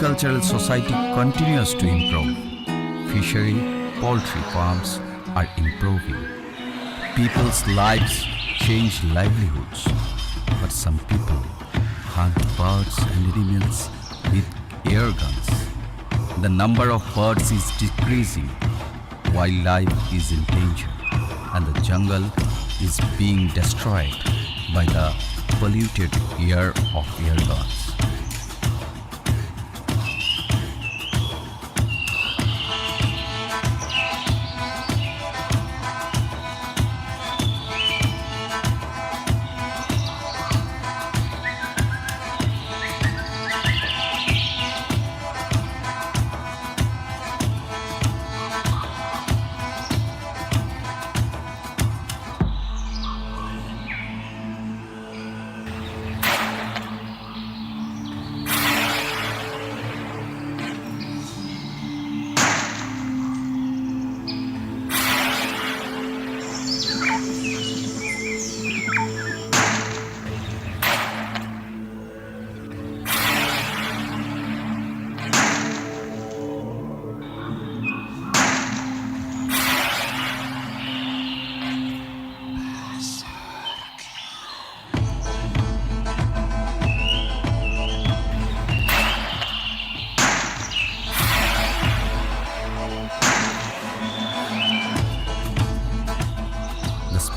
agricultural society continues to improve. Fishery, poultry farms are improving. People's lives change livelihoods, but some people hunt birds and animals with air guns. The number of birds is decreasing, wildlife is in danger, and the jungle is being destroyed by the polluted air of air guns.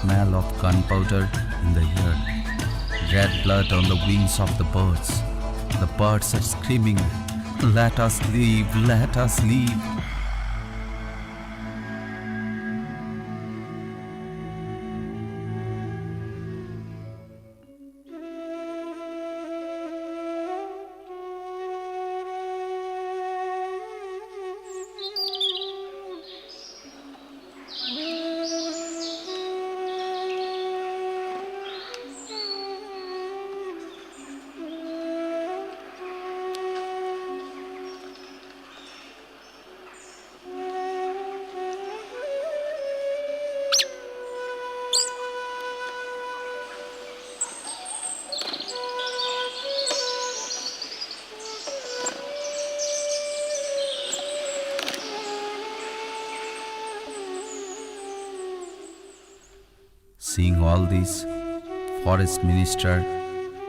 Smell of gunpowder in the air, red blood on the wings of the birds. The birds are screaming, "Let us leave, let us leave." Seeing all this, Forest Minister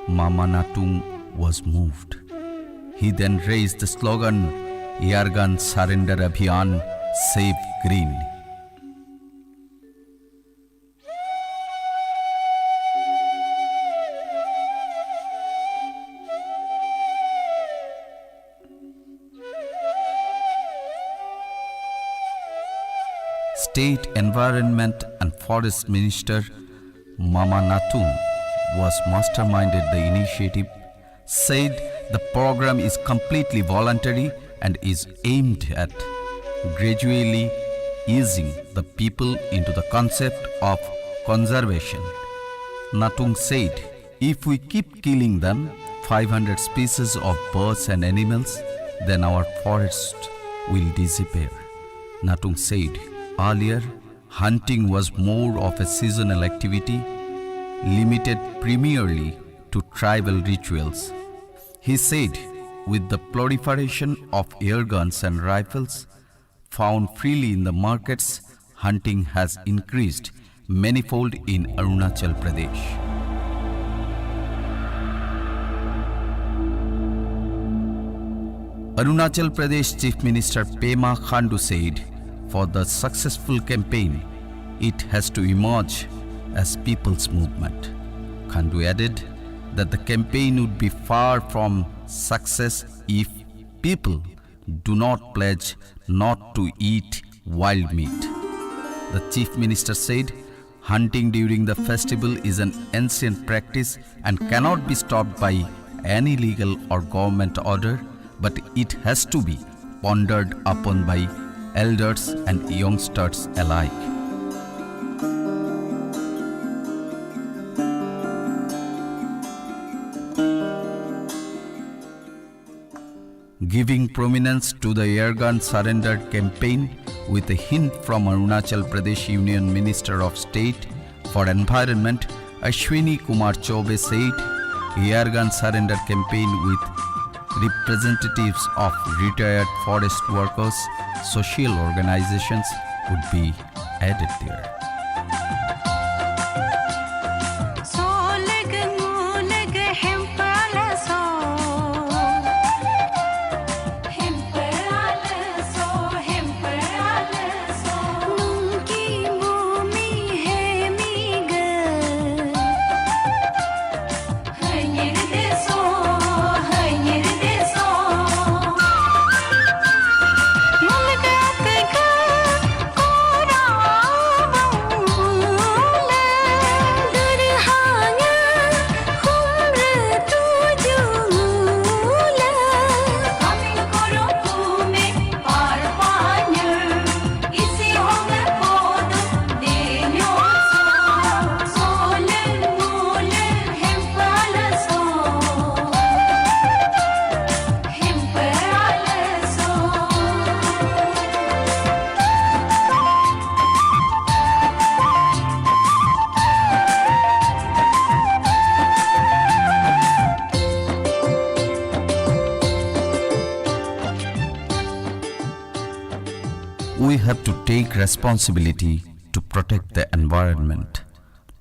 Mama Natung was moved. He then raised the slogan, "Airgun Surrender Abhiyan, Save Green." State Environment and Forest Minister Mama Natung was masterminded the initiative, said the program is completely voluntary and is aimed at gradually easing the people into the concept of conservation. Natung said, "If we keep killing them, 500 species of birds and animals, then our forest will disappear." Natung said, earlier, hunting was more of a seasonal activity, limited primarily to tribal rituals. He said, with the proliferation of air guns and rifles found freely in the markets, hunting has increased manifold in Arunachal Pradesh. Arunachal Pradesh Chief Minister Pema Khandu said, for the successful campaign, it has to emerge as people's movement. Khandu added that the campaign would be far from success if people do not pledge not to eat wild meat. The Chief Minister said, hunting during the festival is an ancient practice and cannot be stopped by any legal or government order, but it has to be pondered upon by elders and youngsters alike. Giving prominence to the Airgun Surrender campaign with a hint from Arunachal Pradesh Union Minister of State for Environment, Ashwini Kumar Chobe said, Airgun Surrender campaign with representatives of retired forest workers, social organizations would be added there. We have to take responsibility to protect the environment,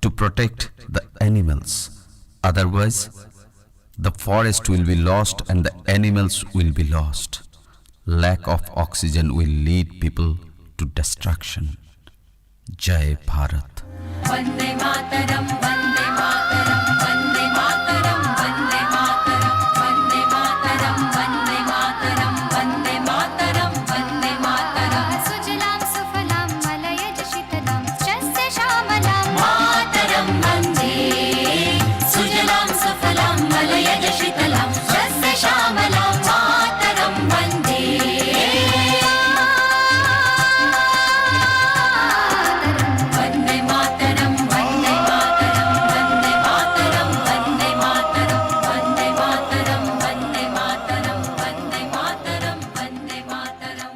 to protect the animals. Otherwise, the forest will be lost and the animals will be lost. Lack of oxygen will lead people to destruction. Jai Bharat. Vande Mataram, Vande Mataram, Vande Mataram, Vande Mataram, Vande Mataram, Vande Mataram, Vande Mataram, Vande Mataram. Sujalam Sufalam Malayaj Shitalam Jasya Shamalam Mataram Vande. Sujalam Sufalam Malayaj Shitalam Jasya Shamalam Mataram Vande. Vande Mataram, Vande Mataram, Vande Mataram, Vande Mataram, Vande Mataram, Vande Mataram, Vande Mataram, Vande Mataram.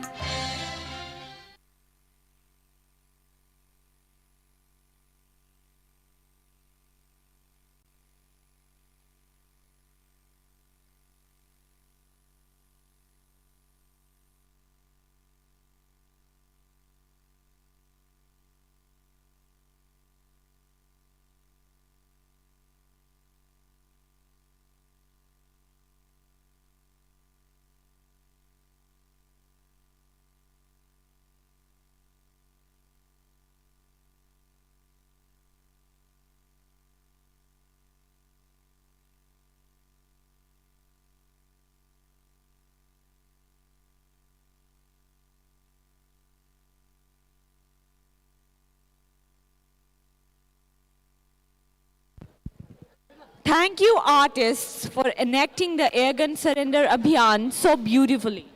Thank you, artists, for enacting the Airgun Surrender Abhiyan so beautifully.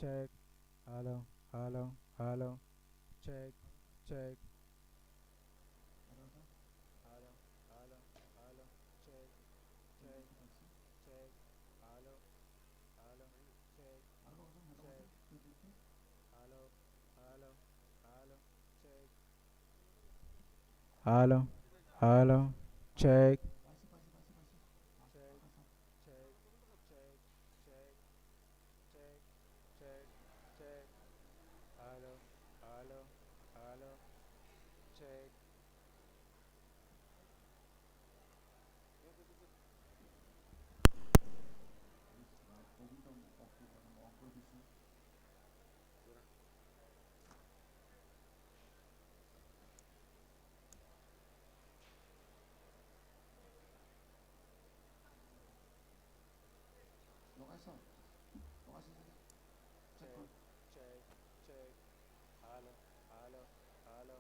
check. Hello, hello, hello. Check, check. Hello, hello, hello. Check, check, check. Hello, hello. Check, check. Hello, hello, hello. Check. Hello, hello. Check. Check, check, check, check, check, check, check. Hello, hello, hello. Check. Check, check, check. Hello, hello, hello.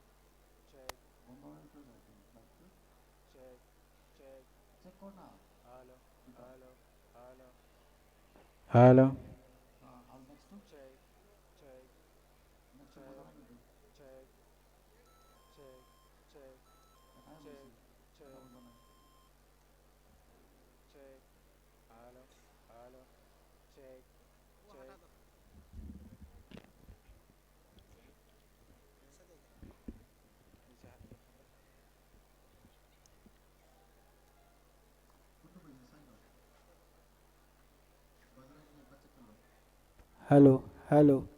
Check. Check, check. Hello, hello, hello. Hello. Check, check, check, check, check, check, check, check, check. Hello, hello. Check, check. Hello, hello.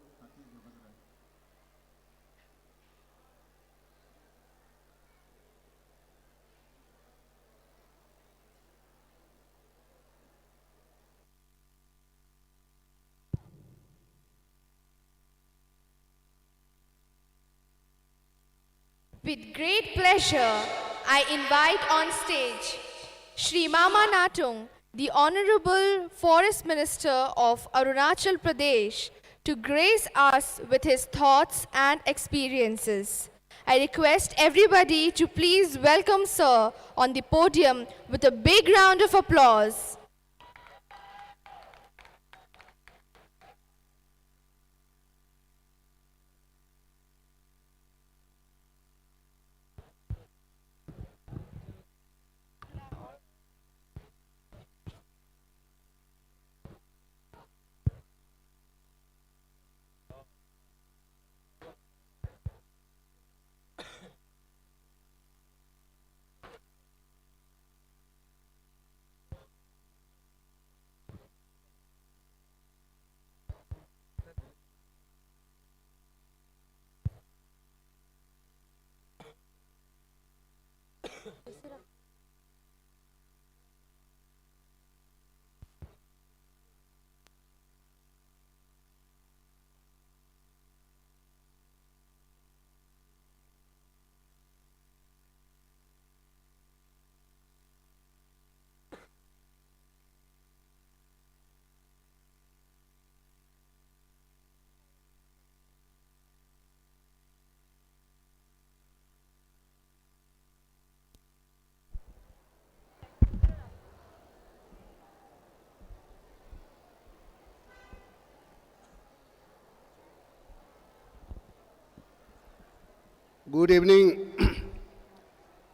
With great pleasure, I invite on stage Shri Mama Natung, the Honorable Forest Minister of Arunachal Pradesh, to grace us with his thoughts and experiences. I request everybody to please welcome Sir on the podium with a big round of applause. Good evening,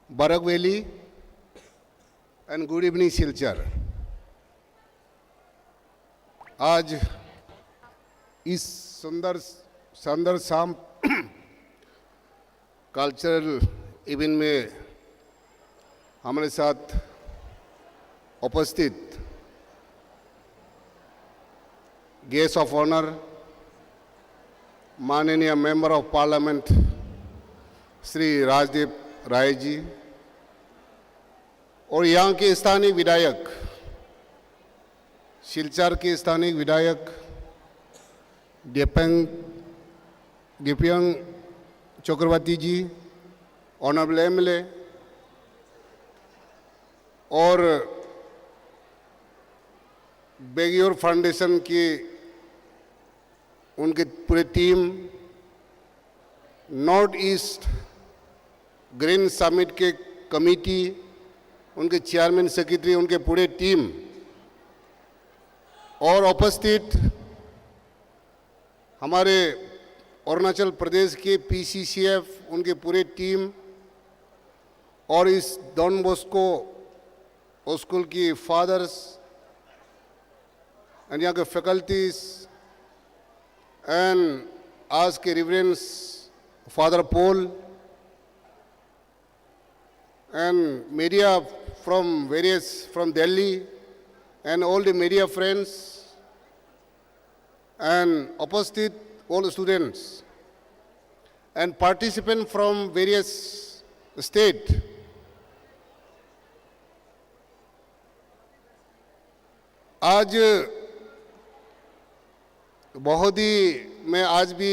Barak Valley, and good evening, Silchar. आज इस सुंदर सुंदर शाम cultural event में हमारे साथ उपस्थित guest of honour माननीय member of parliament Shri Rajdeep Rai ji और यहाँ के स्थानीय विधायक शिलचर के स्थानीय विधायक दिव्यांग चक्रवर्ती जी ऑनरेबल एमएलए और बेगियोर फाउंडेशन की उनके पूरे team north east green summit के कमेटी उनके चेयरमैन सेक्रेटरी उनके पूरे टीम और उपस्थित हमारे अरुणाचल प्रदेश के पीसीसीएफ उनके पूरे टीम और इस डॉन बॉस्को स्कूल की फादर्स एंड यहाँ के फैकल्टीज एंड आज के reverence father Paul and media from Delhi and all the media friends and opposite all students and participants from various state. आज बहुत ही मैं आज भी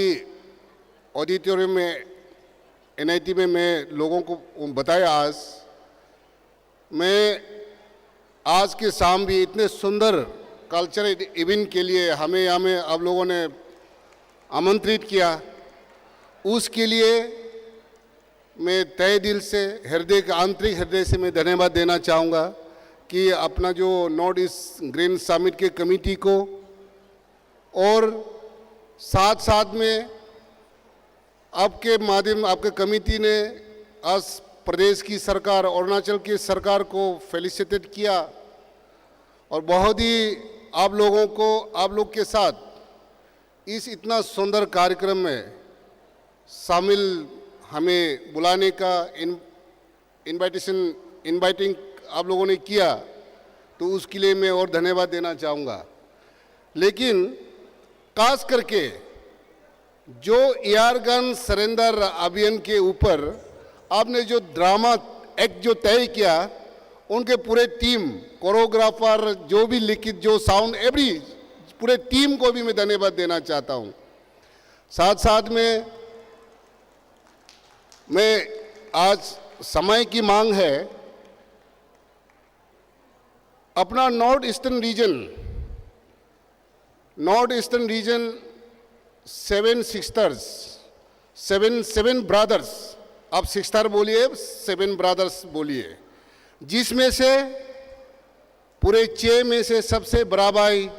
ऑडिटोरियम में एनआईटी में मैं लोगों को बताया आज मैं आज के शाम भी इतने सुंदर कल्चरल इवेंट के लिए हमें यहाँ में आप लोगों ने आमंत्रित किया उसके लिए मैं तहे दिल से हृदय के आंतरिक हृदय से मैं धन्यवाद देना चाहूँगा कि अपना जो नॉर्थ ईस्ट ग्रीन समिट के कमेटी को और साथ साथ में आपके माध्यम आपके कमेटी ने आज प्रदेश की सरकार अरुणाचल की सरकार को फेलिसिटेट किया और बहुत ही आप लोग के साथ इस इतना सुंदर कार्यक्रम में शामिल हमें बुलाने का इनवाइटिंग आप लोगों ने किया तो उसके लिए मैं और धन्यवाद देना चाहूँगा। लेकिन खास करके जो एयर गन सरेंडर अभियान के ऊपर आपने जो ड्रामा एक्ट जो तय किया उनके पूरे टीम कोरियोग्राफर जो भी लिखित जो साउंड एवरी पूरे टीम को भी मैं धन्यवाद देना चाहता हूँ। साथ साथ में मैं आज समय की मांग है अपना north eastern region 7 sisters 7 brothers आप सिस्टर बोलिए 7 ब्रदर्स बोलिए जिसमें से पूरे 6 में से सबसे बड़ा भाई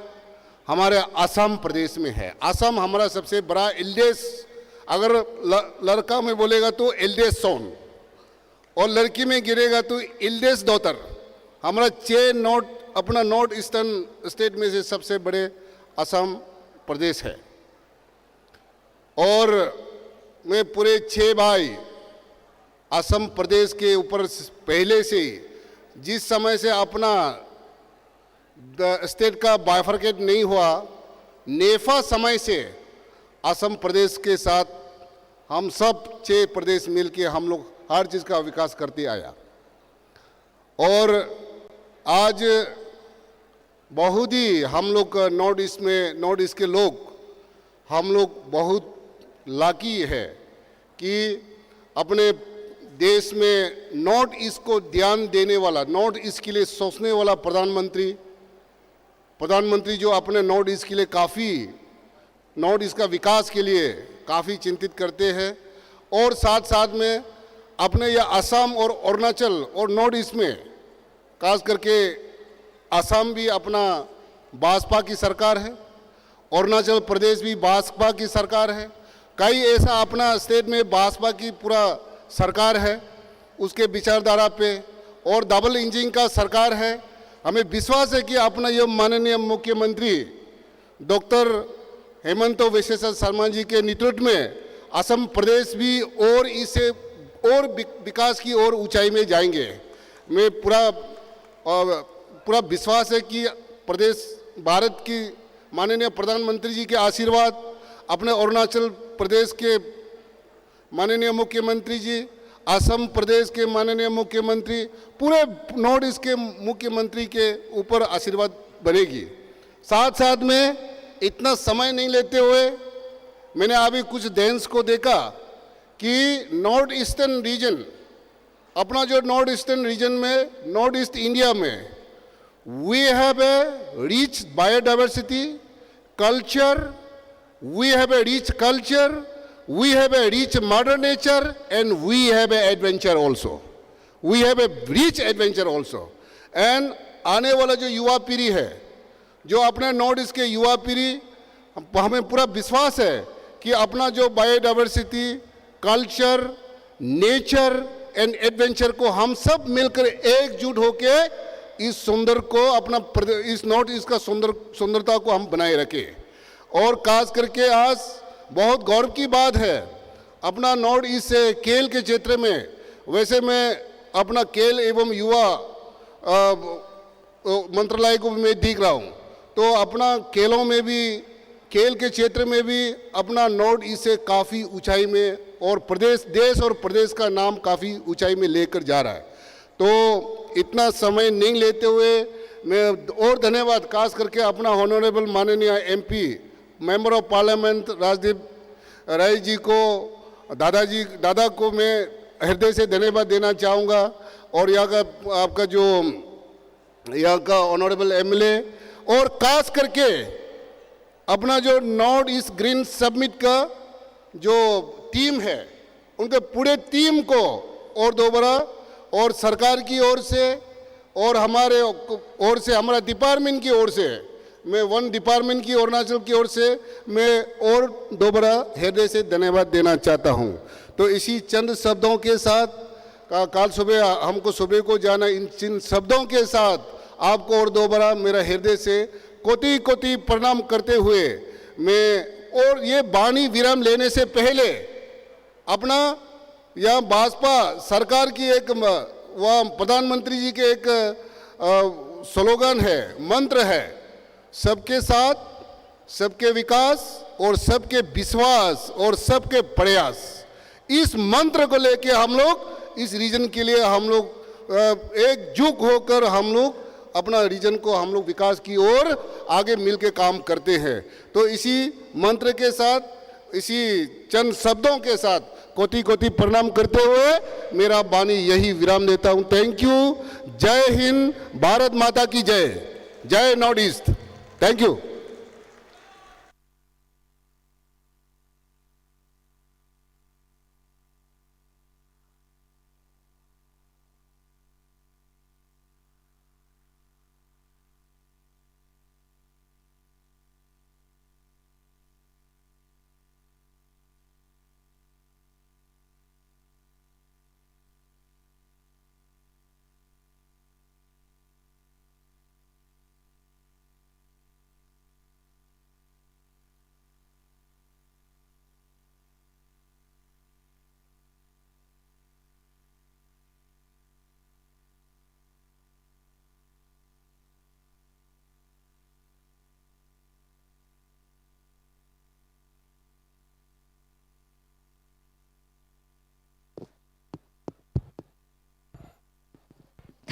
हमारे असम प्रदेश में है। असम हमारा सबसे बड़ा एल्डेस्ट अगर लड़का में बोलेगा तो एल्डेस्ट सोन और लड़की में गिरेगा तो एल्डेस्ट डॉटर हमारा 6 अपना नॉर्थ ईस्टर्न स्टेट में से सबसे बड़े असम प्रदेश है। और मैं पूरे 6 भाई असम प्रदेश के ऊपर पहले से ही जिस समय से अपना स्टेट का बाइफरकेट नहीं हुआ नेफा समय से असम प्रदेश के साथ हम सब 6 प्रदेश मिलके हम लोग हर चीज़ का विकास करते आया और आज बहुत ही हम लोग नॉर्थ ईस्ट के लोग हम लोग बहुत लाकी है कि अपने देश में नॉर्थ ईस्ट को ध्यान देने वाला नॉर्थ ईस्ट के लिए सोचने वाला प्रधानमंत्री जो अपने नॉर्थ ईस्ट के लिए काफ़ी नॉर्थ ईस्ट का विकास के लिए काफ़ी चिंतित करते हैं और साथ साथ में अपने यह असम और अरुणाचल और नॉर्थ ईस्ट में खास करके असम भी अपना भाजपा की सरकार है अरुणाचल प्रदेश भी भाजपा की सरकार है कई ऐसा अपना स्टेट में भाजपा की पूरा सरकार है उसके विचारधारा पे और डबल इंजन का सरकार है। हमें विश्वास है कि अपना ये माननीय मुख्यमंत्री डॉक्टर हेमंत बिस्वा शर्मा जी के नेतृत्व में असम प्रदेश भी और इसे और विकास की और ऊंचाई में जाएंगे। मैं पूरा विश्वास है कि प्रदेश भारत की माननीय प्रधानमंत्री जी के आशीर्वाद अपने अरुणाचल प्रदेश के माननीय मुख्यमंत्री जी असम प्रदेश के माननीय मुख्यमंत्री पूरे नॉर्थ ईस्ट के मुख्यमंत्री के ऊपर आशीर्वाद बनेगी। साथ साथ में इतना समय नहीं लेते हुए मैंने अभी कुछ देश को देखा कि नॉर्थ ईस्टर्न रीजन अपना जो नॉर्थ ईस्टर्न रीजन में नॉर्थ ईस्ट इंडिया में we have a rich biodiversity culture, we have a rich culture, we have a rich mother nature and we have a adventure also. We have a rich adventure also. And आने वाला जो युवा पीढ़ी है जो अपने north east के युवा पीढ़ी हमें पूरा विश्वास है कि अपना जो biodiversity, culture, nature and adventure को हम सब मिलकर एकजुट होके इस सुंदर को अपना इस नॉर्थ ईस्ट का सुंदरता को हम बनाए रखें। और खास करके आज बहुत गौरव की बात है अपना नॉर्थ ईस्ट से खेल के क्षेत्र में, वैसे मैं अपना खेल एवं युवा मंत्रालय को भी मैं देख रहा हूँ, तो अपना खेलों में भी, खेल के क्षेत्र में भी अपना नॉर्थ ईस्ट से काफ़ी ऊंचाई में और देश और प्रदेश का नाम काफ़ी ऊंचाई में लेकर जा रहा है। तो इतना समय नहीं लेते हुए मैं और धन्यवाद खास करके अपना ऑनरेबल माननीय MP member of parliament Rajdeep Rai ji को, दादा को मैं हृदय से धन्यवाद देना चाहूँगा। और यहाँ का आपका जो यहाँ का ऑनरेबल एमएलए और खास करके अपना जो नॉर्थ ईस्ट ग्रीन समिट का जो टीम है, उनके पूरे टीम को और दोबारा और सरकार की ओर से और हमारे ओर से, हमारा डिपार्टमेंट की ओर से, मैं वन डिपार्टमेंट की अरुणाचल की ओर से मैं और दोबारा हृदय से धन्यवाद देना चाहता हूं। तो इसी चंद शब्दों के साथ कल सुबह हमको सुबह को जाना, इन शब्दों के साथ आपको और दोबारा मेरा हृदय से कोटि कोटि प्रणाम करते हुए मैं और ये वाणी विराम लेने से पहले अपना यहाँ भाजपा सरकार की एक वह प्रधानमंत्री जी के एक स्लोगन है, मंत्र है, सबके साथ, सबके विकास और सबके विश्वास और सबके प्रयास। इस मंत्र को लेके हम लोग इस रीजन के लिए हम लोग एकजुट होकर हम लोग अपना रीजन को हम लोग विकास की ओर आगे मिलके काम करते हैं। तो इसी मंत्र के साथ, इसी चंद शब्दों के साथ कोटि कोटि प्रणाम करते हुए मेरा वाणी यही विराम देता हूं। Thank you. जय हिंद, भारत माता की जय, जय north east. Thank you.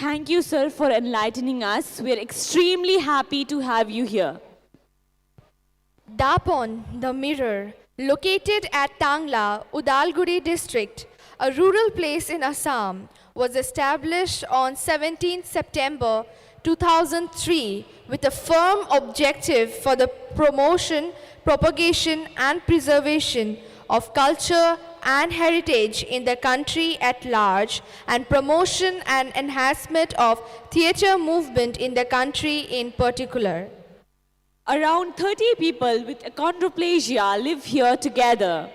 Thank you, sir, for enlightening us. We're extremely happy to have you here. Dapon, the mirror, located at Tangla, Udalguri district, a rural place in Assam, was established on 17 September 2003 with a firm objective for the promotion, propagation and preservation of culture and heritage in the country at large and promotion and enhancement of theatre movement in the country in particular. Around 30 people with achondroplasia live here together,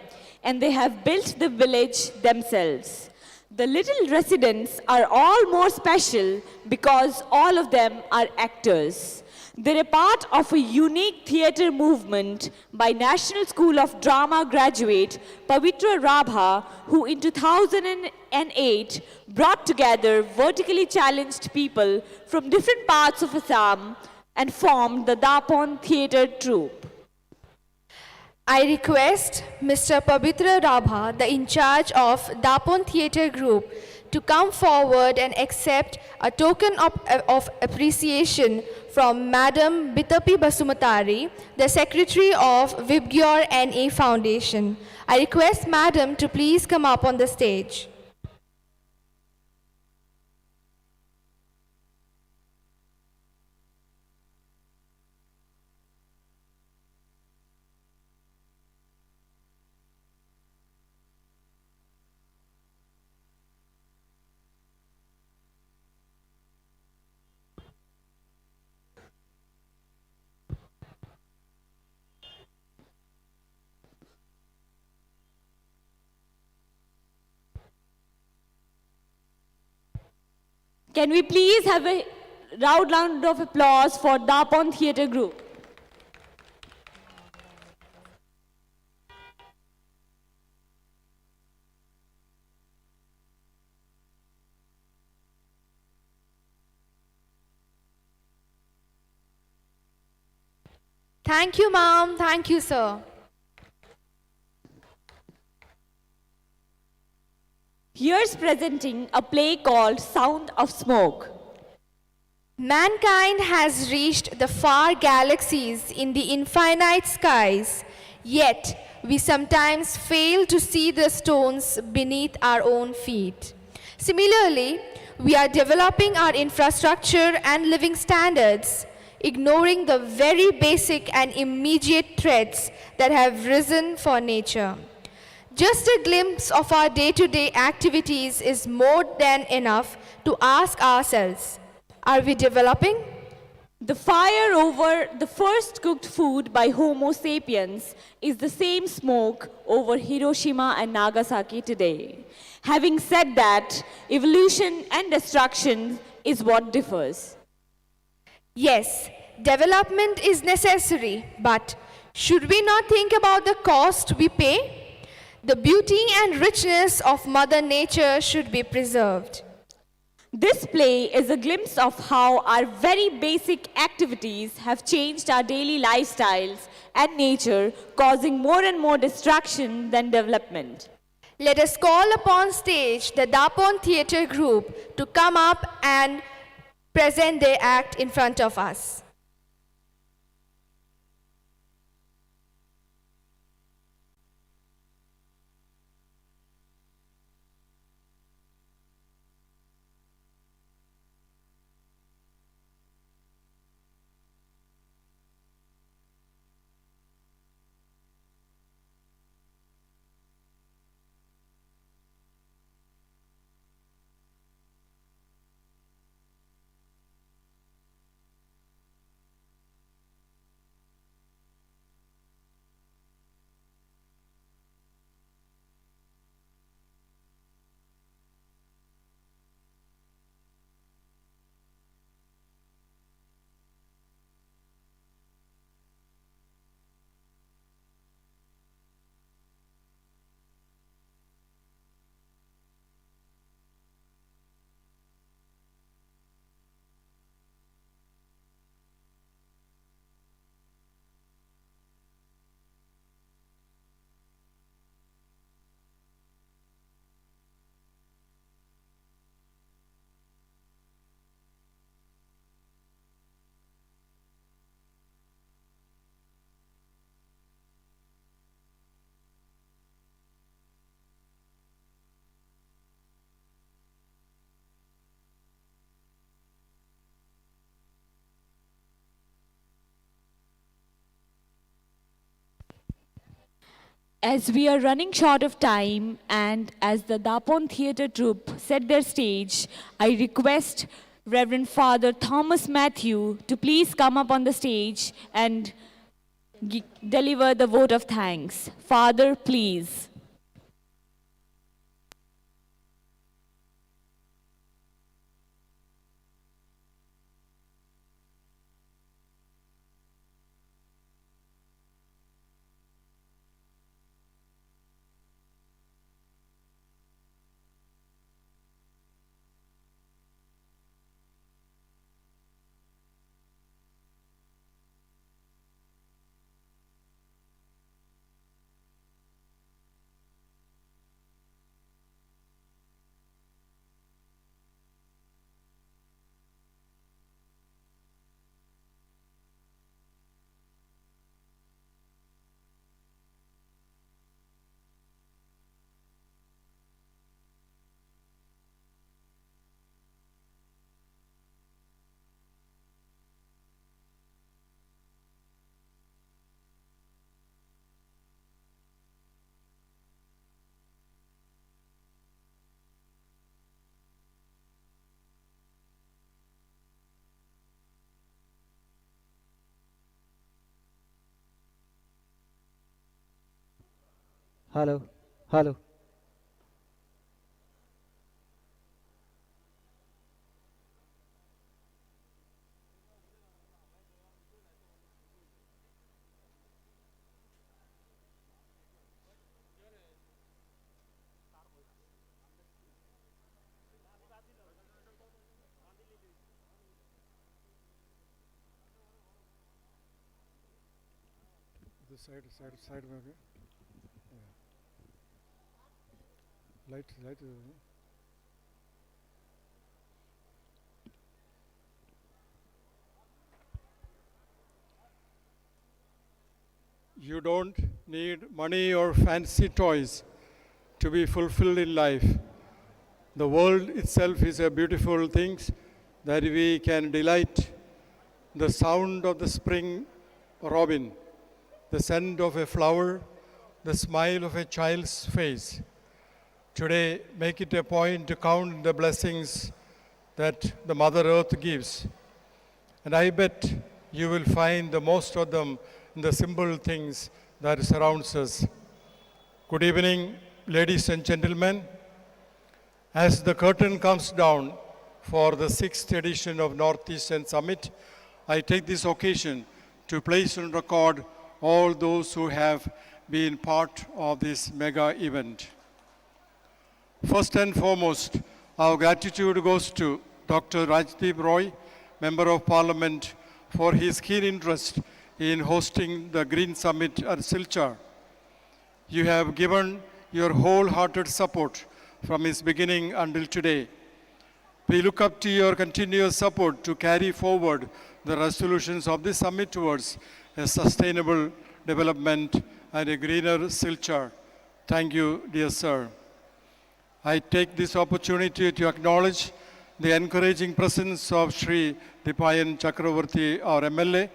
and they have built the village themselves. The little residents are all more special because all of them are actors. They're a part of a unique theatre movement by National School of Drama graduate Pavitra Rabha, who in 2008 brought together vertically challenged people from different parts of Assam and formed the Dapon Theatre Troupe. I request Mr. Pavitra Rabha, the in charge of Dapon Theatre Group, to come forward and accept a token of appreciation from Madam Bitapi Basumatari, the Secretary of Vibgyor NA Foundation. I request Madam to please come up on the stage. Can we please have a round of applause for Dapon Theatre Group? Thank you, ma'am. Thank you, sir. Here's presenting a play called Sound of Smoke. Mankind has reached the far galaxies in the infinite skies, yet we sometimes fail to see the stones beneath our own feet. Similarly, we are developing our infrastructure and living standards, ignoring the very basic and immediate threats that have risen for nature. Just a glimpse of our day-to-day activities is more than enough to ask ourselves, are we developing? The fire over the first cooked food by Homo sapiens is the same smoke over Hiroshima and Nagasaki today. Having said that, evolution and destruction is what differs. Yes, development is necessary, but should we not think about the cost we pay? The beauty and richness of Mother Nature should be preserved. This play is a glimpse of how our very basic activities have changed our daily lifestyles and nature, causing more and more destruction than development. Let us call upon stage the Dapon Theatre Group to come up and present their act in front of us. As we are running short of time and as the Dapon Theatre Troupe set their stage, I request Reverend Father Thomas Matthew to please come up on the stage and deliver the vote of thanks. Father, please. Hello, hello. side में आगे. Light. You don't need money or fancy toys to be fulfilled in life. The world itself is a beautiful thing that we can delight. The sound of the spring robin, the scent of a flower, the smile of a child's face. Today, make it a point to count the blessings that the Mother Earth gives. And I bet you will find the most of them in the simple things that surrounds us. Good evening, ladies and gentlemen. As the curtain comes down for the 6th edition of Northeastern Summit, I take this occasion to place on record all those who have been part of this mega event. First and foremost, our gratitude goes to Dr. Rajdeep Roy, Member of Parliament, for his keen interest in hosting the Green Summit at Silchar. You have given your wholehearted support from its beginning until today. We look up to your continuous support to carry forward the resolutions of this summit towards a sustainable development and a greener Silchar. Thank you, dear sir. I take this opportunity to acknowledge the encouraging presence of Sri Dipayan Chakravarti, our MLA,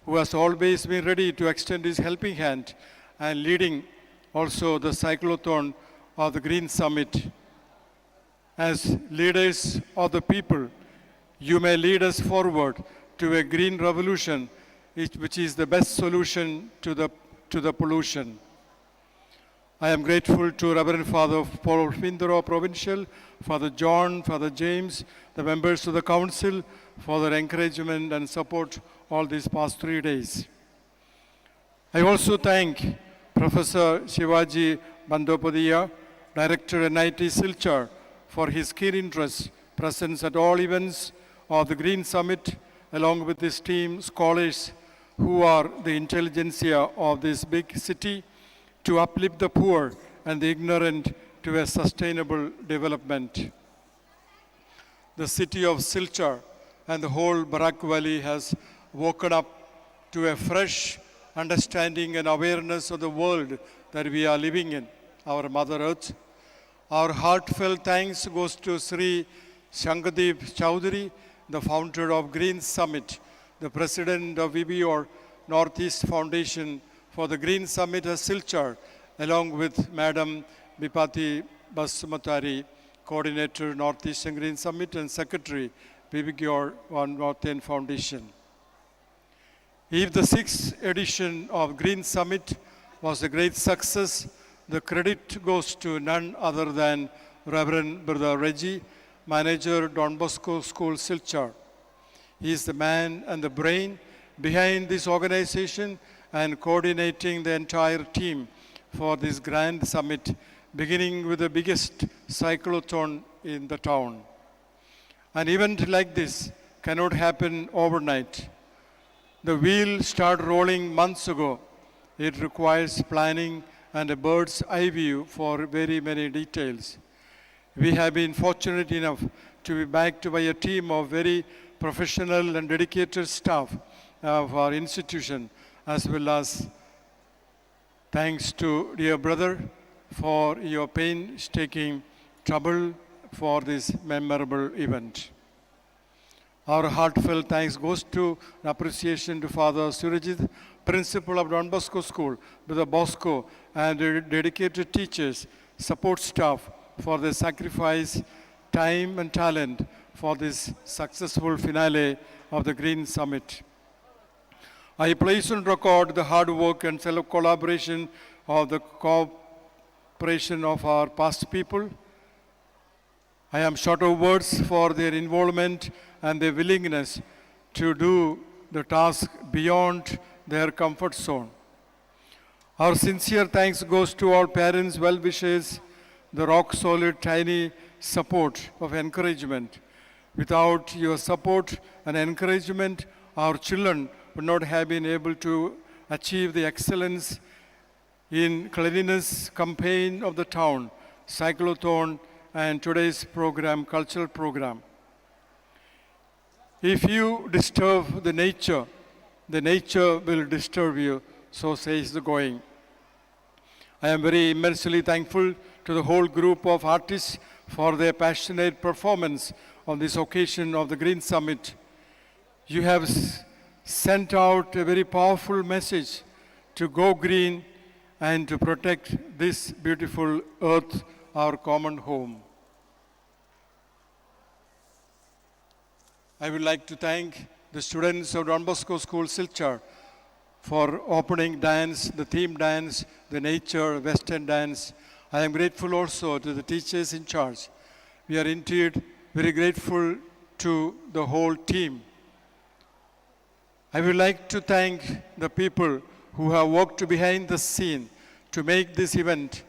who has always been ready to extend his helping hand and leading also the cyclothon of the Green Summit. As leaders of the people, you may lead us forward to a green revolution, which is the best solution to the pollution. I am grateful to Reverend Father Paul Findoro Provincial, Father John, Father James, the members of the council for their encouragement and support all these past 3 days. I also thank Professor Shivaji Bandopadiya, Director NIT Silchar, for his keen interest, presence at all events of the Green Summit, along with his team, scholars who are the intelligentsia of this big city, to uplift the poor and the ignorant to a sustainable development. The city of Silchar and the whole Barak Valley has woken up to a fresh understanding and awareness of the world that we are living in, our Mother Earth. Our heartfelt thanks goes to Sri Shankadeep Chowdhury, the founder of Green Summit, the president of VBOR Northeast Foundation for the Green Summit at Silchar, along with Madam Bipati Basumatari, coordinator Northeastern Green Summit and secretary VBOR Northern Foundation. If the 6th edition of Green Summit was a great success, the credit goes to none other than Reverend Brother Reggie, manager Don Bosco School Silchar. He is the man and the brain behind this organization and coordinating the entire team for this grand summit, beginning with the biggest cyclothon in the town. An event like this cannot happen overnight. The wheel started rolling months ago. It requires planning and a bird's eye view for very many details. We have been fortunate enough to be backed by a team of very professional and dedicated staff of our institution, as well as thanks to dear brother for your painstaking trouble for this memorable event. Our heartfelt thanks goes to an appreciation to Father Surajit, principal of Don Bosco School, Brother Bosco, and the dedicated teachers, support staff for their sacrifice, time and talent for this successful finale of the Green Summit. I place on record the hard work and collaboration of the cooperation of our past people. I am short of words for their involvement and their willingness to do the task beyond their comfort zone. Our sincere thanks goes to all parents, well-wishers, the rock-solid, tiny support of encouragement. Without your support and encouragement, our children would not have been able to achieve the excellence in cleanliness campaign of the town, cyclothon, and today's program, cultural program. If you disturb the nature will disturb you, so says the going. I am very immensely thankful to the whole group of artists for their passionate performance on this occasion of the Green Summit. You have sent out a very powerful message to go green and to protect this beautiful earth, our common home. I would like to thank the students of Don Bosco School, Silchar, for opening dance, the theme dance, the nature, western dance. I am grateful also to the teachers in charge. We are indeed very grateful to the whole team. I would like to thank the people who have worked behind the scene to make this event,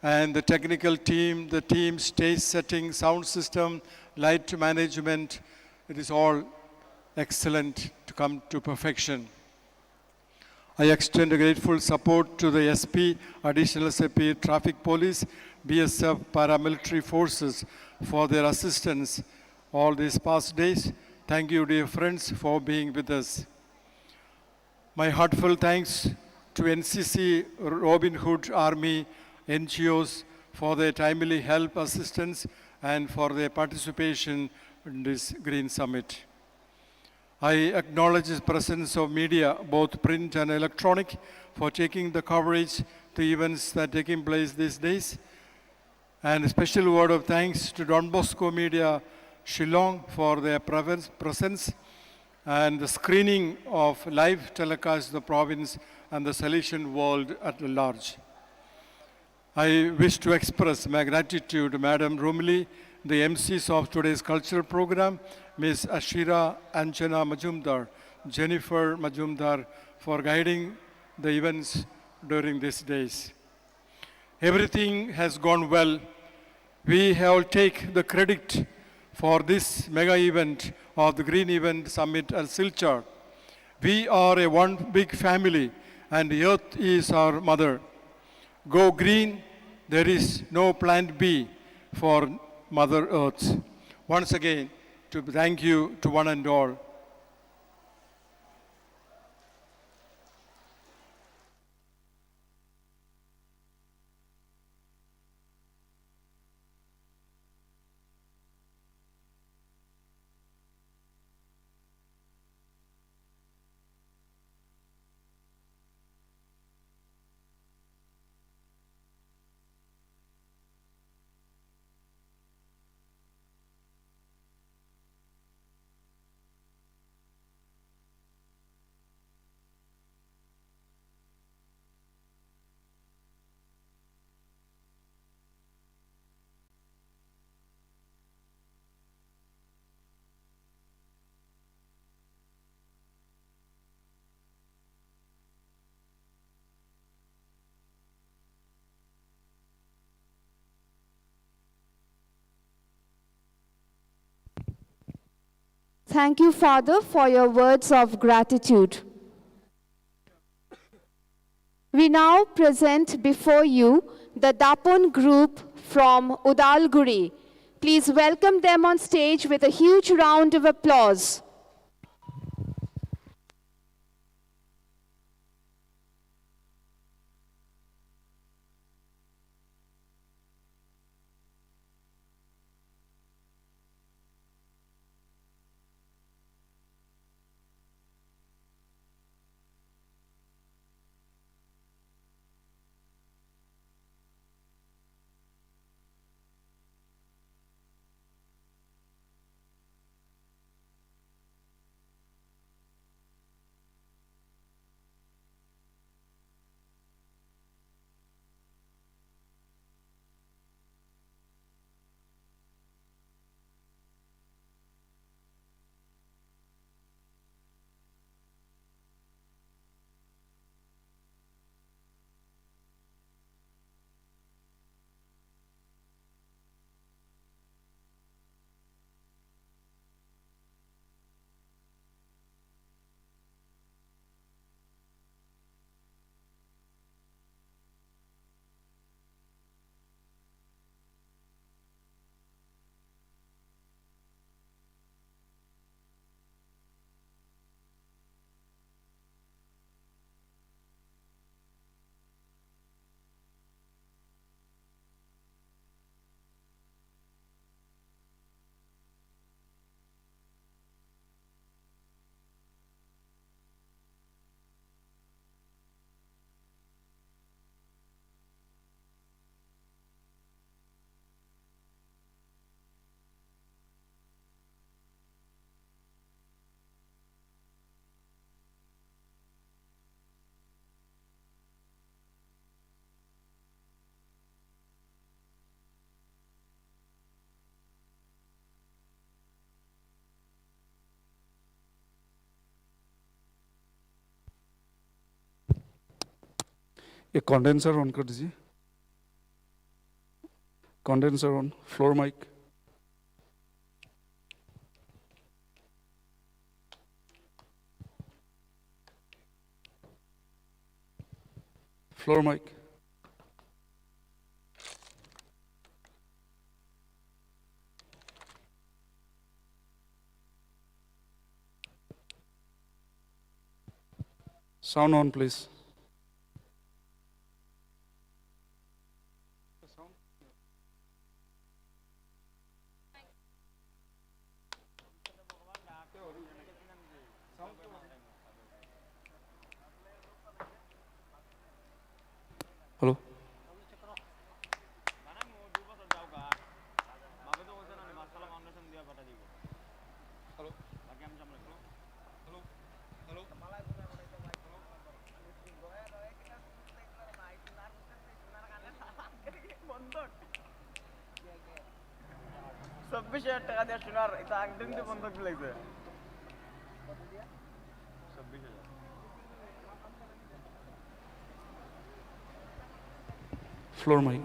and the technical team, the team, stage setting, sound system, light management. It is all excellent to come to perfection. I extend a grateful support to the SP, Additional SP, Traffic Police, BSF, paramilitary forces for their assistance all these past days. Thank you, dear friends, for being with us. My heartfelt thanks to NCC, Robin Hood Army, NGOs for their timely help, assistance, and for their participation in this Green Summit. I acknowledge the presence of media, both print and electronic, for taking the coverage to events that are taking place these days. And a special word of thanks to Don Bosco Media, Shillong, for their presence and the screening of live telecast of the province and the Salesian world at large. I wish to express my gratitude to Madam Rumli, the MCs of today's cultural program, Ms. Ashira Anjana Majumdar, Jennifer Majumdar, for guiding the events during these days. Everything has gone well. We have take the credit for this mega event of the Green Event Summit at Silchar. We are a one big family, and the earth is our mother. Go green, there is no plan B for Mother Earth. Once again, to thank you to one and all. Thank you, Father, for your words of gratitude. We now present before you the Dapon group from Udalguri. Please welcome them on stage with a huge round of applause. ये condenser on कर दीजिए, condenser on, floor mic. Floor mic. Sound on, please. Hello. Floor mic.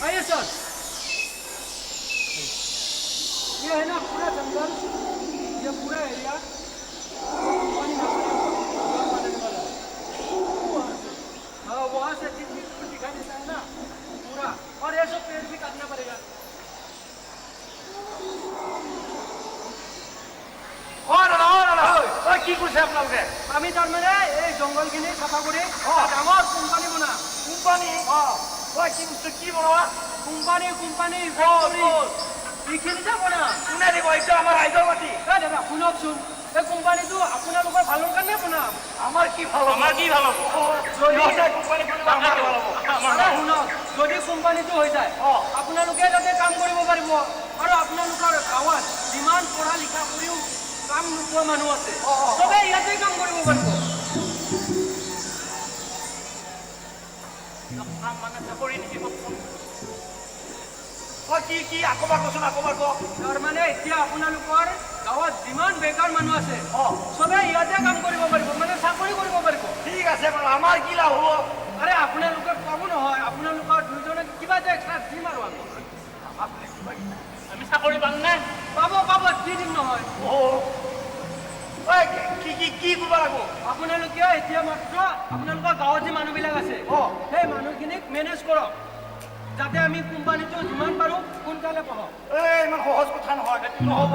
आइए sir. ये है ना पूरा जंगल, ये पूरा एरिया पानी ना बनने वाला है। हाँ वहाँ से दिखाई देता है ना पूरा, और ये सब पेड़ भी काटना पड़ेगा। কি কৰিছে আপোনালোকে? আমি তাৰমানে এই জংগলখিনি চাফা কৰি ডাঙৰ কোম্পানী বনা। কোম্পানী? কি বস্তু কি বনোৱা? কোম্পানী এইখিনি যে বনা। কোনে দিব? এইটো আমাৰ ৰাইজৰ মাটি। দাদা শুনকচোন, এই কোম্পানীটো আপোনালোকৰ ভালৰ কাৰণে বনাম। আমাৰ কি ভাল হ'ব? আমাৰ কি ভাল হ'ব? শুনক, যদি কোম্পানীটো হৈ যায় আপোনালোকে তাতে কাম কৰিব পাৰিব, আৰু আপোনালোকৰ গাঁৱত যিমান পঢ়া লিখা কৰিও কাম নোপোৱা মানুহ আছে, চবে ইয়াতে কাম কৰিব পাৰিব। মানে চাকৰি নেকি? কি আকবাৰ কচোন, আকবাৰ ক। তাৰমানে এতিয়া আপোনালোকৰ গাঁৱত যিমান বেকাৰ মানুহ আছে চবে ইয়াতে কাম কৰিব পাৰিব, মানে চাকৰি কৰিব পাৰিব। ঠিক আছে বাৰু, আমাৰ কি লাভ হ'ব? আৰে আপোনালোকে পাব নহয়, আপোনালোকৰ দুইজনে কিবা এটা এক্সট্ৰা দিম আৰু আমি চাকৰি পাম নে? পাব দি দিম নহয়। কি কৰিব লাগিব? আপোনালোকে এতিয়া মাত্ৰ আপোনালোকৰ গাঁৱত যে মানুহবিলাক আছে সেই মানুহখিনিক মেনেজ কৰক, যাতে আমি কোম্পানীটো যিমান পাৰোঁ সোনকালে পাওঁ। ইমান সহজ কথা নহয়, নহ'ব।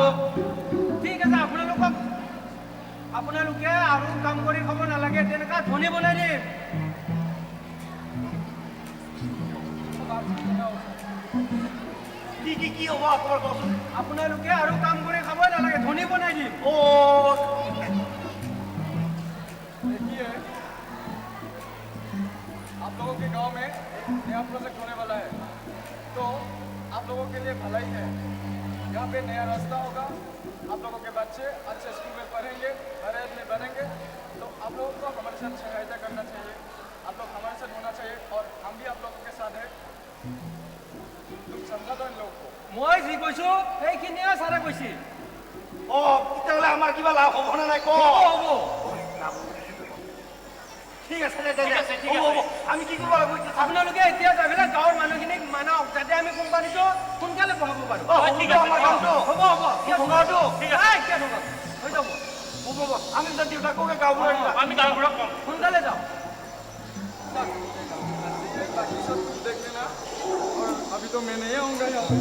ঠিক আছে, আপোনালোকে আৰু কাম কৰি খাব নালাগে, তেনেকুৱা ধনী বনাই দিম। কি হ'ব আপোনাৰ কচোন? আপোনালোকে আৰু কাম কৰি খাবই নালাগে, ধনী বনাই দিম। देखिए, आप लोगों के गांव में नया प्रोजेक्ट होने वाला है, तो आप लोगों के लिए भलाई है। यहाँ पे नया रास्ता होगा, आप लोगों के बच्चे अच्छे स्कूल में पढ़ेंगे, हर में बनेंगे, तो आप लोगों को हमारे साथ सहायता करना चाहिए, आप लोग हमारे साथ होना चाहिए, और हम भी आप लोगों के साथ हैं। तुम समझा दो इन लोगों को। मैं जी কৈছো সেইখিনিয়ে সারা কৈছি। তেতিয়াহ'লে আমাৰ কিবা লাভ হ'ব নে নাই? হ'ব। ঠিক আছে, আমি কি কৰিব লাগিব? আপোনালোকে এতিয়া যাবলৈ গাঁৱৰ মানুহখিনিক মানক, যাতে আমি কোম্পানীটো সোনকালে বহাব পাৰোঁ। হ'ব। হৈ যাব। আমি যদি দেউতাককে গাঁওবুঢ়াক আমি গাঁওবুঢ়াক কম, সোনকালে যাওঁ। बाकी सब तुम देख लेना, और अभी तो मैं नहीं आऊँगा यहाँ पे।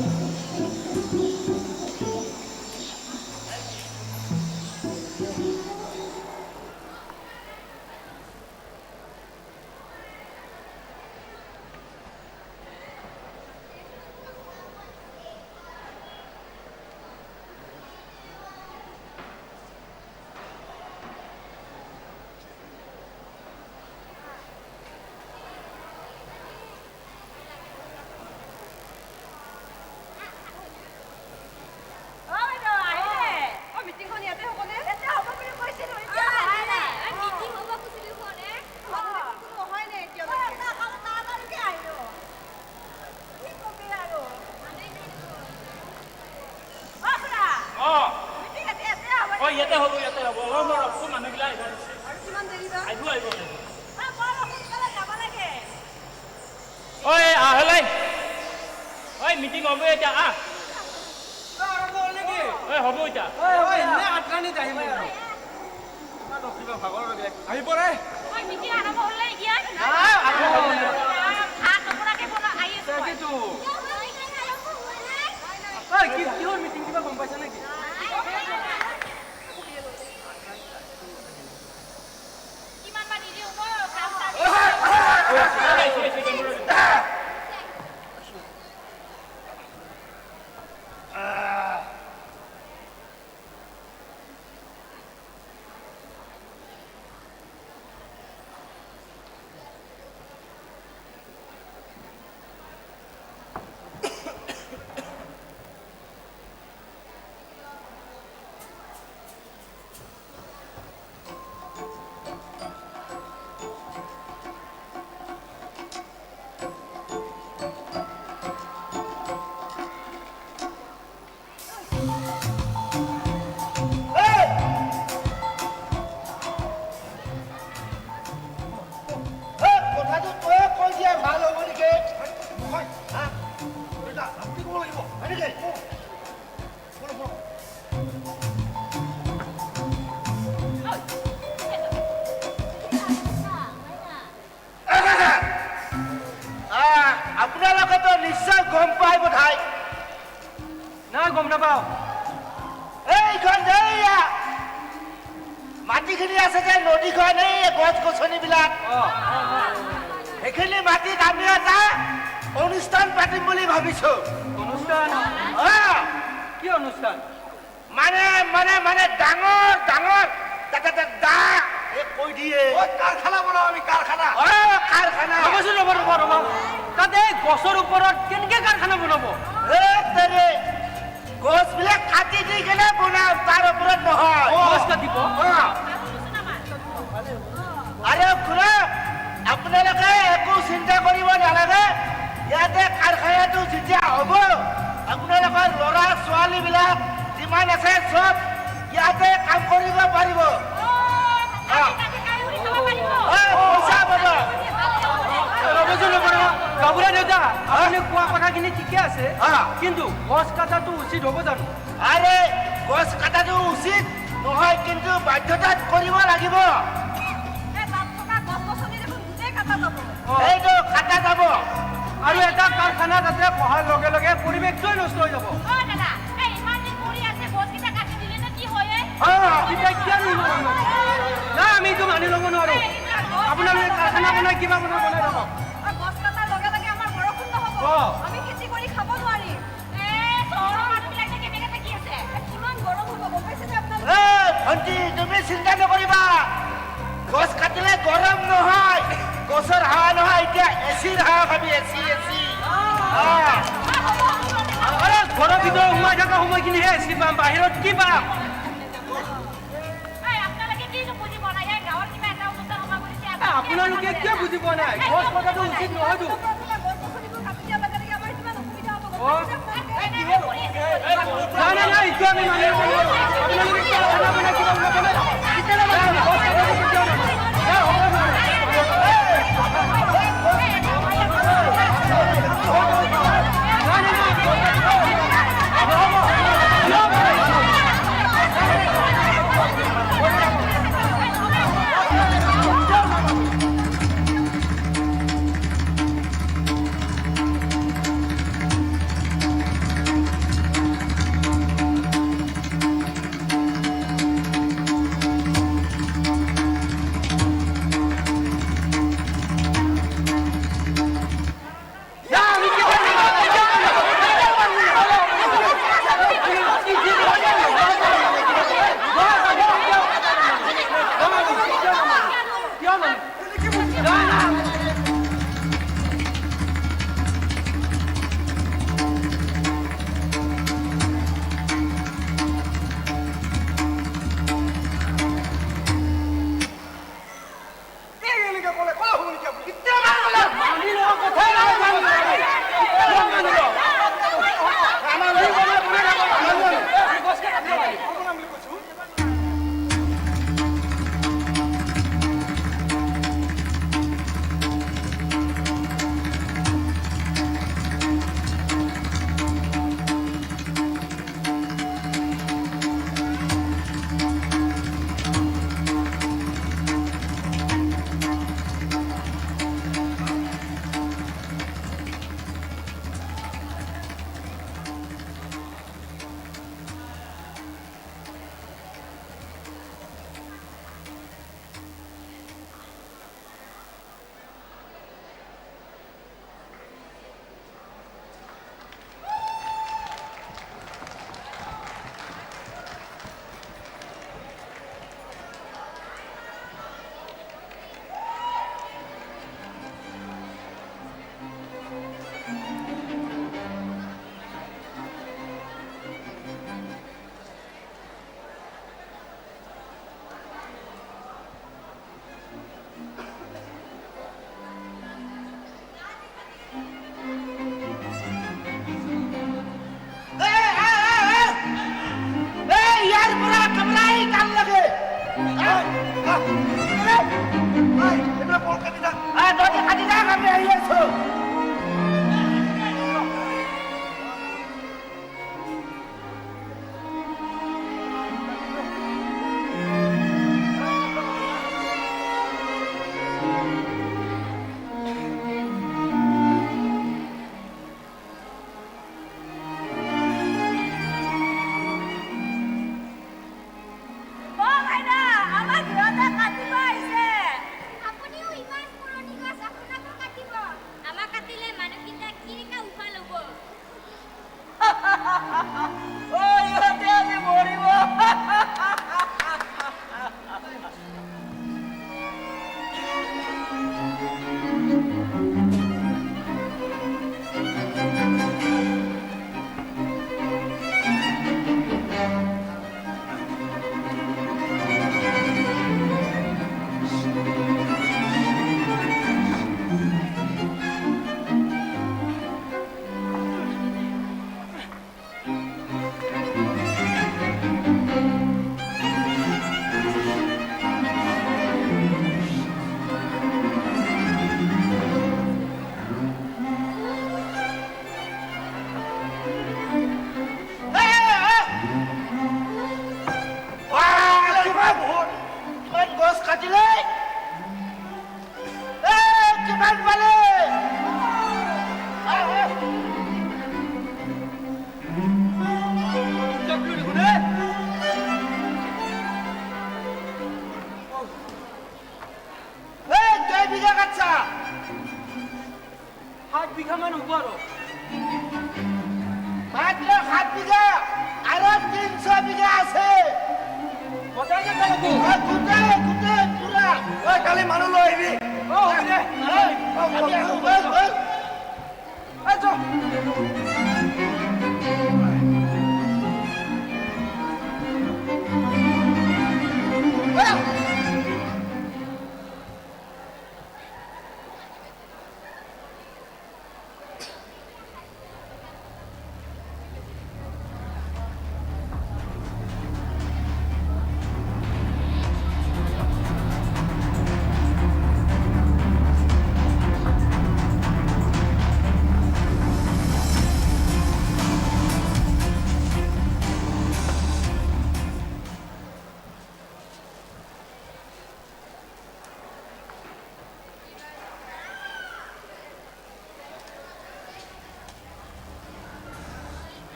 মিটিং হবে এটা আৰম্ভ হ'ল নেকি? হ'ব এতিয়া। আটলানি আহিব ভাগৰ আহিব ৰে। মিটিং আৰম্ভ হ'ল নে এতিয়া? কিহৰ মিটিং, কিবা গম পাইছা নেকি? কিমান মান নিদিও নদীখন এই গছ গছনিবিলাক সেইখিনি মাটিত আমি এটা অনুষ্ঠান পাতিম বুলি ভাবিছো অনুষ্ঠান কি অনুষ্ঠান মানে মানে মানে ডাঙৰ ডাঙৰ দা কৈ দিয়ে কাৰখানা বনাও আমি কাৰখানা কাৰখানা ৰ'বচোন ৰ'ব তাতে গছৰ ওপৰত কেনেকে কাৰখানা বনাব গছবিলাক কাটি দি কেনে বনাও তাৰ ওপৰত নহয় গছ কাটিব আরে খুড়া আপোনালোকে একো চিন্তা কৰিব নালাগে ইয়াতে কাৰখানাটো যেতিয়া হ'ব আপোনালোকৰ ল'ৰা ছোৱালীবিলাক যিমান আছে চব ইয়াতে কাম কৰিব পাৰিব গাবুৰা দেউতা আপুনি কোৱা কথাখিনি ঠিকে আছে কিন্তু গছ কাটাটো উচিত হ'ব জানো আৰে গছ কাটাটো উচিত নহয় কিন্তু বাধ্যতাত কৰিব লাগিব এইটো কাটা যাব আৰু এটা কাৰখানা তাতে পঢ়াৰ লগে লগে পৰিৱেশটোৱে নষ্ট হৈ যাব না আমি এইটো মানি ল'ব নোৱাৰো আপোনালোকে কাৰখানা বনাই কিবা বনাই ল'ব ভণ্টি তুমি চিন্তা নকৰিবা গছ কাটিলে গৰম নহয় গছৰ হাৱা নহয় এতিয়া এচিৰ হাৱা খাবি এচি এচি ঘৰৰ ভিতৰত সোমাই থকা সময়খিনিহে এচি পাম বাহিৰত কি পাম আপোনালোকে কিয় বুজি পোৱা নাই গছ কটাটো উচিত নহয়তো নাই নাই এইটো আমি মানি ল'ব নোৱাৰো আপোনালোকে কাৰখানা বনাই কিবা বিঘা কাটছা 7 বিঘামান হ'ব আৰু মাত্ৰ 7 বিঘা আৰু 300 বিঘা আছে গোটাই নে কালি গোটেই পুৰা ঐ কালি মানুহ লৈ আহিবি হ'ব দে আমি আহো বল আছো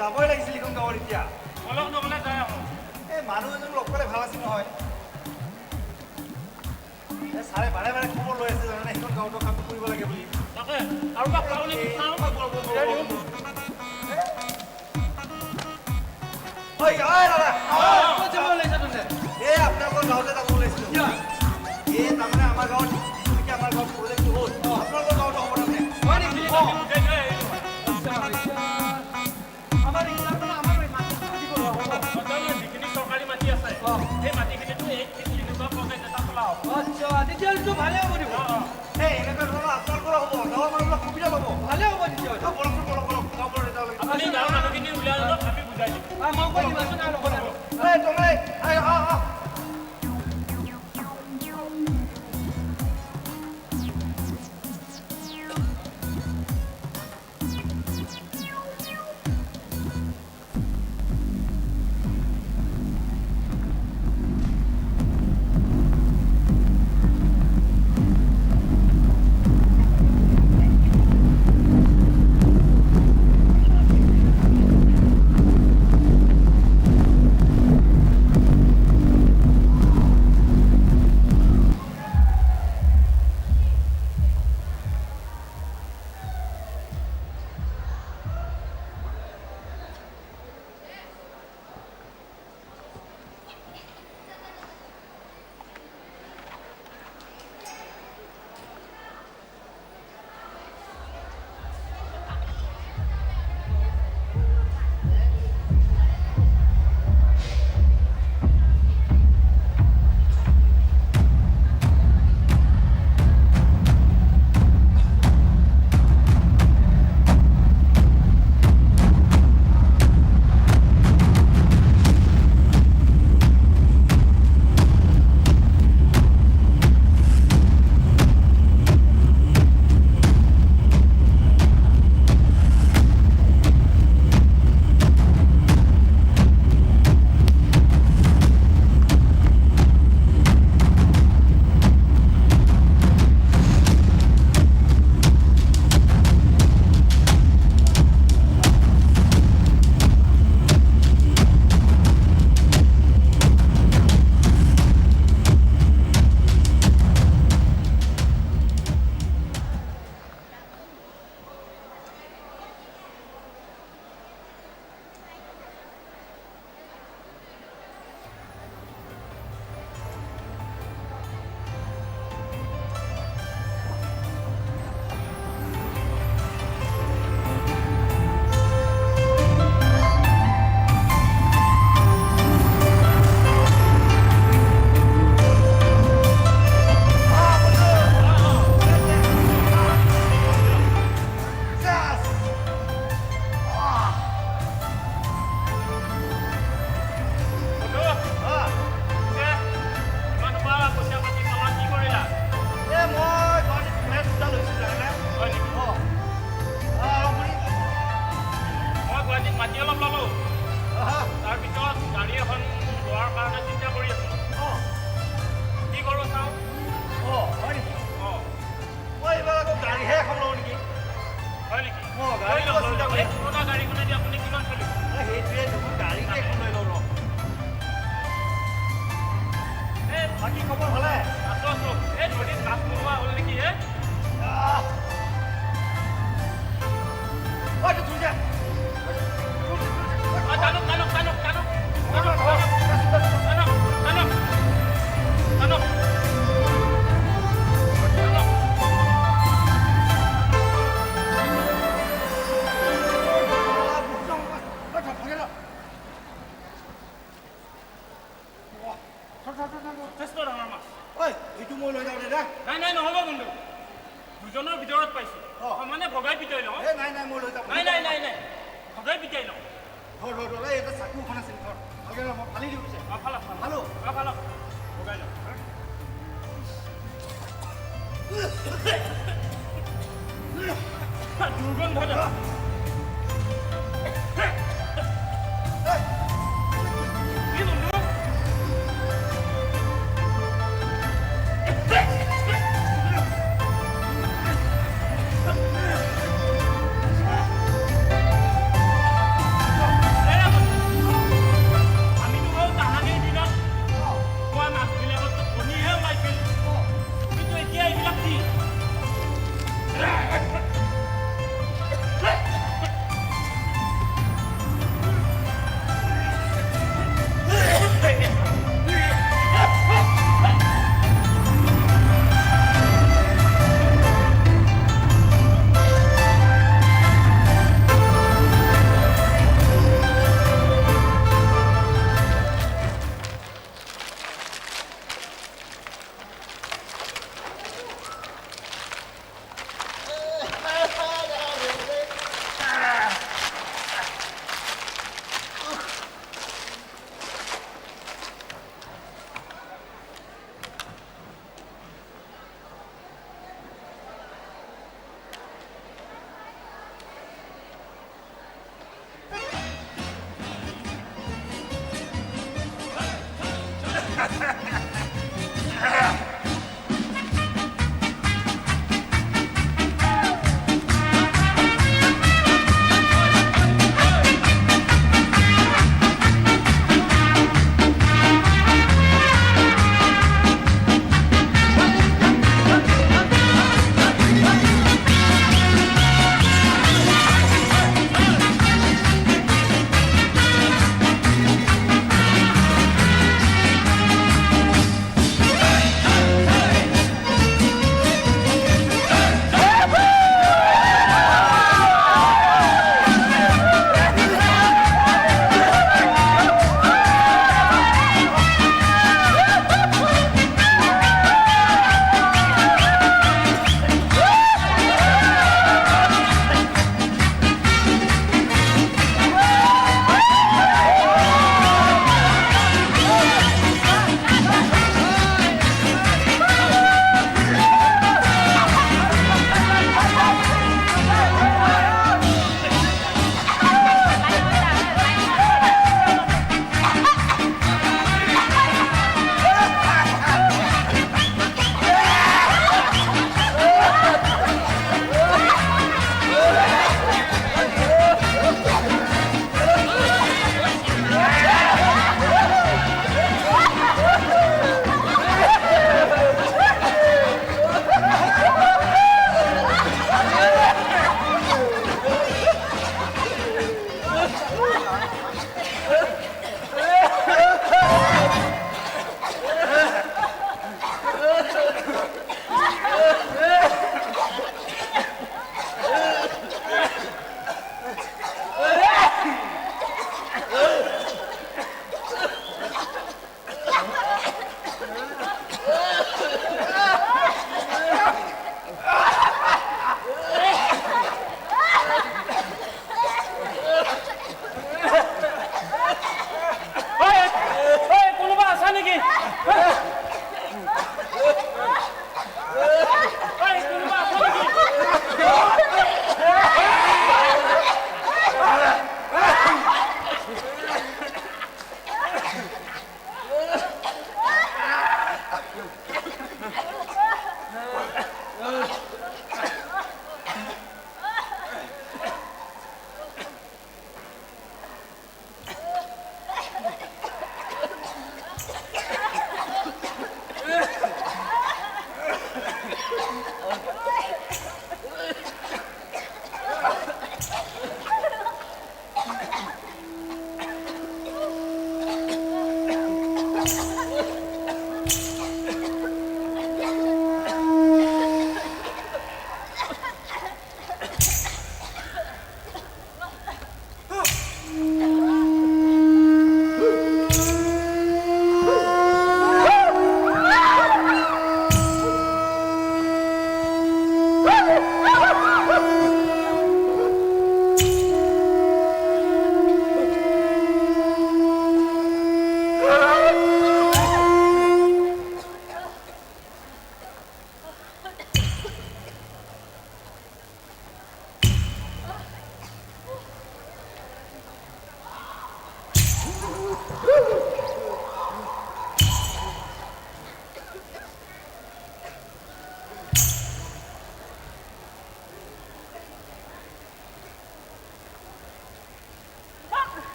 যাবই লাগিছিল এখন গাঁৱৰ এতিয়া অলপ নগ'লে যায় আহোঁ এই মানুহ এজন লগ পালে ভাল আছিল নহয় ছাৰে বাৰে বাৰে খবৰ লৈ আছে জানানে সেইখন গাঁৱতো কামটো কৰিব লাগে বুলি তাকে আৰু বা পাওঁ নেকি চাওঁ ঐ দাদা ক'ত যাব ওলাইছা তুমি এই আপোনালোকৰ গাঁৱতে যাব ওলাইছিলোঁ এই তাৰমানে আমাৰ গাঁৱত যিটো আমাৰ গাঁৱত প্ৰজেক্টটো হ'ল আপোনালোকৰ গাঁৱতো হ'ব তাৰমানে হয় নেকি আমাৰ ইংৰাজী আমাৰ মাটি দিব হ'ব যিখিনি চৰকাৰী মাটি আছে সেই মাটিখিনিতো এই এনেকুৱা প্ৰজেক্ট এটা চলা হ'ব আচ্ছা তেতিয়াহ'লেতো ভালে হ'ব দিব এই এনেকুৱা ধৰণৰ আপোনালোকৰ হ'ব গাঁৱৰ মানুহবিলাক সুবিধা পাব ভালে হ'ব তেতিয়াহ'লে বলক গাঁৱৰ আপুনি গাঁৱৰ মানুহখিনি উলিয়াই লওক আমি বুজাই দিম মই কৈ দিবাচোন আৰু লগত এই তুমি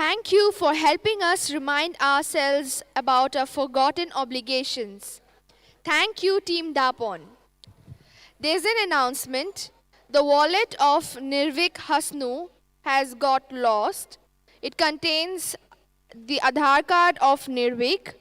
Thank you for helping us remind ourselves about our forgotten obligations. Thank you, Team Dapon. There's an announcement. The wallet of Nirvik Hasnu has got lost. It contains the Aadhaar card of Nirvik,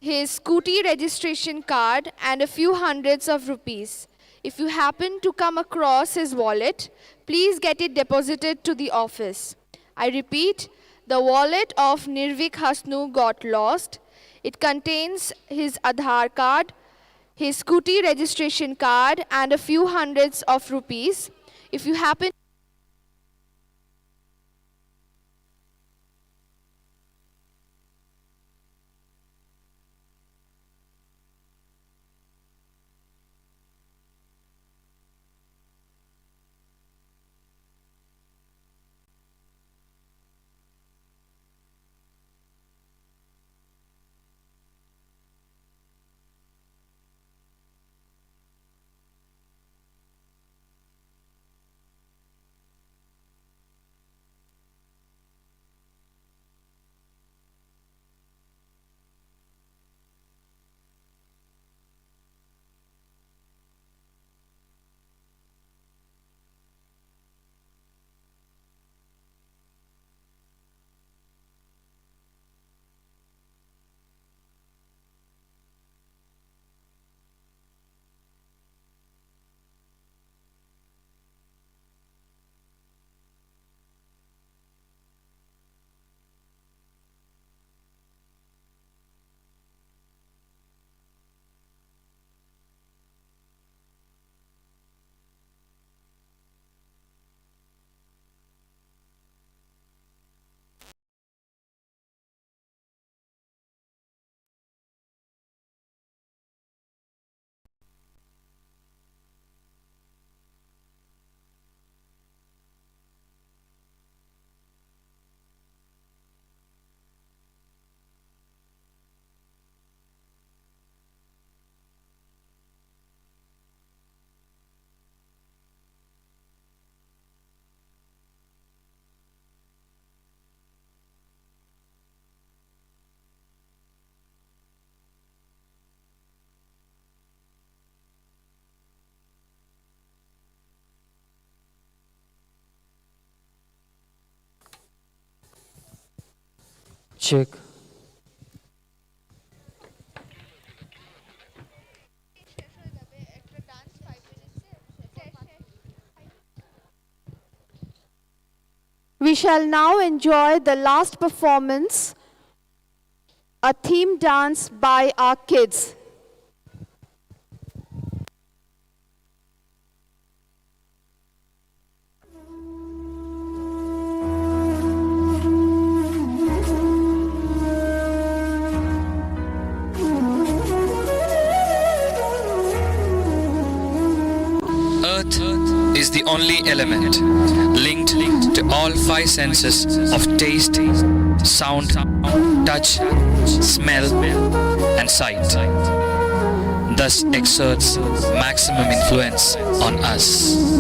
his scooty registration card, and a few hundreds of rupees. If you happen to come across his wallet, please get it deposited to the office. I repeat, the wallet of Nirvik Hasnu got lost. It contains his Aadhaar card, his scooty registration card, and a few hundreds of rupees. If you happen Check. We shall now enjoy the last performance, a theme dance by our kids. Earth is the only element linked to all five senses of taste, sound, touch, smell, and sight. Thus exerts maximum influence on us.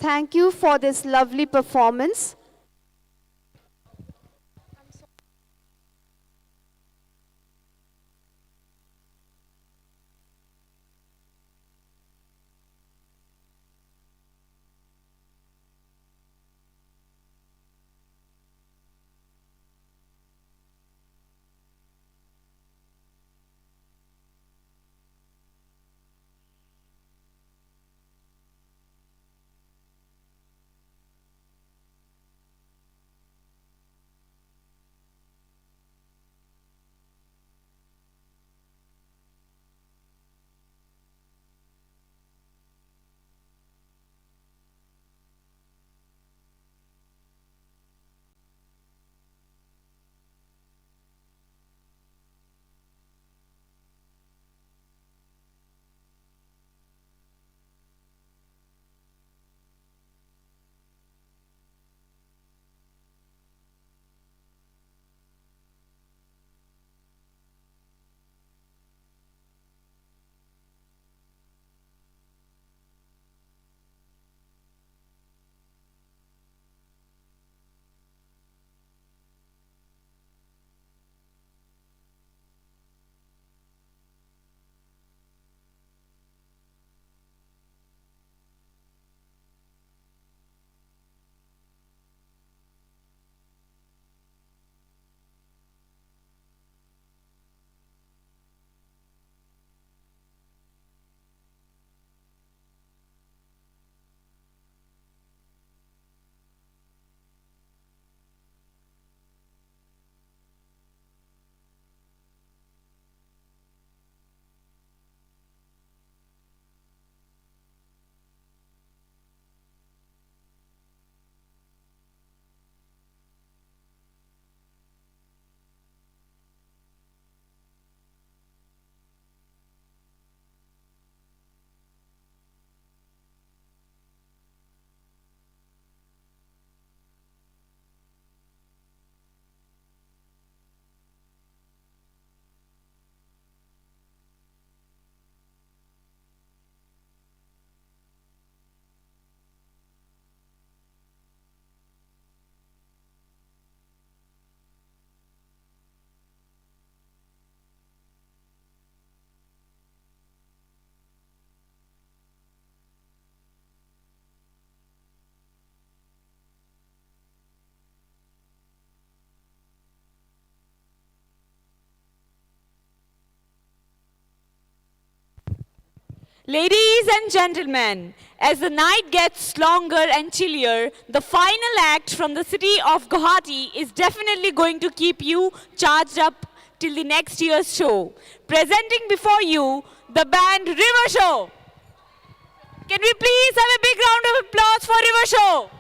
Thank you for this lovely performance. Ladies and gentlemen, as the night gets longer and chillier, the final act from the city of Guwahati is definitely going to keep you charged up till the next year's show. Presenting before you, the band River Show. Can we please have a big round of applause for River Show?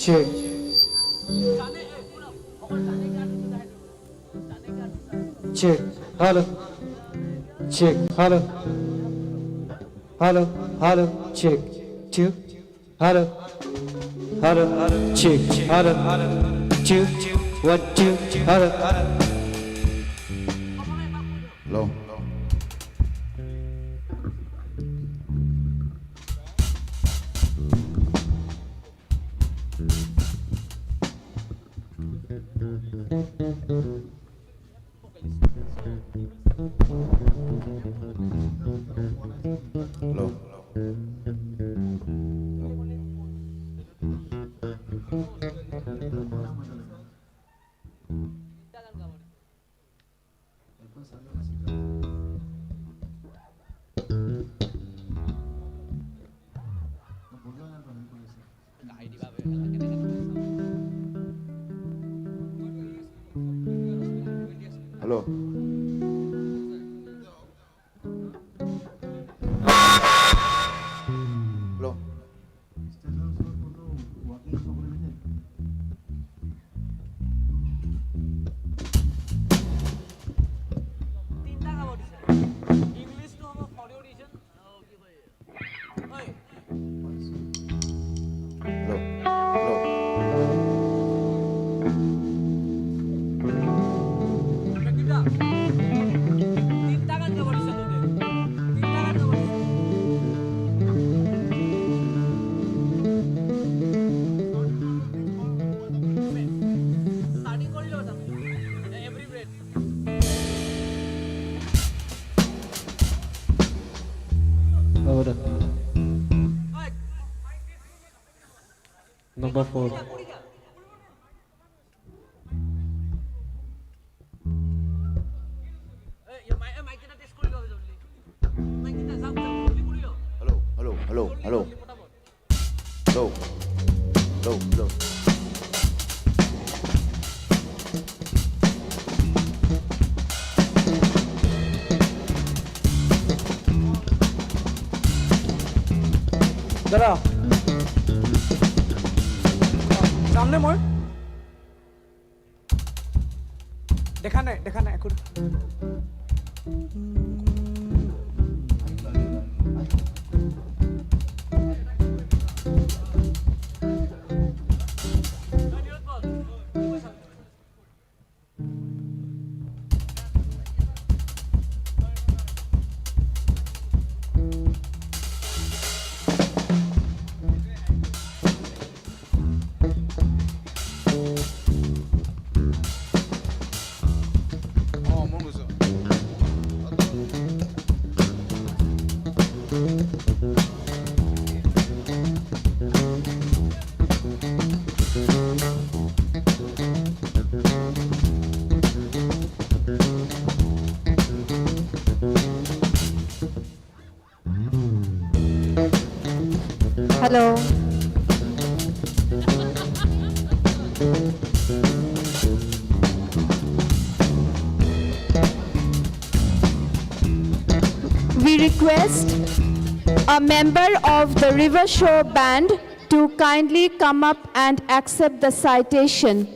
check. Check. Hello. Check. Hello. Hello. Hello. Check. Two. Hello. Hello. Check. Hello. Two. 1, 2. Hello. Hello. Hello. Hello. Hello. Order. Number 4. Hello. Hello. Hello. Hello. Hello. Hello. Hello. দাদা সামনে মোৰ দেখা নাই একো Hello. We request a member of the River Shore Band to kindly come up and accept the citation.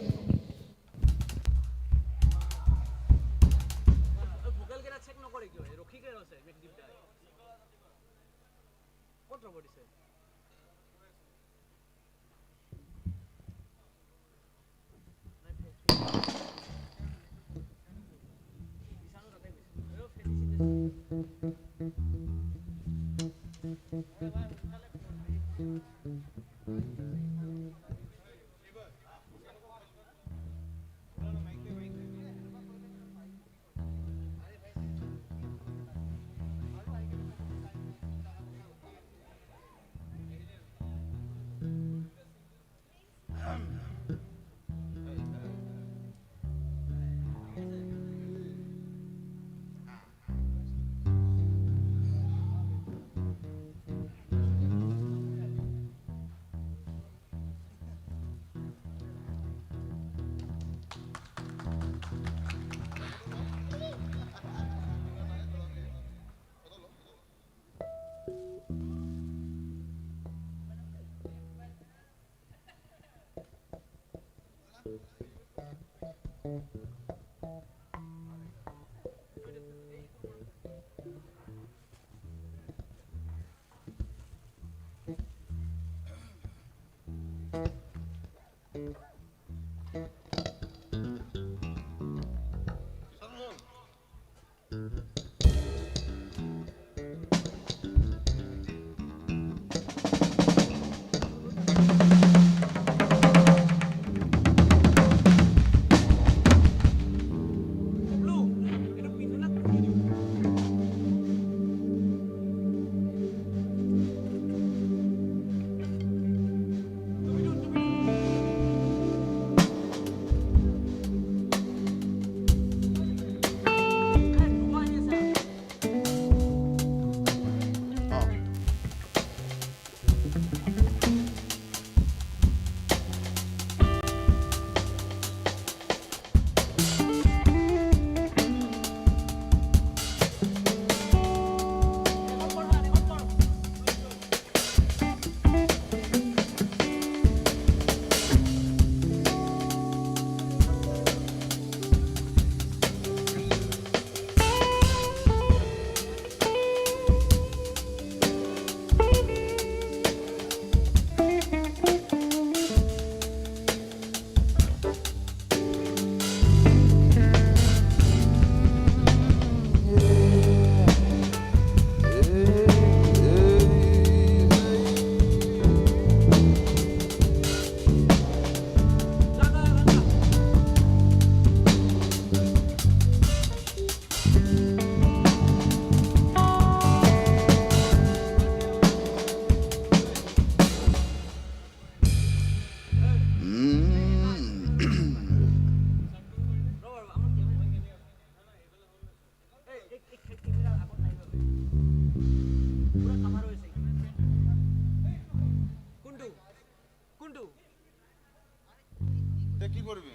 কি করবি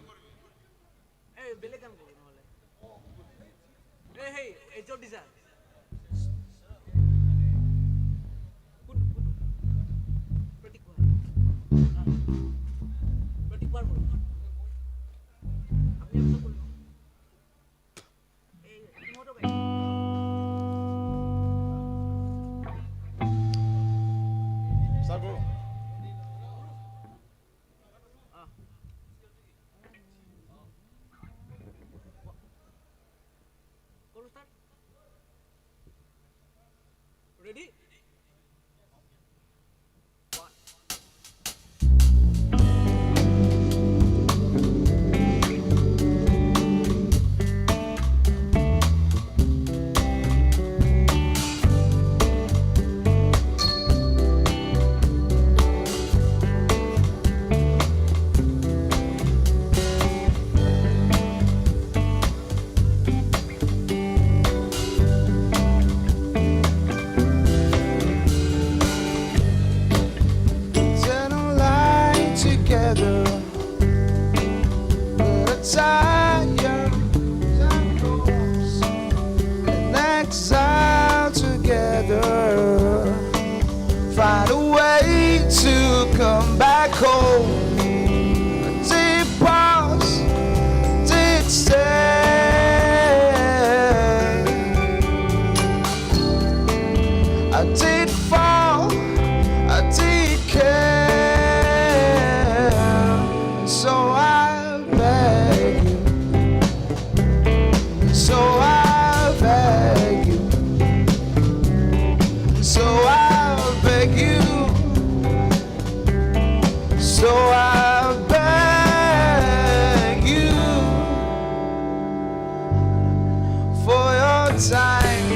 এই বেলে কাম করব নহলে এই হেই এই জলদি যা প্রতীক পারবো আপনি একটু বলুন এই মোটো ভাই sago Ready? Find a way to come back home. I did pause, did stay. I did fall, I did care. So I beg you, so I beg you, so I beg you, so I beg you for your time.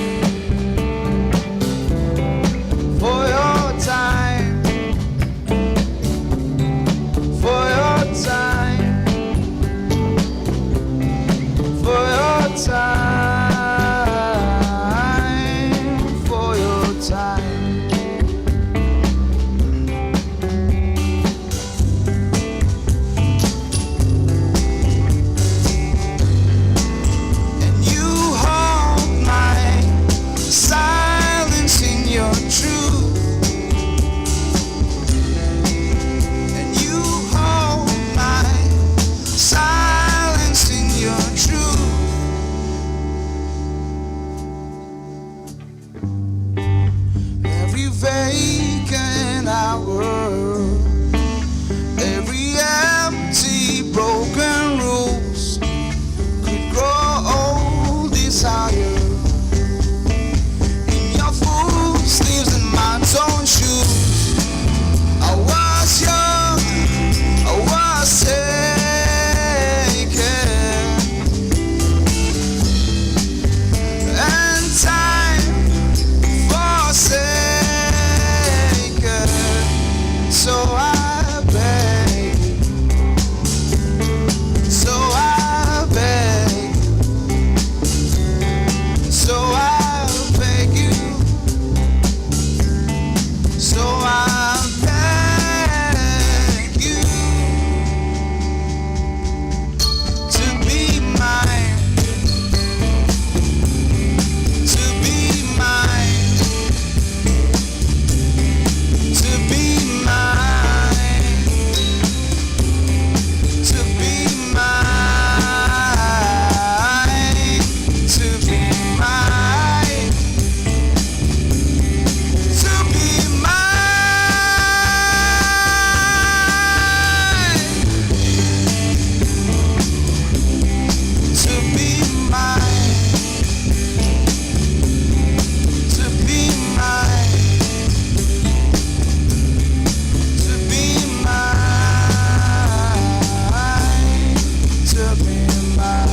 vacant hour. Every empty, broken rules could grow old desire. In your footsteps and my own shoes, I was young, I was taken, and time forsaken. So I beg, so I beg, so I beg you, so I beg you to be mine, to be mine, to be mine, to be mine, to be mine, to be mine, to be mine, to be mine, to be mine, to be mine.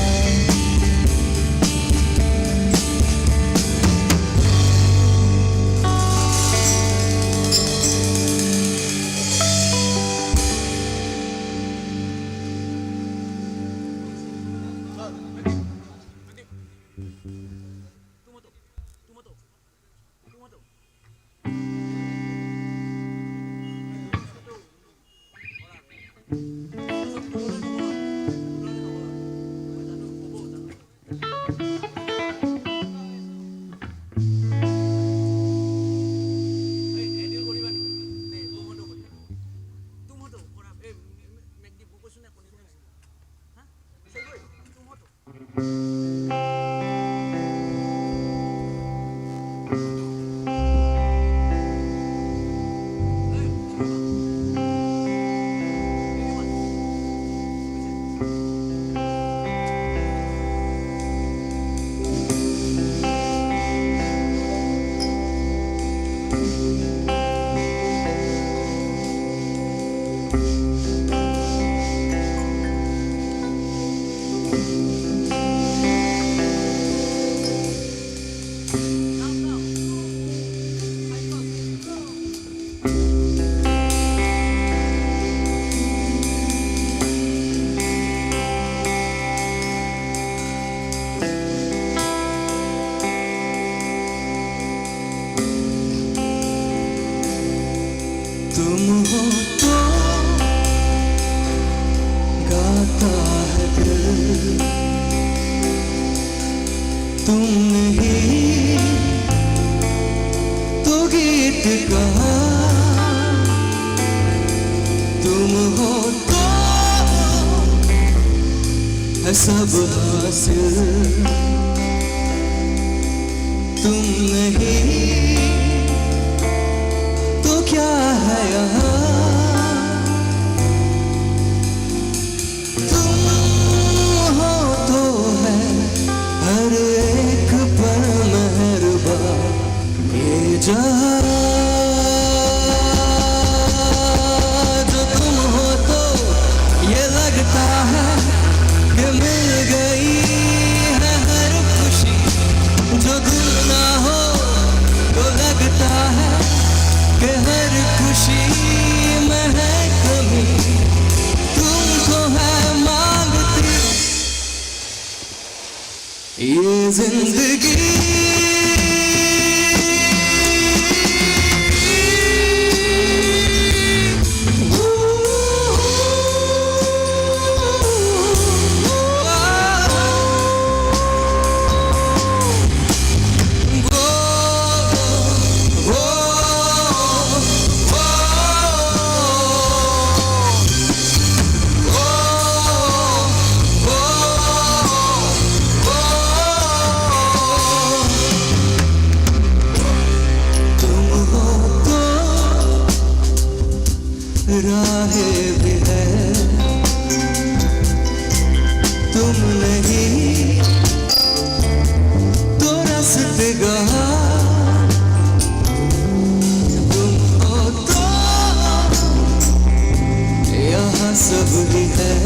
तुम हो तो गाता है दिल, तुम नहीं तो गीत कहा, तुम हो तो है सब हासिल, तुम नहीं तो क्या है यहाँ, तुम हो तो है हर एक पर मेहरबान ये जहां, जो तुम हो तो ये लगता है कि मिल गई है हर खुशी, जो तुम ना हो तो लगता है कि हर खुशी में है कमी, तुमको है मांगती ये जिंदगी। राहें भी है तुम नहीं तो रास्तेगाह तुम हो तो यहाँ सब ही है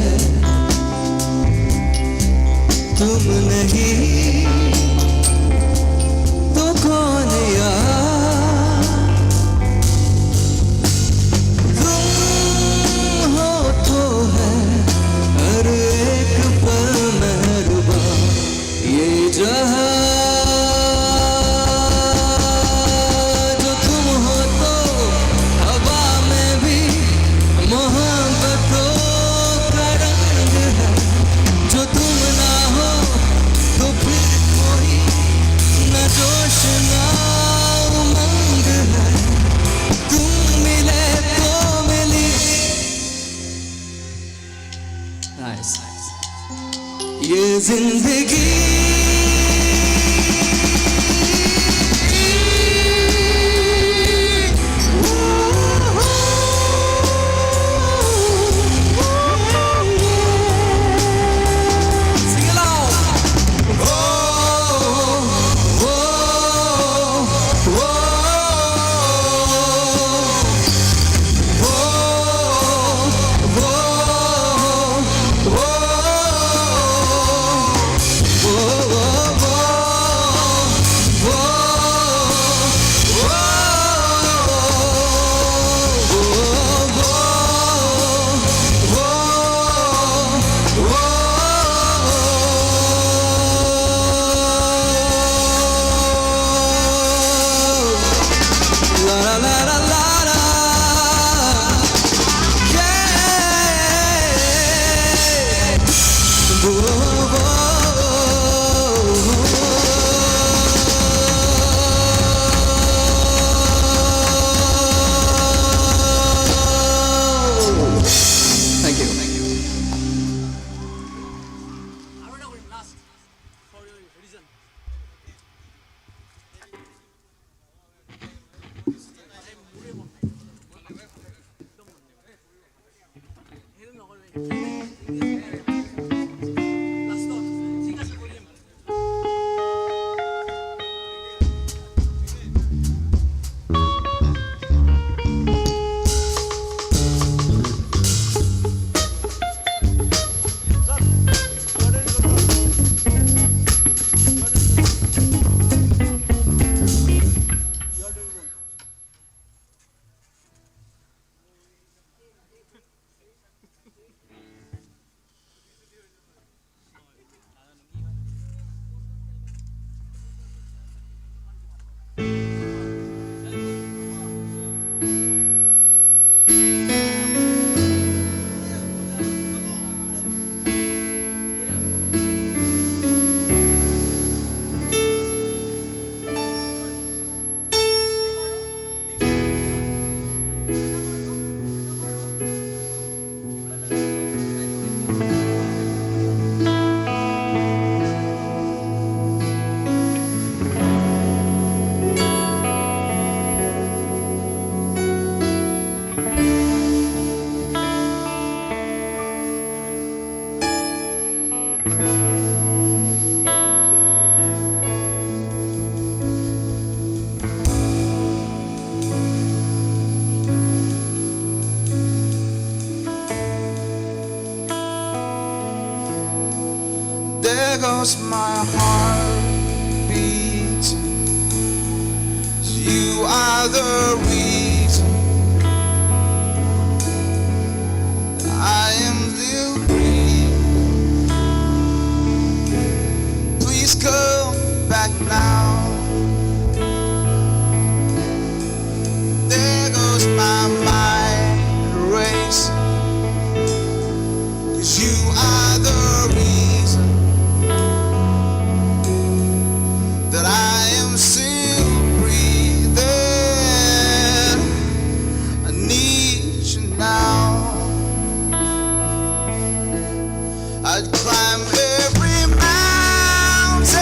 तुम नहीं तो कौन यार तुम हो तो है हर एक पल मेहरबान ये जहां जो तुम हो तो हवा में भी मोहब्बतों का रंग है जो तुम ना हो तो फिर कोई न जोश ना उमंग है तुम मिले तो मिली ये जिंदगी Sing along. La la la la la la. Yeah. Thank you. Thank you. There goes my heart beating. You are the reason I am still breathing. Please come back now. There goes my mind racing. 'Cause you are the reason that I am still breathing. I need you now. I'd climb every mountain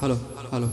hello hello hello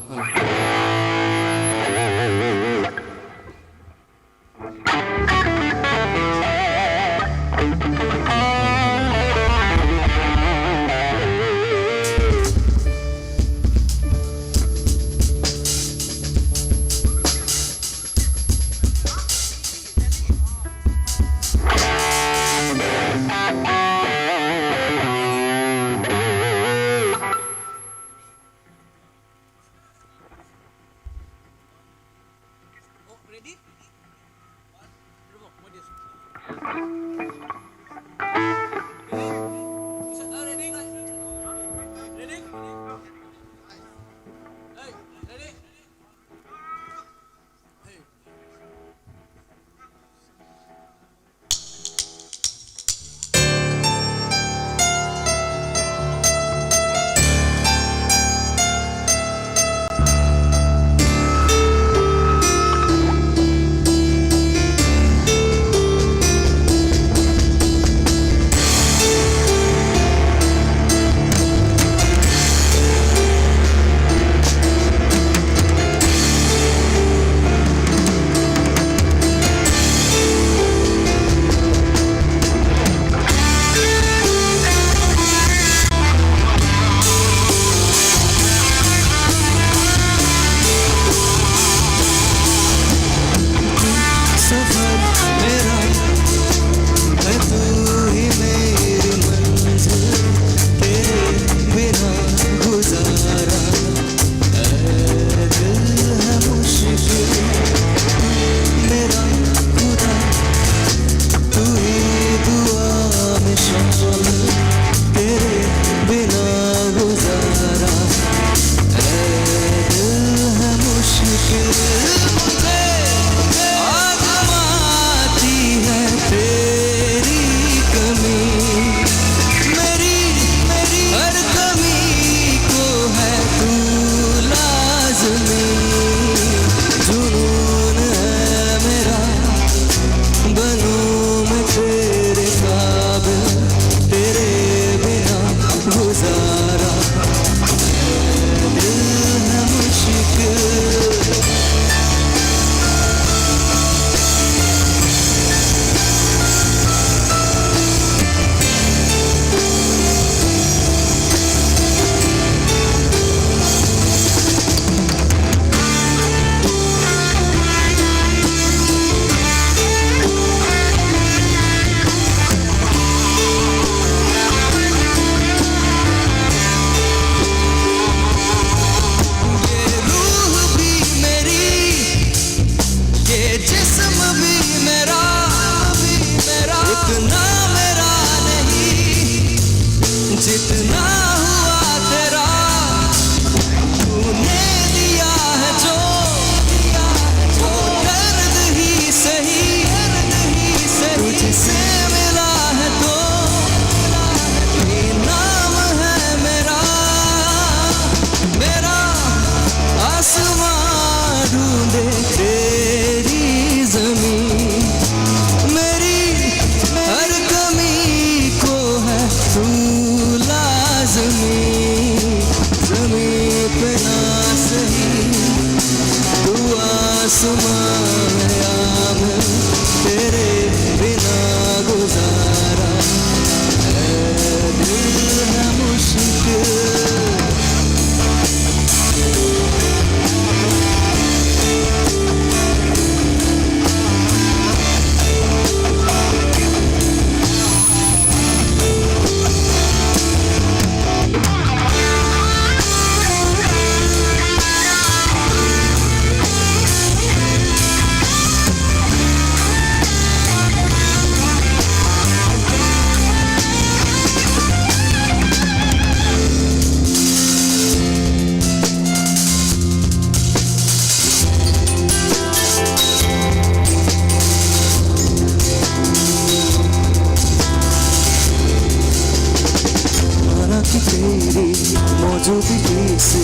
मौजूदगी से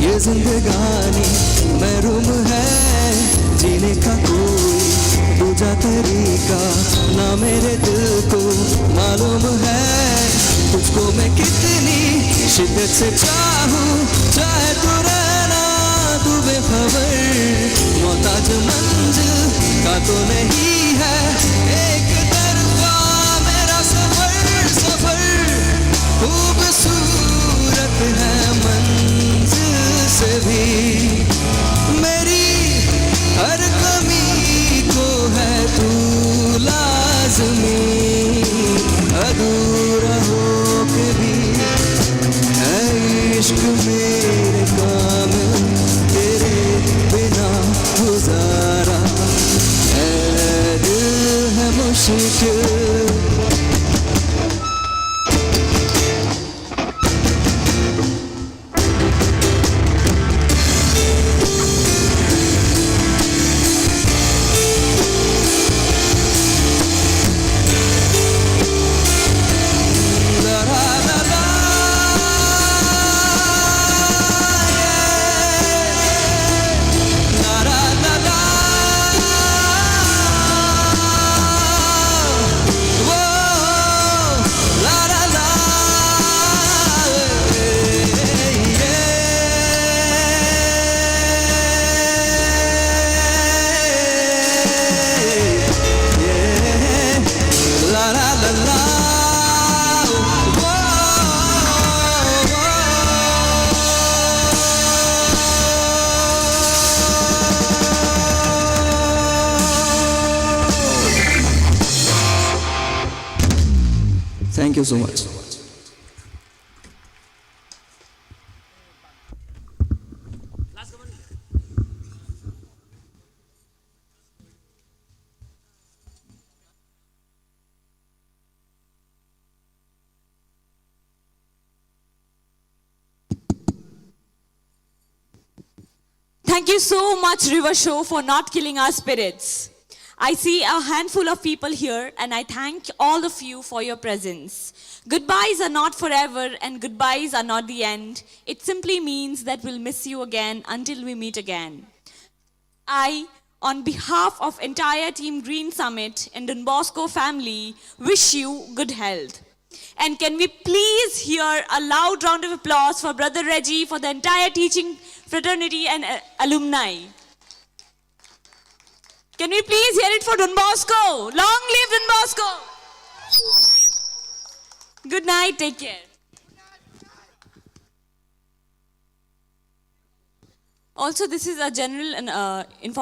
ये जिंदगानी महरूम है, जीने का कोई दूजा तरीका ना मेरे दिल को मालूम है। तुझको मैं कितनी शिद्दत से चाहूँ, चाहे तू रहे तो नहीं है एक तरफा मेरा सफर सफर खूबसूरत है मंजिल से भी मेरी हर कमी को है तू लाज़मी अधूरा हो के भी है इश्क मेरे काम तेरे बिना गुजारा है दिल है मुश्किल Thank you so much. Thank you so much, River Show, for not killing our spirits. I see a handful of people here, and I thank all of you for your presence. Goodbyes are not forever, and goodbyes are not the end. It simply means that we'll miss you again until we meet again. I, on behalf of entire Team Green Summit and the Bosco family, wish you good health. And can we please hear a loud round of applause for Brother Reggie, for the entire teaching fraternity and alumni. Can we please hear it for Don Bosco? Long live Don Bosco! Good night, take care. Also, this is a general information.